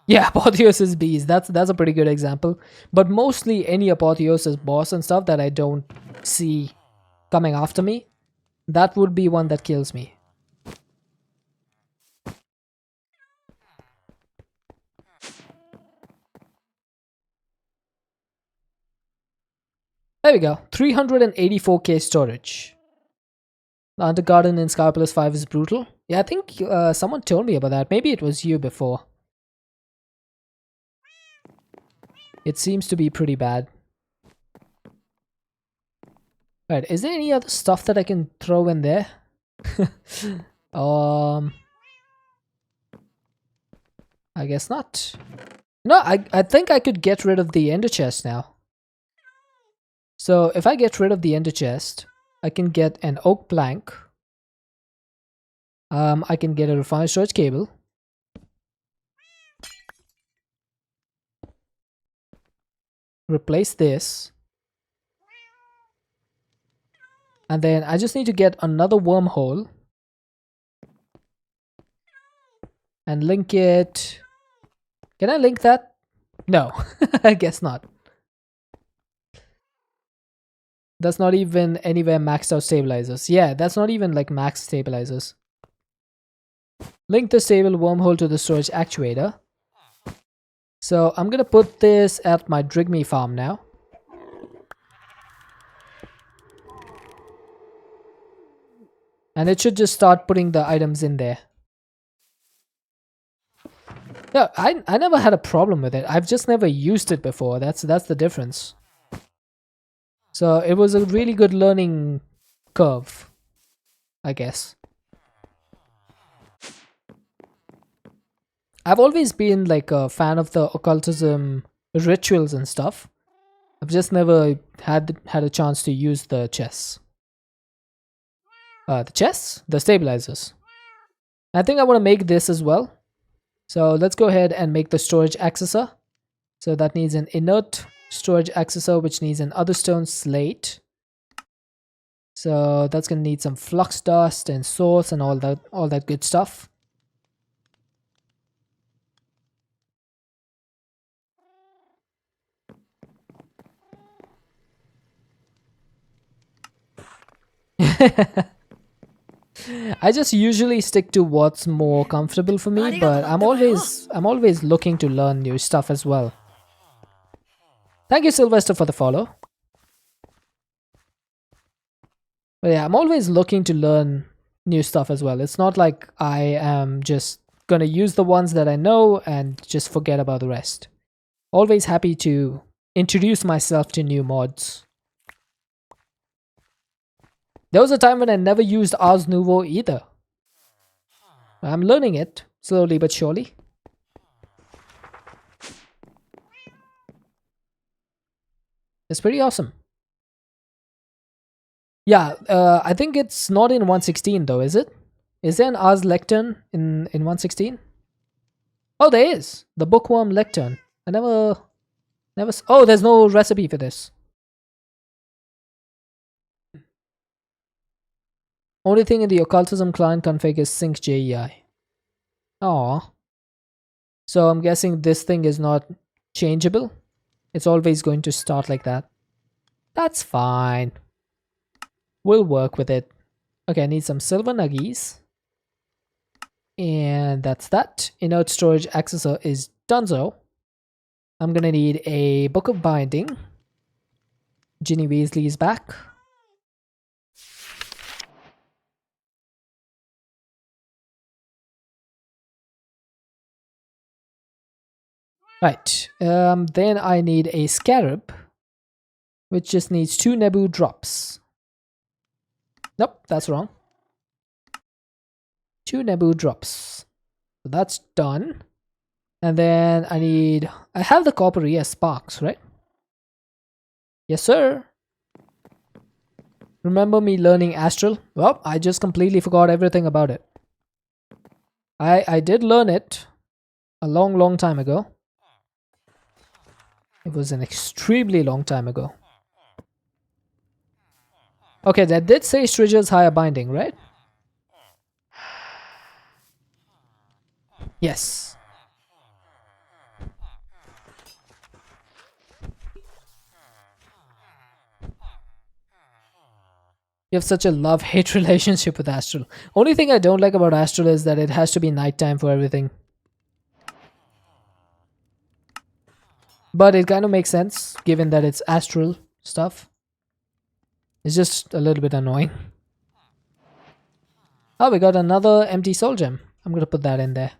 A: Yeah, Apotheosis bees. That's a pretty good example. But mostly any Apotheosis boss and stuff that I don't see coming after me, that would be one that kills me. There we go. 384k storage. The Undergarden in Sky Plus 5 is brutal. Yeah, I think someone told me about that. Maybe it was you before. It seems to be pretty bad. Alright, is there any other stuff that I can throw in there? I guess not. No, I think I could get rid of the ender chest now. So if I get rid of the ender chest, I can get an oak plank. I can get a refined storage cable. Replace this. And then I just need to get another wormhole. And link it. Can I link that? No, I guess not. That's not even anywhere maxed out stabilizers. Yeah, that's not even like max stabilizers. Link the stable wormhole to the storage actuator. So I'm gonna put this at my Drigme farm now. And it should just start putting the items in there. Yeah, I never had a problem with it. I've just never used it before. That's the difference. So it was a really good learning curve, I guess. I've always been like a fan of the occultism rituals and stuff. I've just never had a chance to use the chests. The stabilizers. I think I want to make this as well. So let's go ahead and make the storage accessor. So that needs an inert storage accessor, which needs an otherstone slate. So that's gonna need some flux dust and source and all that good stuff. I just usually stick to what's more comfortable for me, but I'm always looking to learn new stuff as well. Thank you, Sylvester, for the follow. But yeah, I'm always looking to learn new stuff as well. It's not like I am just gonna use the ones that I know and just forget about the rest. Always happy to introduce myself to new mods. There was a time when I never used Ars Nouveau either. I'm learning it, slowly but surely. It's pretty awesome. Yeah, I think it's not in 116 though, is it? Is there an Ars Lectern in 116? Oh, there is! The Bookworm Lectern. I never... Oh, there's no recipe for this. Only thing in the Occultism client config is sync JEI. Aww. So I'm guessing this thing is not changeable. It's always going to start like that. That's fine. We'll work with it. Okay, I need some silver nuggies. And that's that. Inert storage accessor is donezo. I'm gonna need a book of binding. Ginny Weasley is back. Right, then I need a scarab, which just needs 2 Nebu drops. Nope, that's wrong. 2 Nebu drops. So that's done. And then I have the copper ES sparks, right? Yes, sir. Remember me learning Astral? Well, I just completely forgot everything about it. I did learn it a long time ago. It was an extremely long time ago. Okay, that did say Striger's higher binding, right? Yes. You have such a love-hate relationship with Astral. Only thing I don't like about Astral is that it has to be nighttime for everything. But it kind of makes sense, given that it's Astral stuff. It's just a little bit annoying. Oh, we got another empty soul gem. I'm gonna put that in there.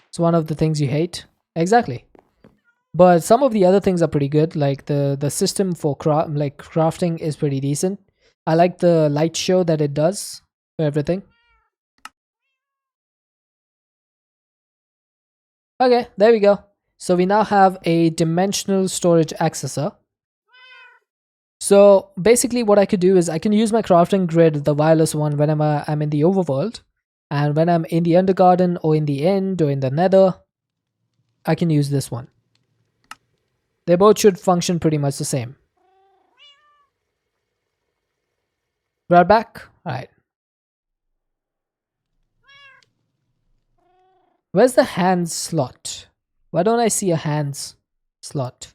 A: It's one of the things you hate. Exactly. But some of the other things are pretty good. Like the system for crafting is pretty decent. I like the light show that it does for everything. Okay, there we go. So we now have a dimensional storage accessor. So basically what I could do is I can use my crafting grid, the wireless one, whenever I'm in the overworld. And when I'm in the Undergarden or in the End or in the Nether, I can use this one. They both should function pretty much the same. Right back? Alright. Where's the hands slot? Why don't I see a hands slot?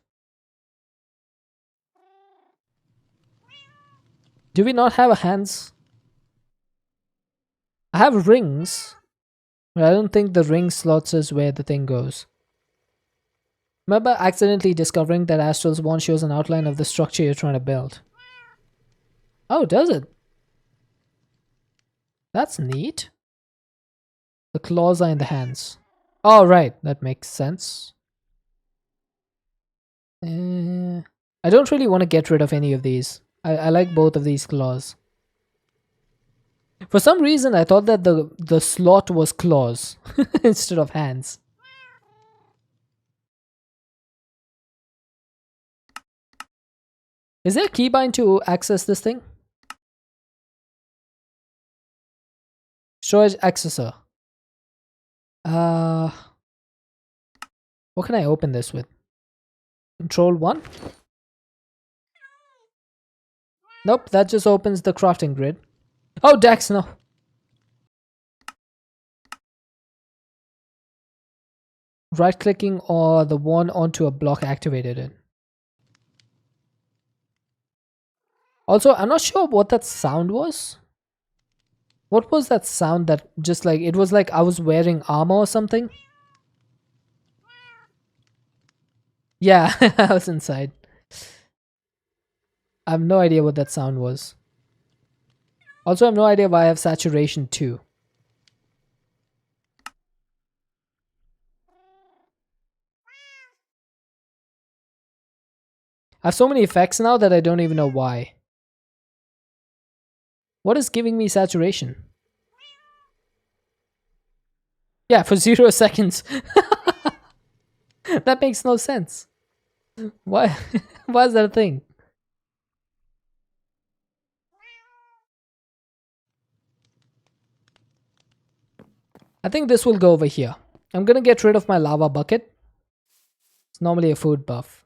A: Do we not have a hands? I have rings, but I don't think the ring slots is where the thing goes. Remember accidentally discovering that Astral's wand shows an outline of the structure you're trying to build. Oh, does it? That's neat. The claws are in the hands. Oh, right. That makes sense. I don't really want to get rid of any of these. I like both of these claws. For some reason, I thought that the slot was claws instead of hands. Is there a keybind to access this thing? Storage accessor. What can I open this with? Control 1? Nope, that just opens the crafting grid. Oh, Dex, no. Right-clicking or the one onto a block activated it. Also, I'm not sure what that sound was. What was that sound that just like, it was like I was wearing armor or something? Yeah, I was inside. I have no idea what that sound was. Also, I have no idea why I have saturation 2. I have so many effects now that I don't even know why. What is giving me saturation? Yeah, for 0 seconds. That makes no sense. Why? Why is that a thing? I think this will go over here. I'm gonna get rid of my lava bucket. It's normally a food buff.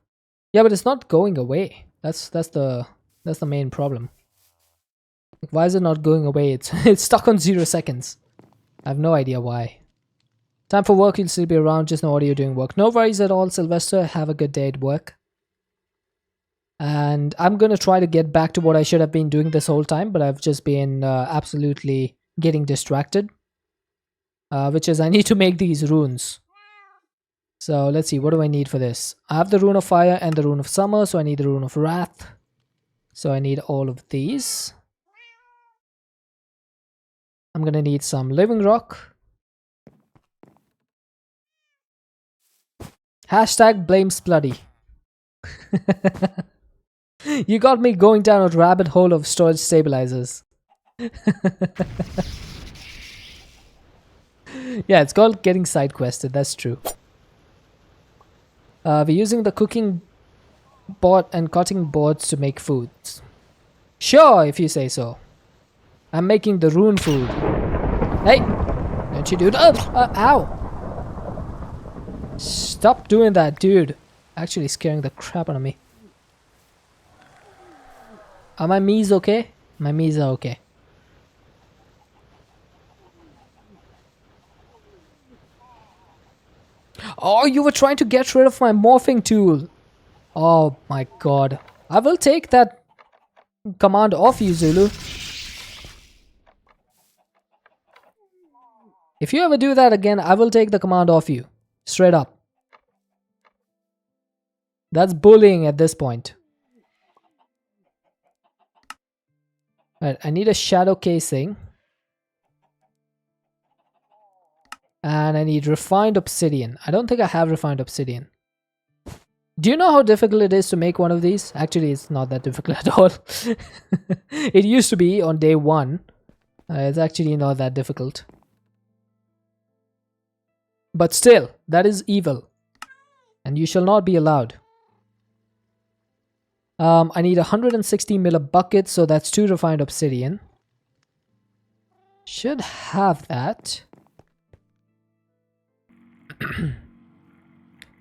A: Yeah, but it's not going away. That's the main problem. Like, why is it not going away? It's stuck on 0 seconds. I have no idea why. Time for work, you'll still be around, just no audio doing work. No worries at all, Sylvester. Have a good day at work. And I'm gonna try to get back to what I should have been doing this whole time, but I've just been absolutely getting distracted. Which is I need to make these runes. So let's see, what do I need for this? I have the rune of fire and the rune of summer, so I need the rune of wrath. So I need all of these. I'm gonna need some living rock. Hashtag blame Spluddy. You got me going down a rabbit hole of storage stabilizers. Yeah, it's called getting side quested, that's true. We're using the cooking board and cutting boards to make foods. Sure, if you say so. I'm making the rune food. Hey! Don't you do that? Ow! Stop doing that, dude. Actually scaring the crap out of me. Are my me's okay? My me's are okay. Oh, you were trying to get rid of my morphing tool. Oh my god. I will take that command off you, Zulu. If you ever do that again, I will take the command off you. Straight up. That's bullying at this point. Right, I need a shadow casing. And I need refined obsidian. I don't think I have refined obsidian. Do you know how difficult it is to make one of these? Actually, it's not that difficult at all. It used to be on day 1. It's actually not that difficult. But still, that is evil. And you shall not be allowed. I need 160 mil buckets, so that's 2 refined obsidian. Should have that.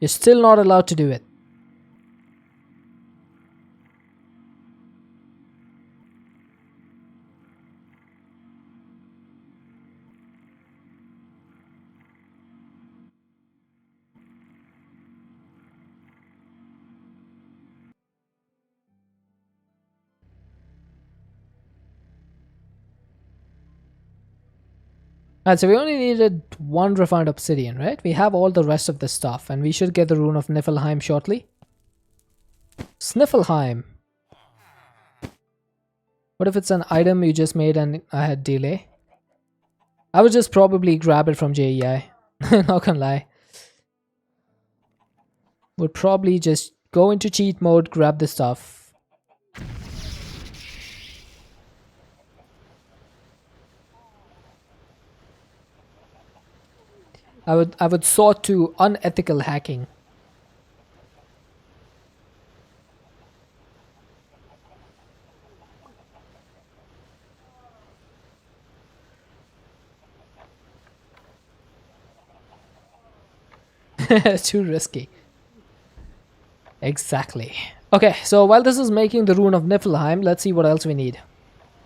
A: You're still not allowed to do it. Alright, so we only needed 1 refined obsidian, right? We have all the rest of the stuff, and we should get the rune of Niflheim shortly. Sniffleheim. What if it's an item you just made and I had delay? I would just probably grab it from JEI. Not gonna lie. Would probably just go into cheat mode, grab the stuff. I would sort to unethical hacking. Too risky. Exactly. Okay, so while this is making the rune of Niflheim, let's see what else we need.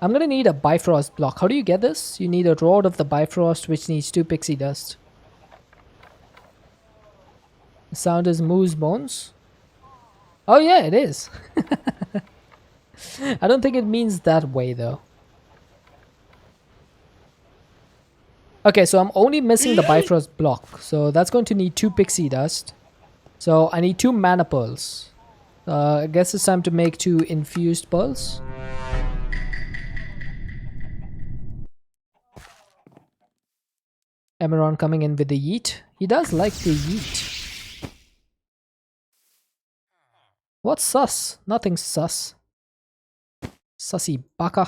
A: I'm gonna need a Bifrost block. How do you get this? You need a rod of the Bifrost, which needs 2 pixie dust. The sound is moose bones. Oh yeah, it is. I don't think it means that way though. Okay, so I'm only missing the Bifrost block. So that's going to need 2 pixie dust. So I need 2 mana pearls. I guess it's time to make 2 infused pearls. Emeron coming in with the yeet. He does like the yeet. What's sus? Nothing sus. Sussy baka.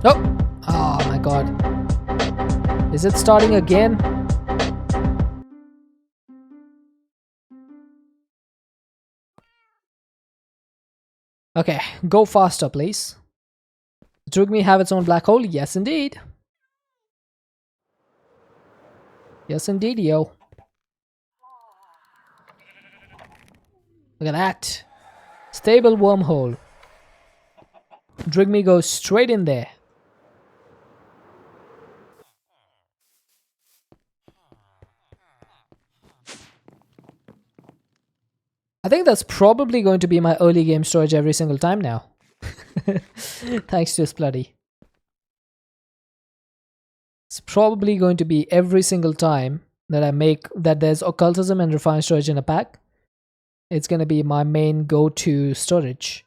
A: Oh! Oh my god. Is it starting again? Okay, go faster, please. Does Drugme have its own black hole? Yes, indeed. Yes, indeed, yo. Look at that. Stable wormhole. Drugme goes straight in there. I think that's probably going to be my early game storage every single time now. Thanks to Spluddy. It's probably going to be every single time that I make that there's occultism and refined storage in a pack. It's going to be my main go-to storage.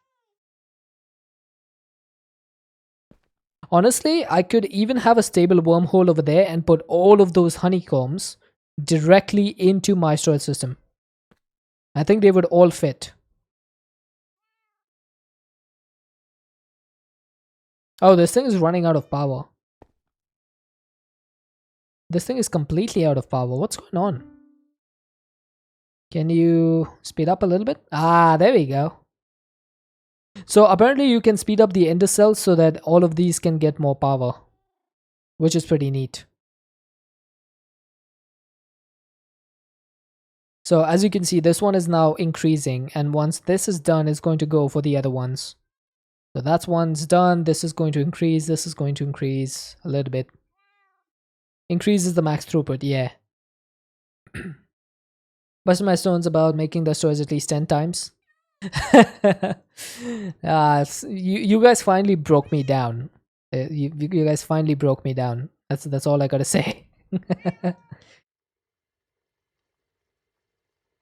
A: Honestly, I could even have a stable wormhole over there and put all of those honeycombs directly into my storage system. I think they would all fit. Oh, this thing is running out of power. This thing is completely out of power. What's going on? Can you speed up a little bit? Ah, there we go. So apparently you can speed up the ender cells so that all of these can get more power, which is pretty neat. So as you can see, this one is now increasing, and once this is done, it's going to go for the other ones. So that's one's done. This is going to increase. This is going to increase a little bit. Increases the max throughput, yeah. Busted my stones about making the stores at least 10 times. You guys finally broke me down. You guys finally broke me down. That's all I gotta say.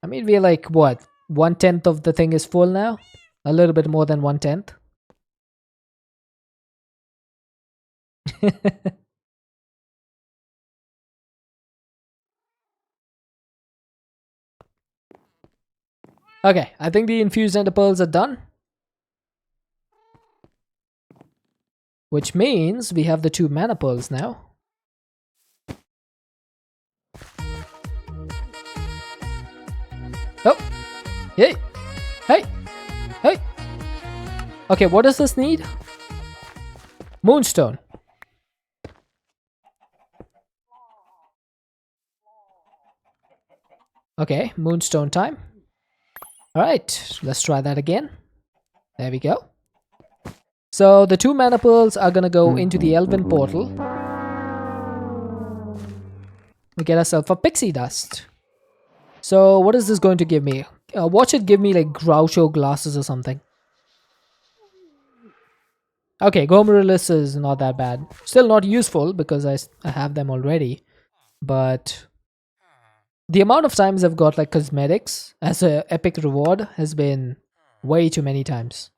A: I mean, we're like, what? 1/10 of the thing is full now? A little bit more than 1/10. Okay, I think the infused ender pearls are done. Which means we have the 2 mana pearls now. Oh! Hey! Hey! Hey! Okay, what does this need? Moonstone. Okay, moonstone time. Alright, let's try that again. There we go. So the 2 mana pearls are gonna go into the elven portal. We get ourselves a pixie dust. So what is this going to give me? Watch it give me like Groucho glasses or something. Okay, Gomerillus is not that bad. Still not useful because I have them already. But the amount of times I've got like cosmetics as a epic reward has been Way too many times.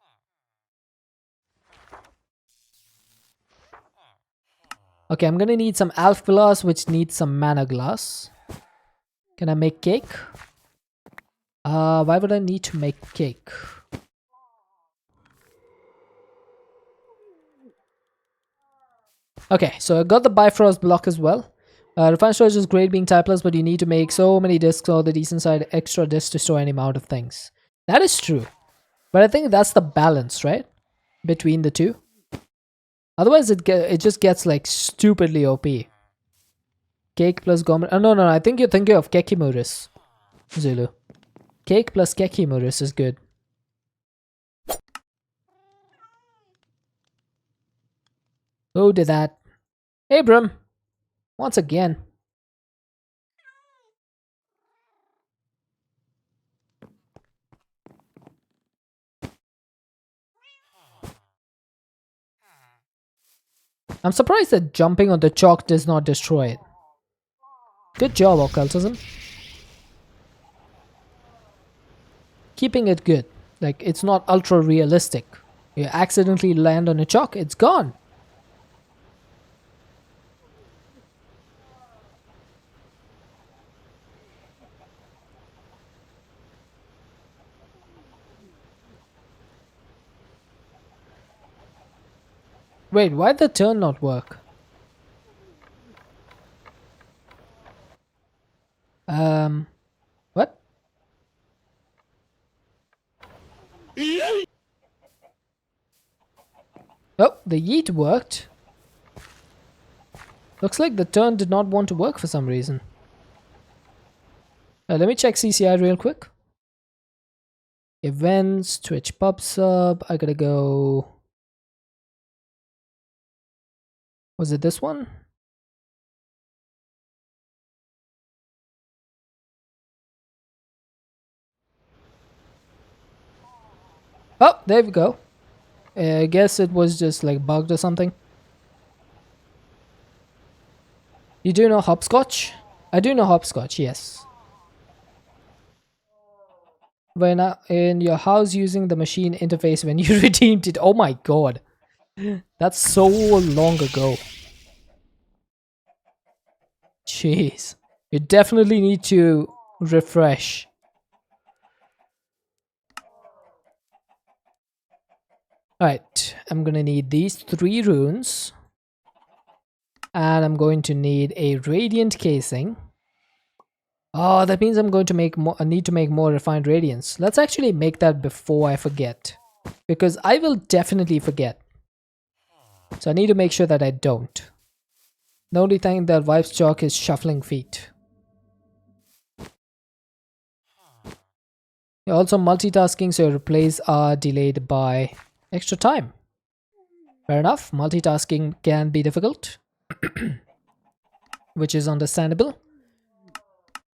A: Okay, I'm gonna need some Alf glass, which needs some mana glass. Can I make cake? Why would I need to make cake? Okay, so I got the Bifrost block as well. Refined storage is great being typeless, but you need to make so many discs or the decent side extra discs to store any amount of things. That is true. But I think that's the balance, right? Between the two. Otherwise, it just gets like stupidly OP. Cake plus Gourmet. Oh, no, I think you're thinking of Kekimuris, Zulu. Cake plus Kekimuris is good. Who did that? Abram! Once again. I'm surprised that jumping on the chalk does not destroy it. Good job, Occultism. Keeping it good. Like, it's not ultra realistic. You accidentally land on a chalk, it's gone. Wait, why'd the turn not work? What? Oh, the yeet worked. Looks like the turn did not want to work for some reason. Let me check CCI real quick. Events, Twitch pub sub. I gotta go. Was it this one? Oh, there we go. I guess it was just like bugged or something. You do know hopscotch? I do know hopscotch, yes. When in your house using the machine interface when you redeemed it. Oh my god. That's so long ago. Jeez. You definitely need to refresh. Alright, I'm gonna need these 3 runes. And I'm going to need a radiant casing. Oh, that means I'm going to make more. I need to make more refined radiance. Let's actually make that before I forget. Because I will definitely forget. So I need to make sure that I don't. The only thing that wipes chalk is shuffling feet. You're also multitasking, so your replays are delayed by extra time. Fair enough, multitasking can be difficult. Which is understandable.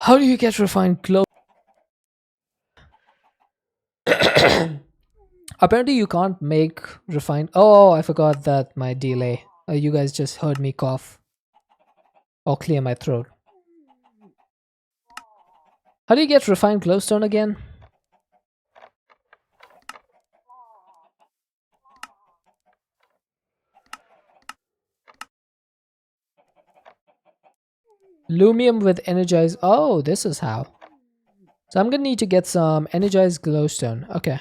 A: How do you get refined clothes? Apparently you can't make refined... Oh, I forgot that my delay. You guys just heard me cough. Or clear my throat. How do you get refined glowstone again? Lumium with energized... Oh, this is how. So I'm gonna need to get some energized glowstone. Okay.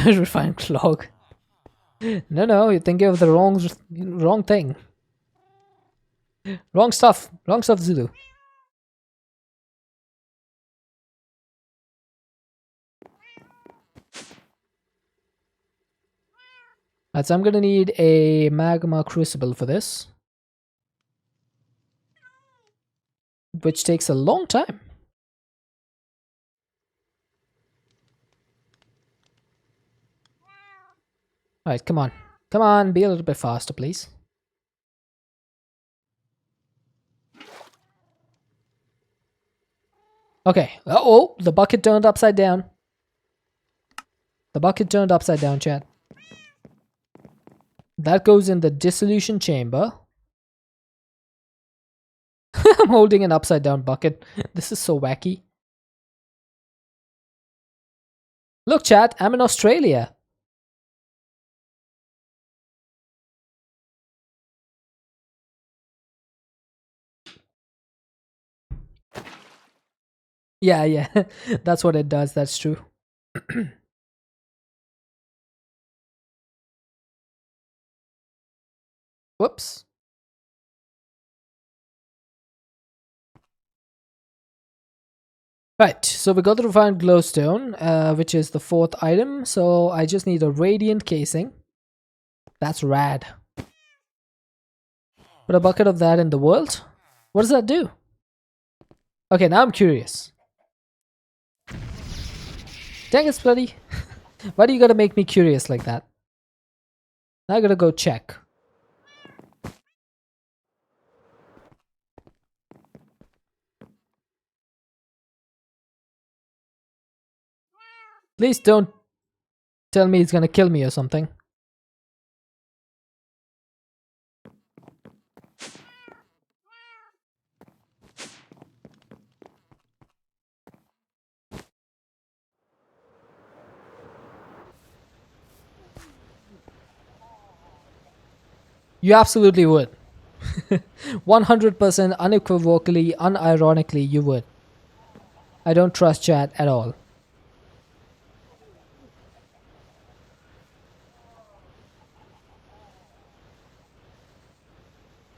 A: Refined clog. No, you're thinking of the wrong thing. Wrong stuff, Zulu. Alright, so I'm gonna need a magma crucible for this. Which takes a long time. Alright, come on. Come on, be a little bit faster, please. Okay. Uh-oh, the bucket turned upside down. The bucket turned upside down, chat. That goes in the dissolution chamber. I'm holding an upside down bucket. This is so wacky. Look, chat, I'm in Australia. Yeah, yeah. That's what it does. That's true. Whoops. Right, so we got the refined glowstone, which is the fourth item. So I just need a radiant casing. That's rad. Put a bucket of that in the world. What does that do? Okay, now I'm curious. Dang it, Splitty. Why do you gotta make me curious like that? Now I gotta go check. Please don't tell me it's gonna kill me or something. You absolutely would. 100% unequivocally, unironically, you would. I don't trust chat at all.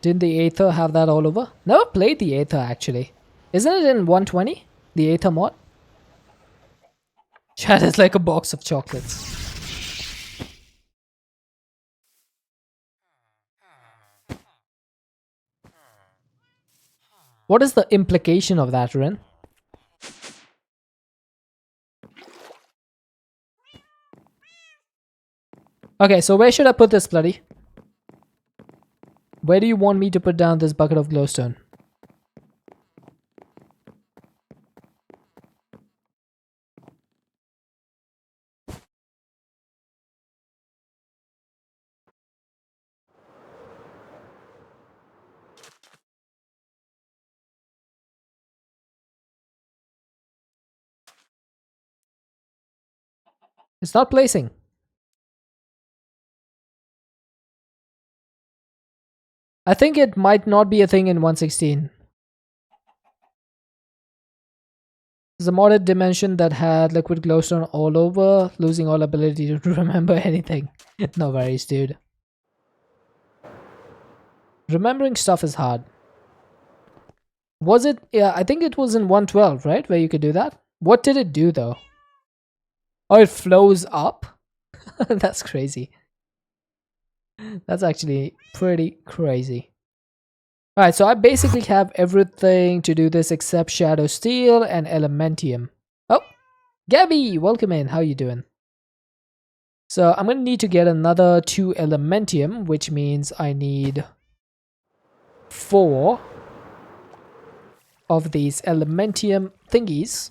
A: Didn't the Aether have that all over? Never played the Aether actually. Isn't it in 120? The Aether mod? Chat is like a box of chocolates. What is the implication of that, Rin? Okay, so where should I put this, bloody? Where do you want me to put down this bucket of glowstone? It's not placing. I think it might not be a thing in 116. There's a modded dimension that had liquid glowstone all over, losing all ability to remember anything. No worries, dude. Remembering stuff is hard. Was it? Yeah, I think it was in 112, right? Where you could do that? What did it do though? Oh, it flows up? That's crazy. That's actually pretty crazy. Alright, so I basically have everything to do this except Shadow Steel and Elementium. Oh, Gabby, welcome in. How you doing? So I'm going to need to get another 2 Elementium, which means I need 4 of these Elementium thingies.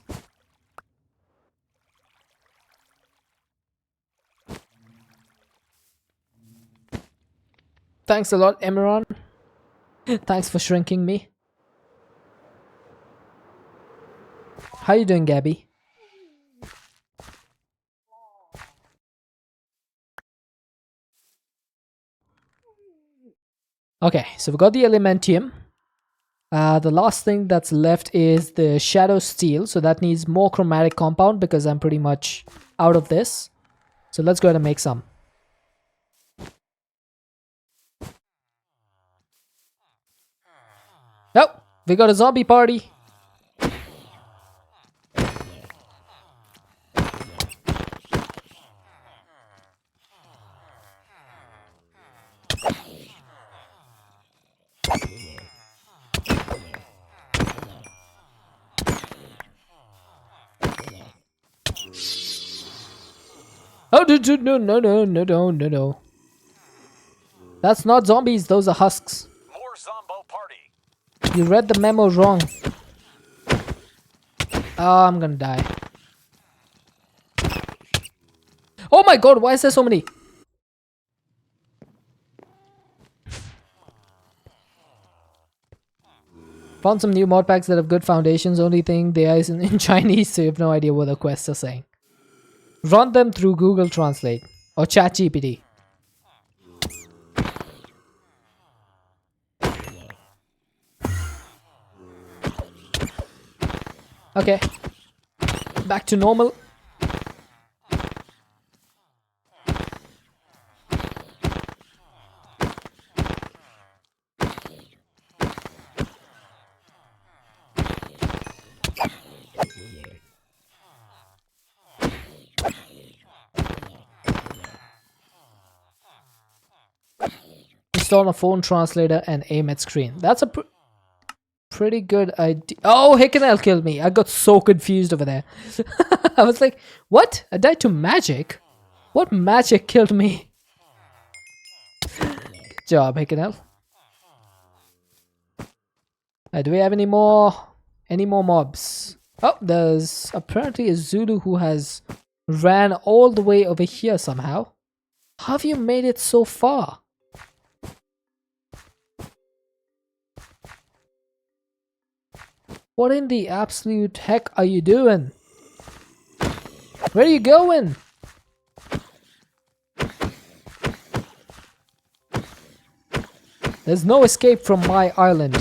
A: Thanks a lot, Emeron. Thanks for shrinking me. How you doing, Gabby? Okay, so we got the Elementium. The last thing that's left is the Shadow Steel. So that needs more chromatic compound because I'm pretty much out of this. So let's go ahead and make some. Oh, we got a zombie party. Oh, no. That's not zombies, those are husks.
B: More Zombo party.
A: You read the memo wrong. Oh, I'm gonna die. Oh my god, why is there so many? Found some new mod packs that have good foundations. Only thing there is in Chinese, so you have no idea what the quests are saying. Run them through Google Translate or ChatGPT. Okay. Back to normal. Install a phone translator and aim at screen. That's a pretty good idea. Oh, Hickenell killed me. I got so confused over there. I was like, what? I died to magic? What magic killed me? Good job, Hickenell. Do we have any more mobs? Oh, there's apparently a Zulu who has ran all the way over here somehow. How have you made it so far? What in the absolute heck are you doing? Where are you going? There's no escape from my island.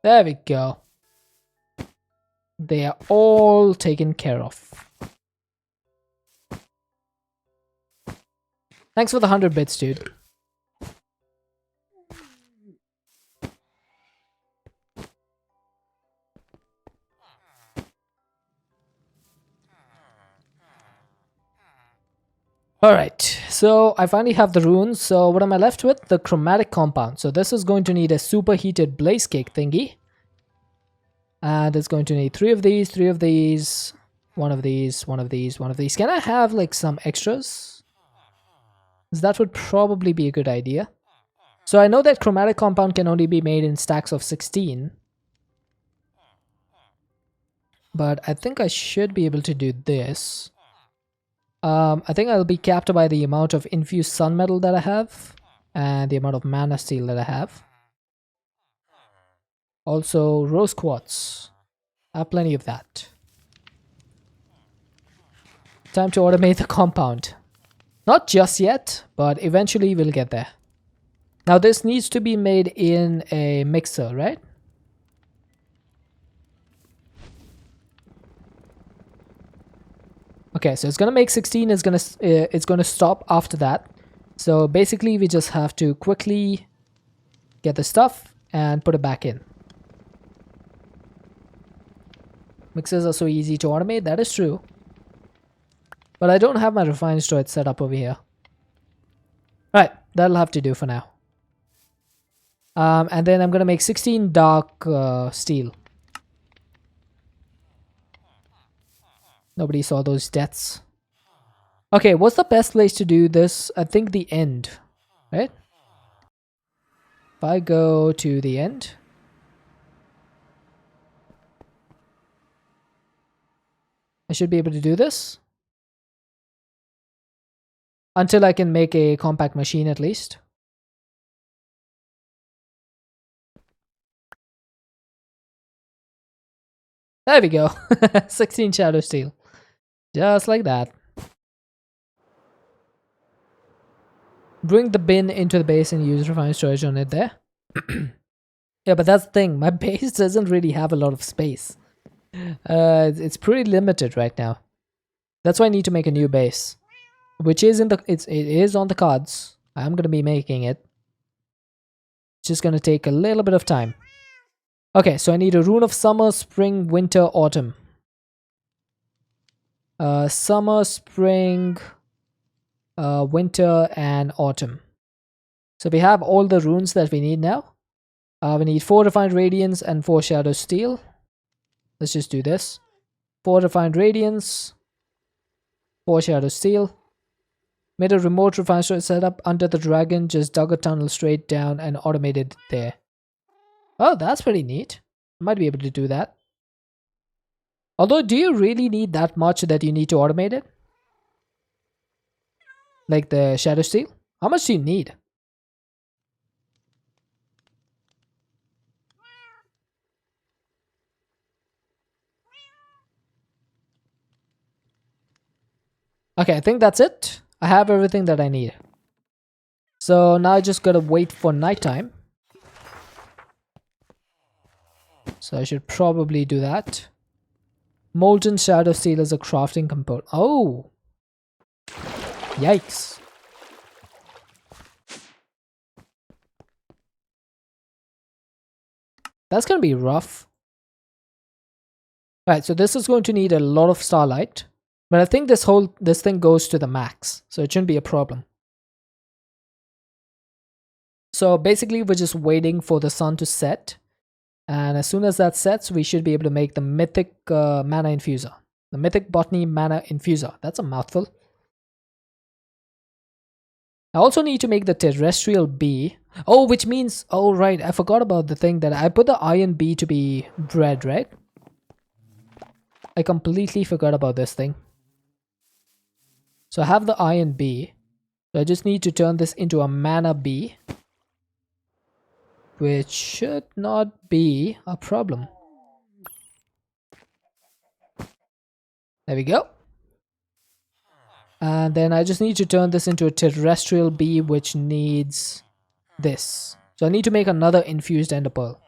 A: There we go. They are all taken care of. Thanks for the 100 bits, dude. Alright, so I finally have the runes. So what am I left with? The chromatic compound. So this is going to need a superheated blaze cake thingy. And it's going to need 3 of these, 3 of these, 1 of these, 1 of these, 1 of these. Can I have like some extras? That would probably be a good idea. So I know that chromatic compound can only be made in stacks of 16. But I think I should be able to do this. I think I'll be capped by the amount of infused sun metal that I have and the amount of mana steel that I have. Also, rose quartz. I have plenty of that. Time to automate the compound. Not just yet, but eventually we'll get there. Now this needs to be made in a mixer, right? Okay, so it's gonna make 16. It's gonna stop after that. So basically, we just have to quickly get the stuff and put it back in. Mixers are so easy to automate. That is true. But I don't have my refined storage set up over here. Alright, that'll have to do for now. And then I'm gonna make 16 dark steel. Nobody saw those deaths. Okay, what's the best place to do this? I think the end, right? If I go to the end. I should be able to do this. Until I can make a compact machine at least. There we go. 16 shadow steel. Just like that. Bring the bin into the base and use refined storage on it there. Yeah, but that's the thing. My base doesn't really have a lot of space. It's pretty limited right now. That's why I need to make a new base. Which is it is on the cards. I'm gonna be making it. It's just gonna take a little bit of time. Okay, so I need a rune of summer, spring, winter, autumn. Summer, spring, winter, and autumn. So we have all the runes that we need now. We need 4 refined radiance and 4 shadow steel. Let's just do this. 4 refined radiance, 4 shadow steel. Made a remote refinery setup under the dragon, just dug a tunnel straight down and automated it there. Oh, that's pretty neat. I might be able to do that. Although, do you really need that much that you need to automate it? Like the shadow steel? How much do you need? Okay, I think that's it. I have everything that I need. So now I just gotta wait for nighttime. So I should probably do that. Molten shadow steel is a crafting component. Oh! Yikes. That's gonna be rough. Right, so this is going to need a lot of starlight. But I think this thing goes to the max, so it shouldn't be a problem. So basically we're just waiting for the sun to set. And as soon as that sets, we should be able to make the Mythic mana infuser. The Mythic Botany mana infuser. That's a mouthful. I also need to make the terrestrial bee. Oh, which means, oh right, I forgot about the thing that I put the iron bee to be bred, right? I completely forgot about this thing. So I have the iron bee. So I just need to turn this into a mana bee, which should not be a problem. There we go. And then I just need to turn this into a terrestrial bee, which needs this. So I need to make another infused ender pearl.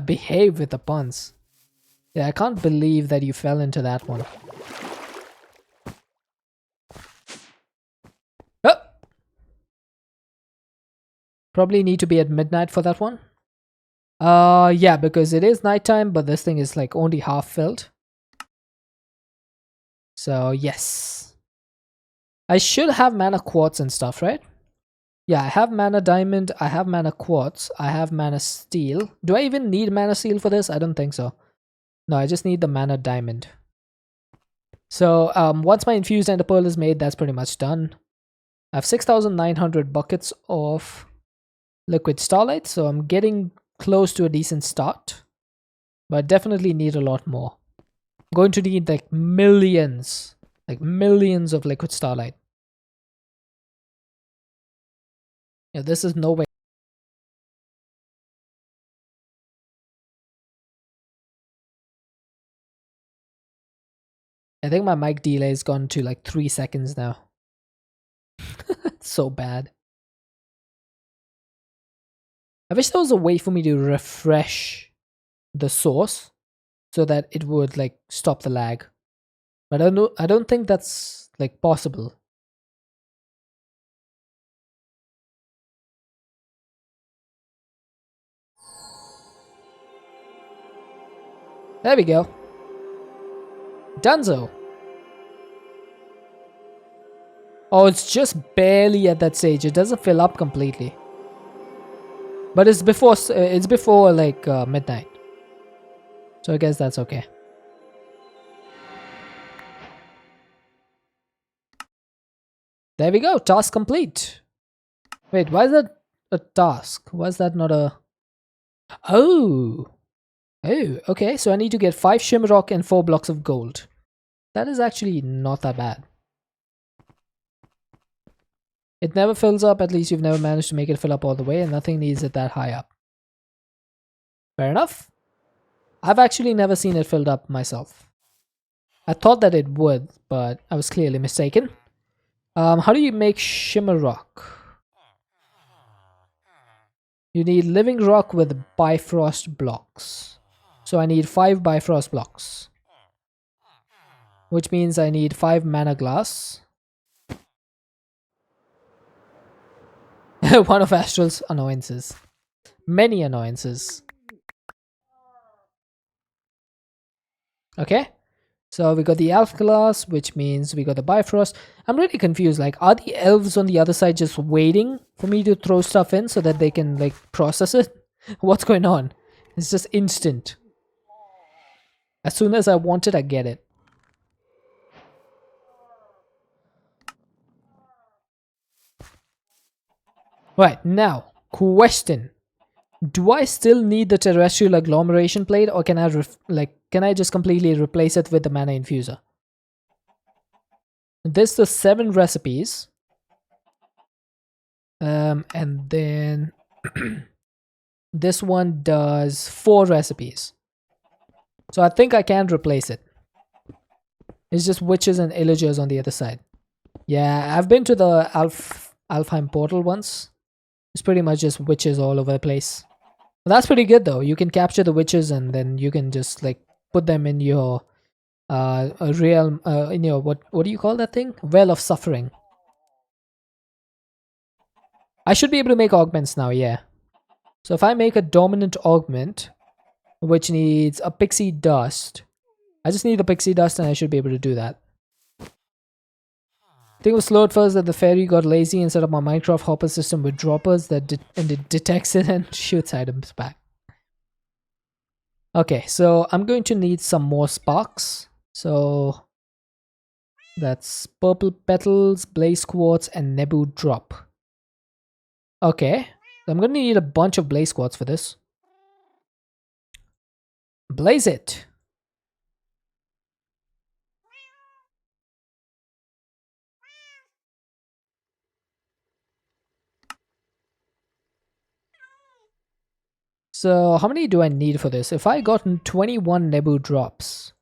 A: Behave with the puns. Yeah, I can't believe that you fell into that one. Oh! Probably need to be at midnight for that one. Yeah, because it is nighttime, but this thing is like only half filled. So, yes. I should have mana quartz and stuff, right? Yeah, I have mana diamond, I have mana quartz, I have mana steel. Do I even need mana steel for this? I don't think so. No, I just need the mana diamond. So, once my infused ender pearl is made, that's pretty much done. I have 6,900 buckets of liquid starlight, so I'm getting close to a decent start. But I definitely need a lot more. I'm going to need like millions of liquid starlight. Yeah, this is no way. I think my mic delay has gone to like 3 seconds now. It's so bad. I wish there was a way for me to refresh the source so that it would like stop the lag. But I don't think that's like possible. There we go. Dunzo. Oh, it's just barely at that stage. It doesn't fill up completely. But it's before like midnight. So I guess that's okay. There we go. Task complete. Wait, why is that a task? Why is that not a... Oh. Oh, okay. So I need to get 5 shimrock and 4 blocks of gold. That is actually not that bad. It never fills up. At least you've never managed to make it fill up all the way, and nothing needs it that high up. Fair enough. I've actually never seen it filled up myself. I thought that it would, but I was clearly mistaken. How do you make shimmer rock? You need living rock with bifrost blocks. So I need 5 bifrost blocks. Which means I need 5 mana glass. One of Astral's annoyances. Many annoyances. Okay. So we got the elf glass, which means we got the bifrost. I'm really confused. Like, are the elves on the other side just waiting for me to throw stuff in so that they can like process it? What's going on? It's just instant. As soon as I want it, I get it. Right, now, question. Do I still need the terrestrial agglomeration plate, or can I can I just completely replace it with the mana infuser? This the 7 recipes. And then this one does 4 recipes. So I think I can replace it. It's just witches and illagers on the other side. Yeah, I've been to the Alfheim portal once. It's pretty much just witches all over the place. That's pretty good though. You can capture the witches and then you can just like put them in your a realm, in your what do you call that thing? Well of suffering. I should be able to make augments now, yeah. So if I make a dominant augment, which needs a pixie dust, I just need the pixie dust and I should be able to do that. I think it was slow at first that the fairy got lazy and set up my Minecraft hopper system with droppers that and it detects it and shoots items back. Okay, so I'm going to need some more sparks. So that's purple petals, blaze quartz, and nebu drop. Okay, I'm gonna need a bunch of blaze quartz for this. Blaze it. So how many do I need for this? If I gotten 21 nebu drops.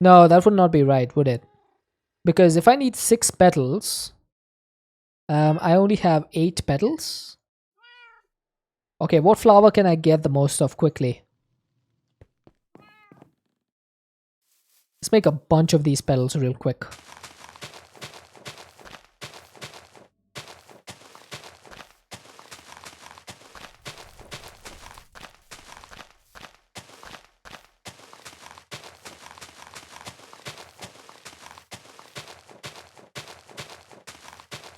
A: No, that would not be right, would it? Because if I need 6 petals, I only have 8 petals. Okay, what flower can I get the most of quickly? Let's make a bunch of these petals real quick.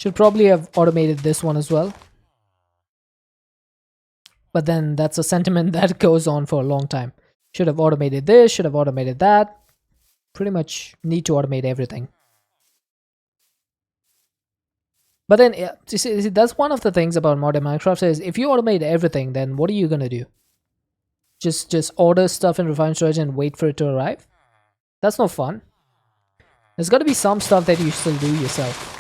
A: Should probably have automated this one as well. But then that's a sentiment that goes on for a long time. Should have automated this, should have automated that. Pretty much need to automate everything. But then, you see, that's one of the things about modern Minecraft is if you automate everything, then what are you gonna do? Just order stuff in refined storage and wait for it to arrive? That's no fun. There's gotta be some stuff that you still do yourself.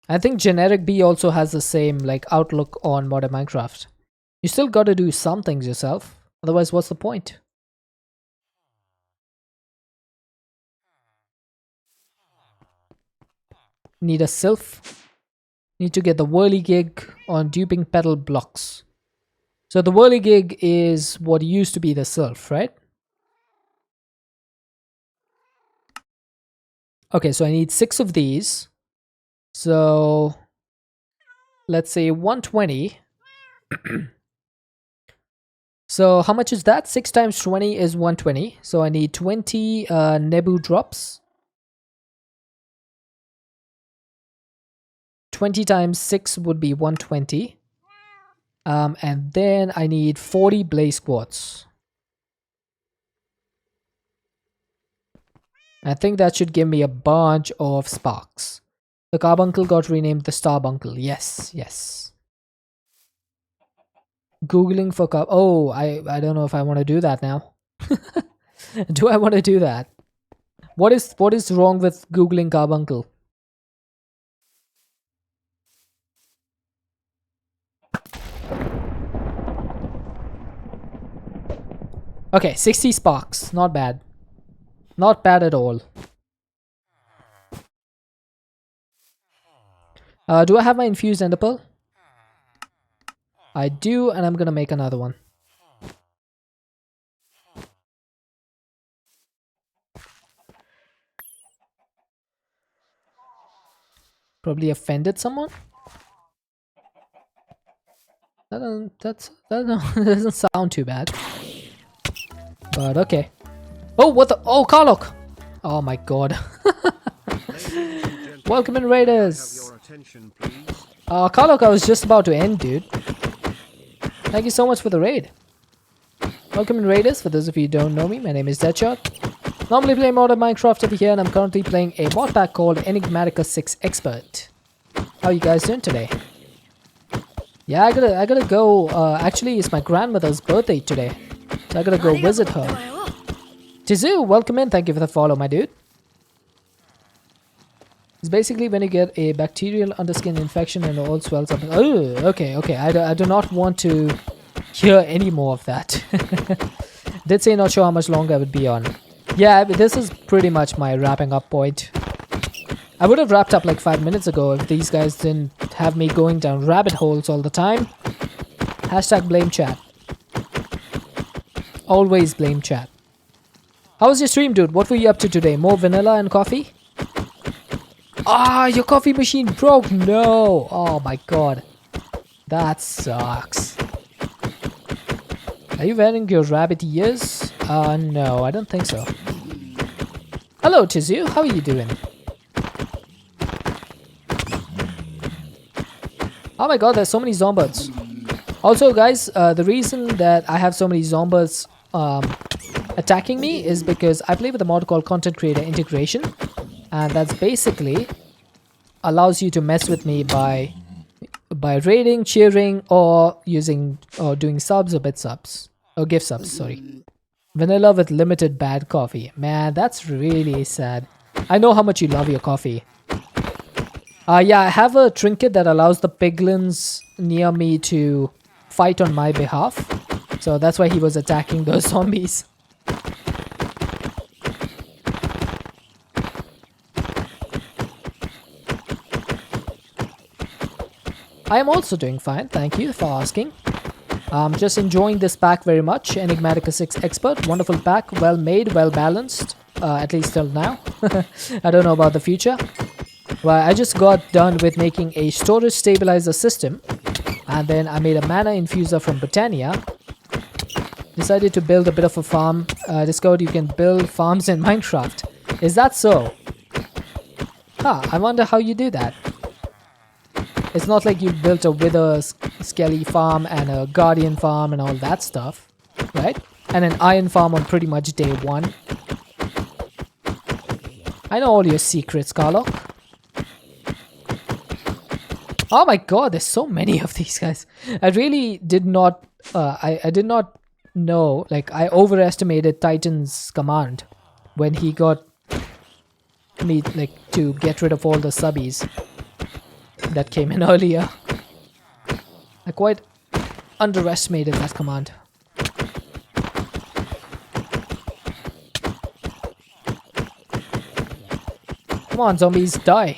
A: I think Generic B also has the same like outlook on modern Minecraft. You still gotta do some things yourself. Otherwise, what's the point? Need a sylph. Need to get the whirligig on duping petal blocks. So the whirligig is what used to be the sylph, right? Okay, so I need 6 of these. So let's say 120. So how much is that? 6 times 20 is 120. So I need 20 nebu drops. 20 times 6 would be 120. And then I need 40 blaze quartz. I think that should give me a bunch of sparks. The carbuncle got renamed the starbuncle. Yes, yes. Googling for oh, I don't know if I want to do that now. Do I want to do that? What is wrong with Googling carbuncle? Okay, 60 sparks. Not bad. Not bad at all. Do I have my infused ender pearl? I do, and I'm gonna make another one. Probably offended someone? That doesn't sound too bad. But okay. Oh, what the? Oh, Karlok! Oh my god. Welcome in, Raiders! Karlok, I was just about to end, dude. Thank you so much for the raid. Welcome in, Raiders. For those of you who don't know me, my name is Deadshot. Normally play modern Minecraft over here, and I'm currently playing a mod pack called Enigmatica 6 Expert. How you guys doing today? Yeah, I gotta go. Actually, it's my grandmother's birthday today, so I gotta go visit her. Tizu, welcome in. Thank you for the follow, my dude. It's basically when you get a bacterial underskin infection and all swells up. Oh, okay. I do not want to hear any more of that. Did say not sure how much longer I would be on. Yeah, but this is pretty much my wrapping up point. I would have wrapped up like 5 minutes ago if these guys didn't have me going down rabbit holes all the time. Hashtag blame chat. Always blame chat. How was your stream, dude? What were you up to today? More vanilla and coffee? Ah, your coffee machine broke. No. Oh my god. That sucks. Are you wearing your rabbit ears? No, I don't think so. Hello, Tizu. How are you doing? Oh my god, there's so many zombies. Also, guys, the reason that I have so many zombies attacking me is because I play with a mod called Content Creator Integration. And that's basically allows you to mess with me by raiding, cheering, or doing subs or bit subs. Or gift subs, sorry. Vanilla with limited bad coffee. Man, that's really sad. I know how much you love your coffee. Yeah, I have a trinket that allows the piglins near me to fight on my behalf. So that's why he was attacking those zombies. I am also doing fine, thank you for asking. I'm just enjoying this pack very much. Enigmatica 6 Expert, wonderful pack, well made, well balanced, at least till now. I don't know about the future. Well, I just got done with making a storage stabilizer system, and then I made a mana infuser from Botany. Decided to build a bit of a farm. Discovered you can build farms in Minecraft. Is that so? Huh, I wonder how you do that. It's not like you built a Wither Skelly farm and a Guardian farm and all that stuff, right? And an Iron farm on pretty much day one. I know all your secrets, Karlok. Oh my god, there's so many of these guys. I really did not, I did not know, like I overestimated Titan's command when he got me like to get rid of all the subbies that came in earlier. I quite underestimated that command. Come on, zombies, die.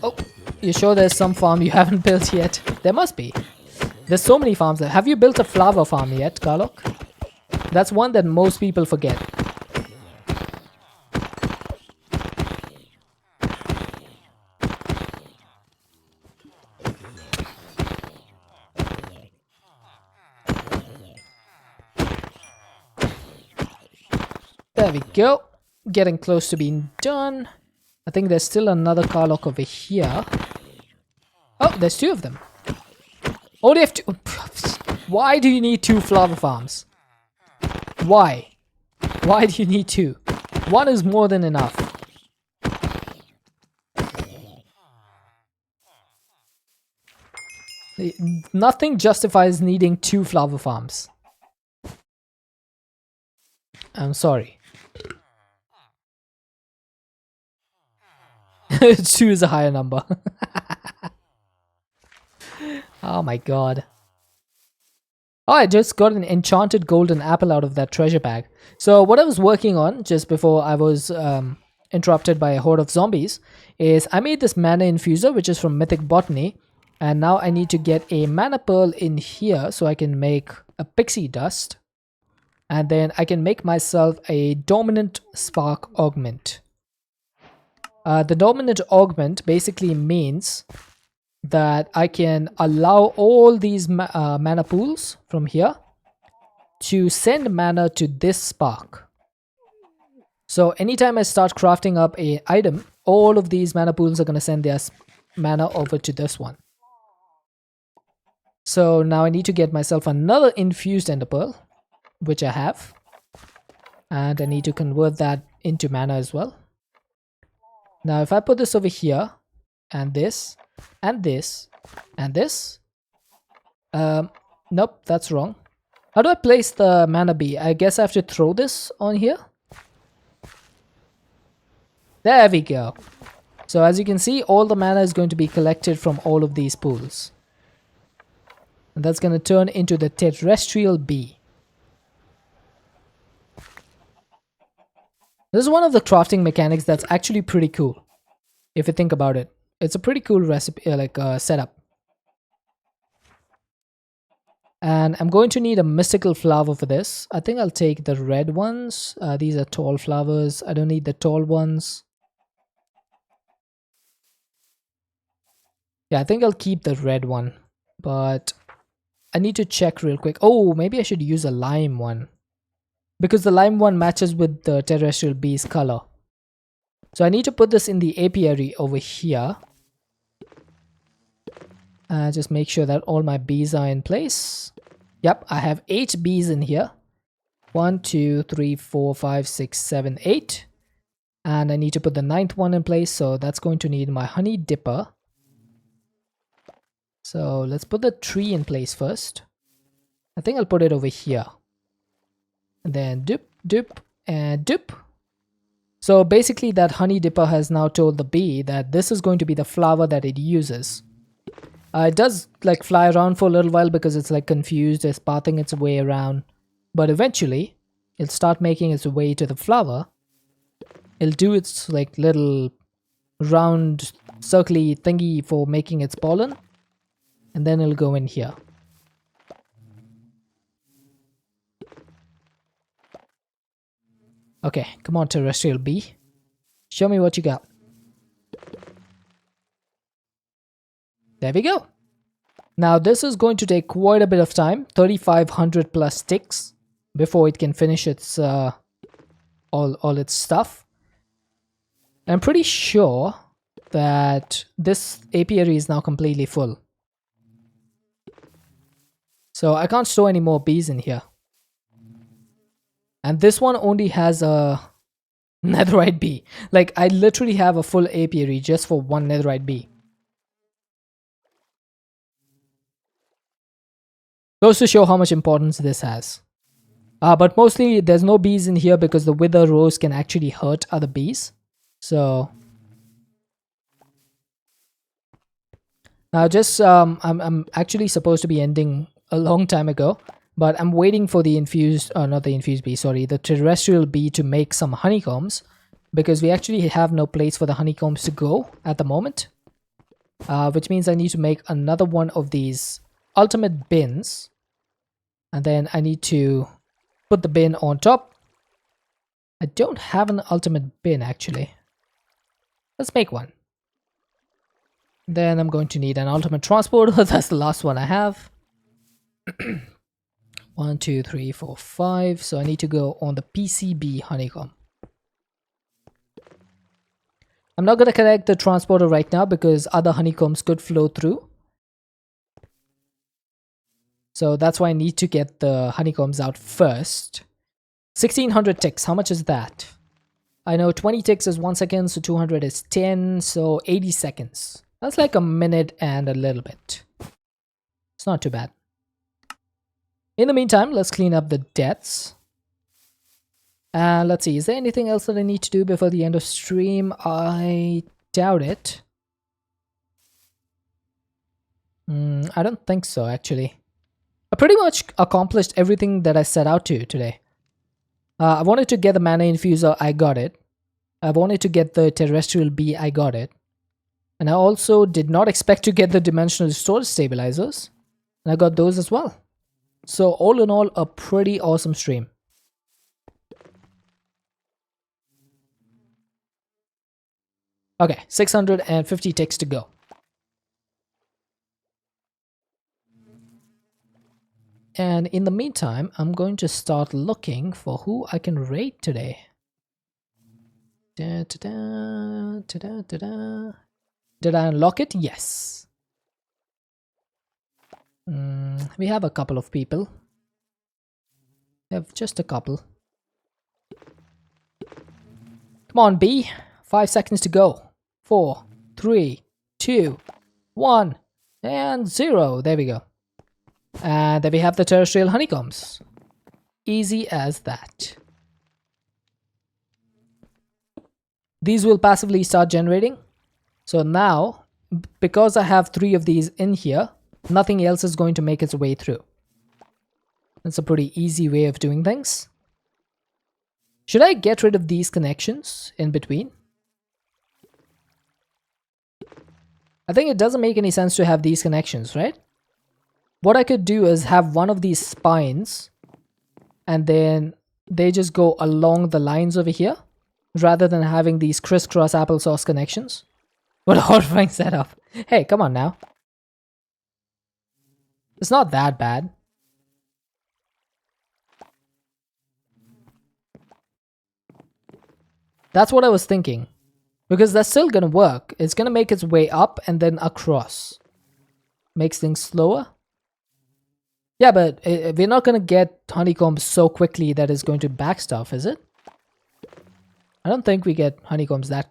A: Oh, you sure there's some farm you haven't built yet? There must be. There's so many farms there. Have you built a flower farm yet, Karlok? That's one that most people forget. There we go. Getting close to being done. I think there's still another Karlok over here. Oh, there's two of them. Oh, they have two. Why do you need two flower farms? Why? Why do you need two? One is more than enough. Nothing justifies needing two flower farms. I'm sorry. Two is a higher number. Oh my god. Oh, I just got an enchanted golden apple out of that treasure bag. So what I was working on just before I was interrupted by a horde of zombies is I made this mana infuser, which is from Mythic Botany. And now I need to get a mana pearl in here so I can make a pixie dust. And then I can make myself a dominant spark augment. The dominant augment basically means that I can allow all these mana pools from here to send mana to this spark. So anytime I start crafting up an item, all of these mana pools are going to send their mana over to this one. So now I need to get myself another infused ender pearl, which I have. And I need to convert that into mana as well. Now if I put this over here, and this, and this, and this. Nope, that's wrong. How do I place the mana bee? I guess I have to throw this on here. There we go. So as you can see, all the mana is going to be collected from all of these pools. And that's going to turn into the terrestrial bee. This is one of the crafting mechanics that's actually pretty cool. If you think about it. It's a pretty cool recipe, setup. And I'm going to need a mystical flower for this. I think I'll take the red ones. These are tall flowers. I don't need the tall ones. Yeah, I think I'll keep the red one. But I need to check real quick. Oh, maybe I should use a lime one. Because the lime one matches with the terrestrial bee's color. So I need to put this in the apiary over here. Just make sure that all my bees are in place. Yep, I have 8 bees in here. 1, 2, 3, 4, 5, 6, 7, 8. And I need to put the 9th one in place. So that's going to need my honey dipper. So let's put the tree in place first. I think I'll put it over here. And then doop, doop, and doop. So basically that honey dipper has now told the bee that this is going to be the flower that it uses. It does like fly around for a little while because it's like confused, it's pathing its way around. But eventually, it'll start making its way to the flower. It'll do its like little round circly thingy for making its pollen. And then it'll go in here. Okay, come on terrestrial bee. Show me what you got. There we go. Now this is going to take quite a bit of time, 3500 plus ticks, before it can finish its all its stuff. I'm pretty sure that this apiary is now completely full. So I can't store any more bees in here. And this one only has a netherite bee. Like I literally have a full apiary just for one netherite bee. Goes to show how much importance this has. But mostly there's no bees in here because the wither rose can actually hurt other bees. So now just I'm actually supposed to be ending a long time ago, but I'm waiting for the infused not the infused bee, sorry, the terrestrial bee to make some honeycombs, because we actually have no place for the honeycombs to go at the moment. Which means I need to make another one of these ultimate bins, and then I need to put the bin on top. I don't have an ultimate bin actually. Let's make one. Then I'm going to need an ultimate transporter. That's the last one I have. 1, 2, 3, 4, 5. So I need to go on the PCB honeycomb. I'm not going to connect the transporter right now because other honeycombs could flow through. So that's why I need to get the honeycombs out first. 1600 ticks, how much is that? I know 20 ticks is 1 second, so 200 is 10, so 80 seconds. That's like a minute and a little bit. It's not too bad. In the meantime, let's clean up the deaths. Let's see, is there anything else that I need to do before the end of stream? I doubt it. I don't think so, actually. I pretty much accomplished everything that I set out to today. I wanted to get the mana infuser, I got it. I wanted to get the terrestrial bee, I got it. And I also did not expect to get the dimensional storage stabilizers. And I got those as well. So all in all, a pretty awesome stream. Okay, 650 ticks to go. And in the meantime, I'm going to start looking for who I can raid today. Da, da, da, da, da, da. Did I unlock it? Yes. We have a couple of people. We have just a couple. Come on, bee. 5 seconds to go. 4, 3, 2, 1, and 0. There we go. And then we have the terrestrial honeycombs. Easy as that. These will passively start generating. So now, because I have 3 of these in here, nothing else is going to make its way through. That's a pretty easy way of doing things. Should I get rid of these connections in between? I think it doesn't make any sense to have these connections, right? What I could do is have one of these spines and then they just go along the lines over here rather than having these crisscross applesauce connections. What a horrifying setup. Hey, come on now. It's not that bad. That's what I was thinking. Because that's still gonna work. It's gonna make its way up and then across. Makes things slower. Yeah, but we're not gonna get honeycombs so quickly that it's going to back stuff, is it? I don't think we get honeycombs that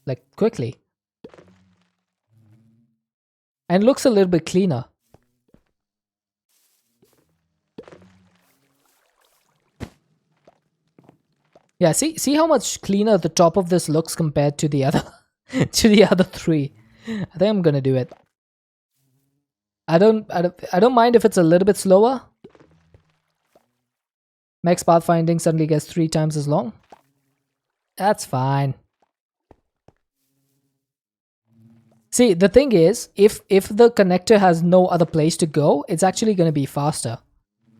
A: like quickly. And it looks a little bit cleaner. Yeah, see how much cleaner the top of this looks compared to the other to the other 3. I think I'm gonna do it. I don't mind if it's a little bit slower. Max pathfinding suddenly gets 3 times as long. That's fine. See, the thing is, if the connector has no other place to go, it's actually going to be faster.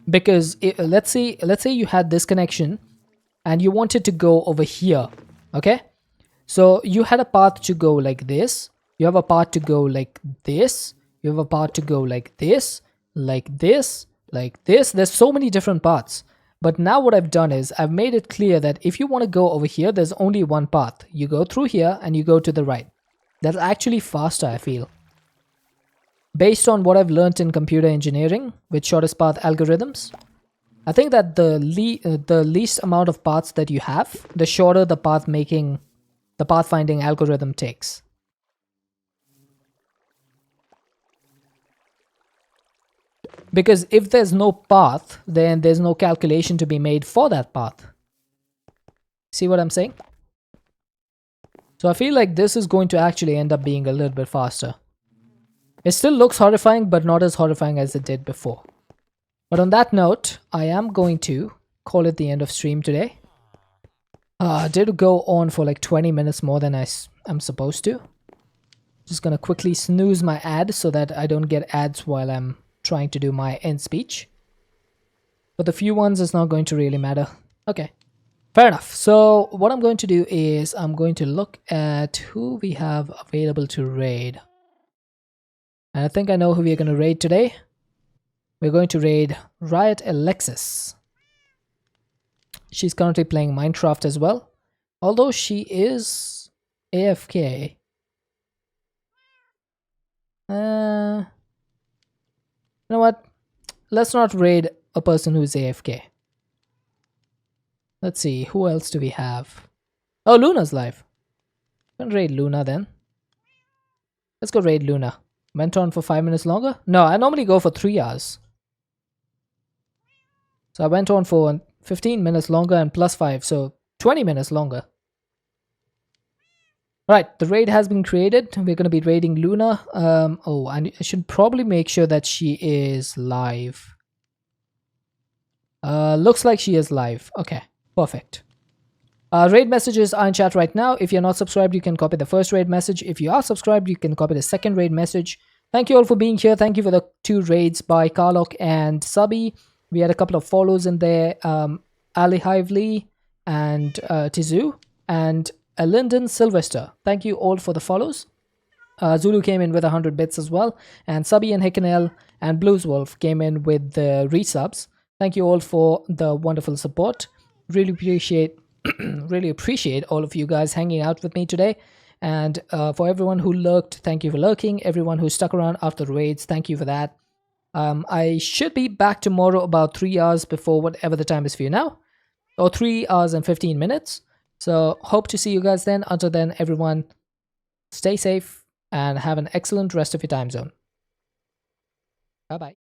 A: Because let's say you had this connection and you wanted to go over here, okay? So you had a path to go like this. You have a path to go like this. You have a path to go like this, like this, like this. There's so many different paths. But now what I've done is I've made it clear that if you want to go over here, there's only one path. You go through here and you go to the right. That's actually faster, I feel. Based on what I've learned in computer engineering with shortest path algorithms, I think that the least amount of paths that you have, the shorter the pathfinding algorithm takes. Because if there's no path, then there's no calculation to be made for that path. See what I'm saying? So I feel like this is going to actually end up being a little bit faster. It still looks horrifying, but not as horrifying as it did before. But on that note, I am going to call it the end of stream today. I did go on for like 20 minutes more than I'm supposed to. Just gonna quickly snooze my ad so that I don't get ads while I'm trying to do my end speech. But the few ones is not going to really matter. Okay. Fair enough. So what I'm going to do is I'm going to look at who we have available to raid. And I think I know who we're going to raid today. We're going to raid Riot Alexis. She's currently playing Minecraft as well. Although she is AFK. You know what? Let's not raid a person who's AFK. Let's see, who else do we have? Oh, Luna's live. Gonna raid Luna then. Let's go raid Luna. Went on for 5 minutes longer? No, I normally go for 3 hours. So I went on for 15 minutes longer and plus 5, so 20 minutes longer. Right, the raid has been created. We're going to be raiding Luna. Oh, and I should probably make sure that she is live. Looks like she is live. Okay, perfect. Raid messages are in chat right now. If you're not subscribed, you can copy the first raid message. If you are subscribed, you can copy the second raid message. Thank you all for being here. Thank you for the 2 raids by Karlok and Subby. We had a couple of follows in there. Ali Hively and Tizu and Lyndon Sylvester. Thank you all for the follows. Zulu came in with 100 bits as well. And Subby and Hickenell and Blues Wolf came in with the resubs. Thank you all for the wonderful support. Really appreciate all of you guys hanging out with me today. And for everyone who lurked, thank you for lurking. Everyone who stuck around after the raids, thank you for that. I should be back tomorrow about 3 hours before whatever the time is for you now, or 3 hours and 15 minutes. So hope to see you guys then. Until then, everyone, stay safe and have an excellent rest of your time zone. Bye bye.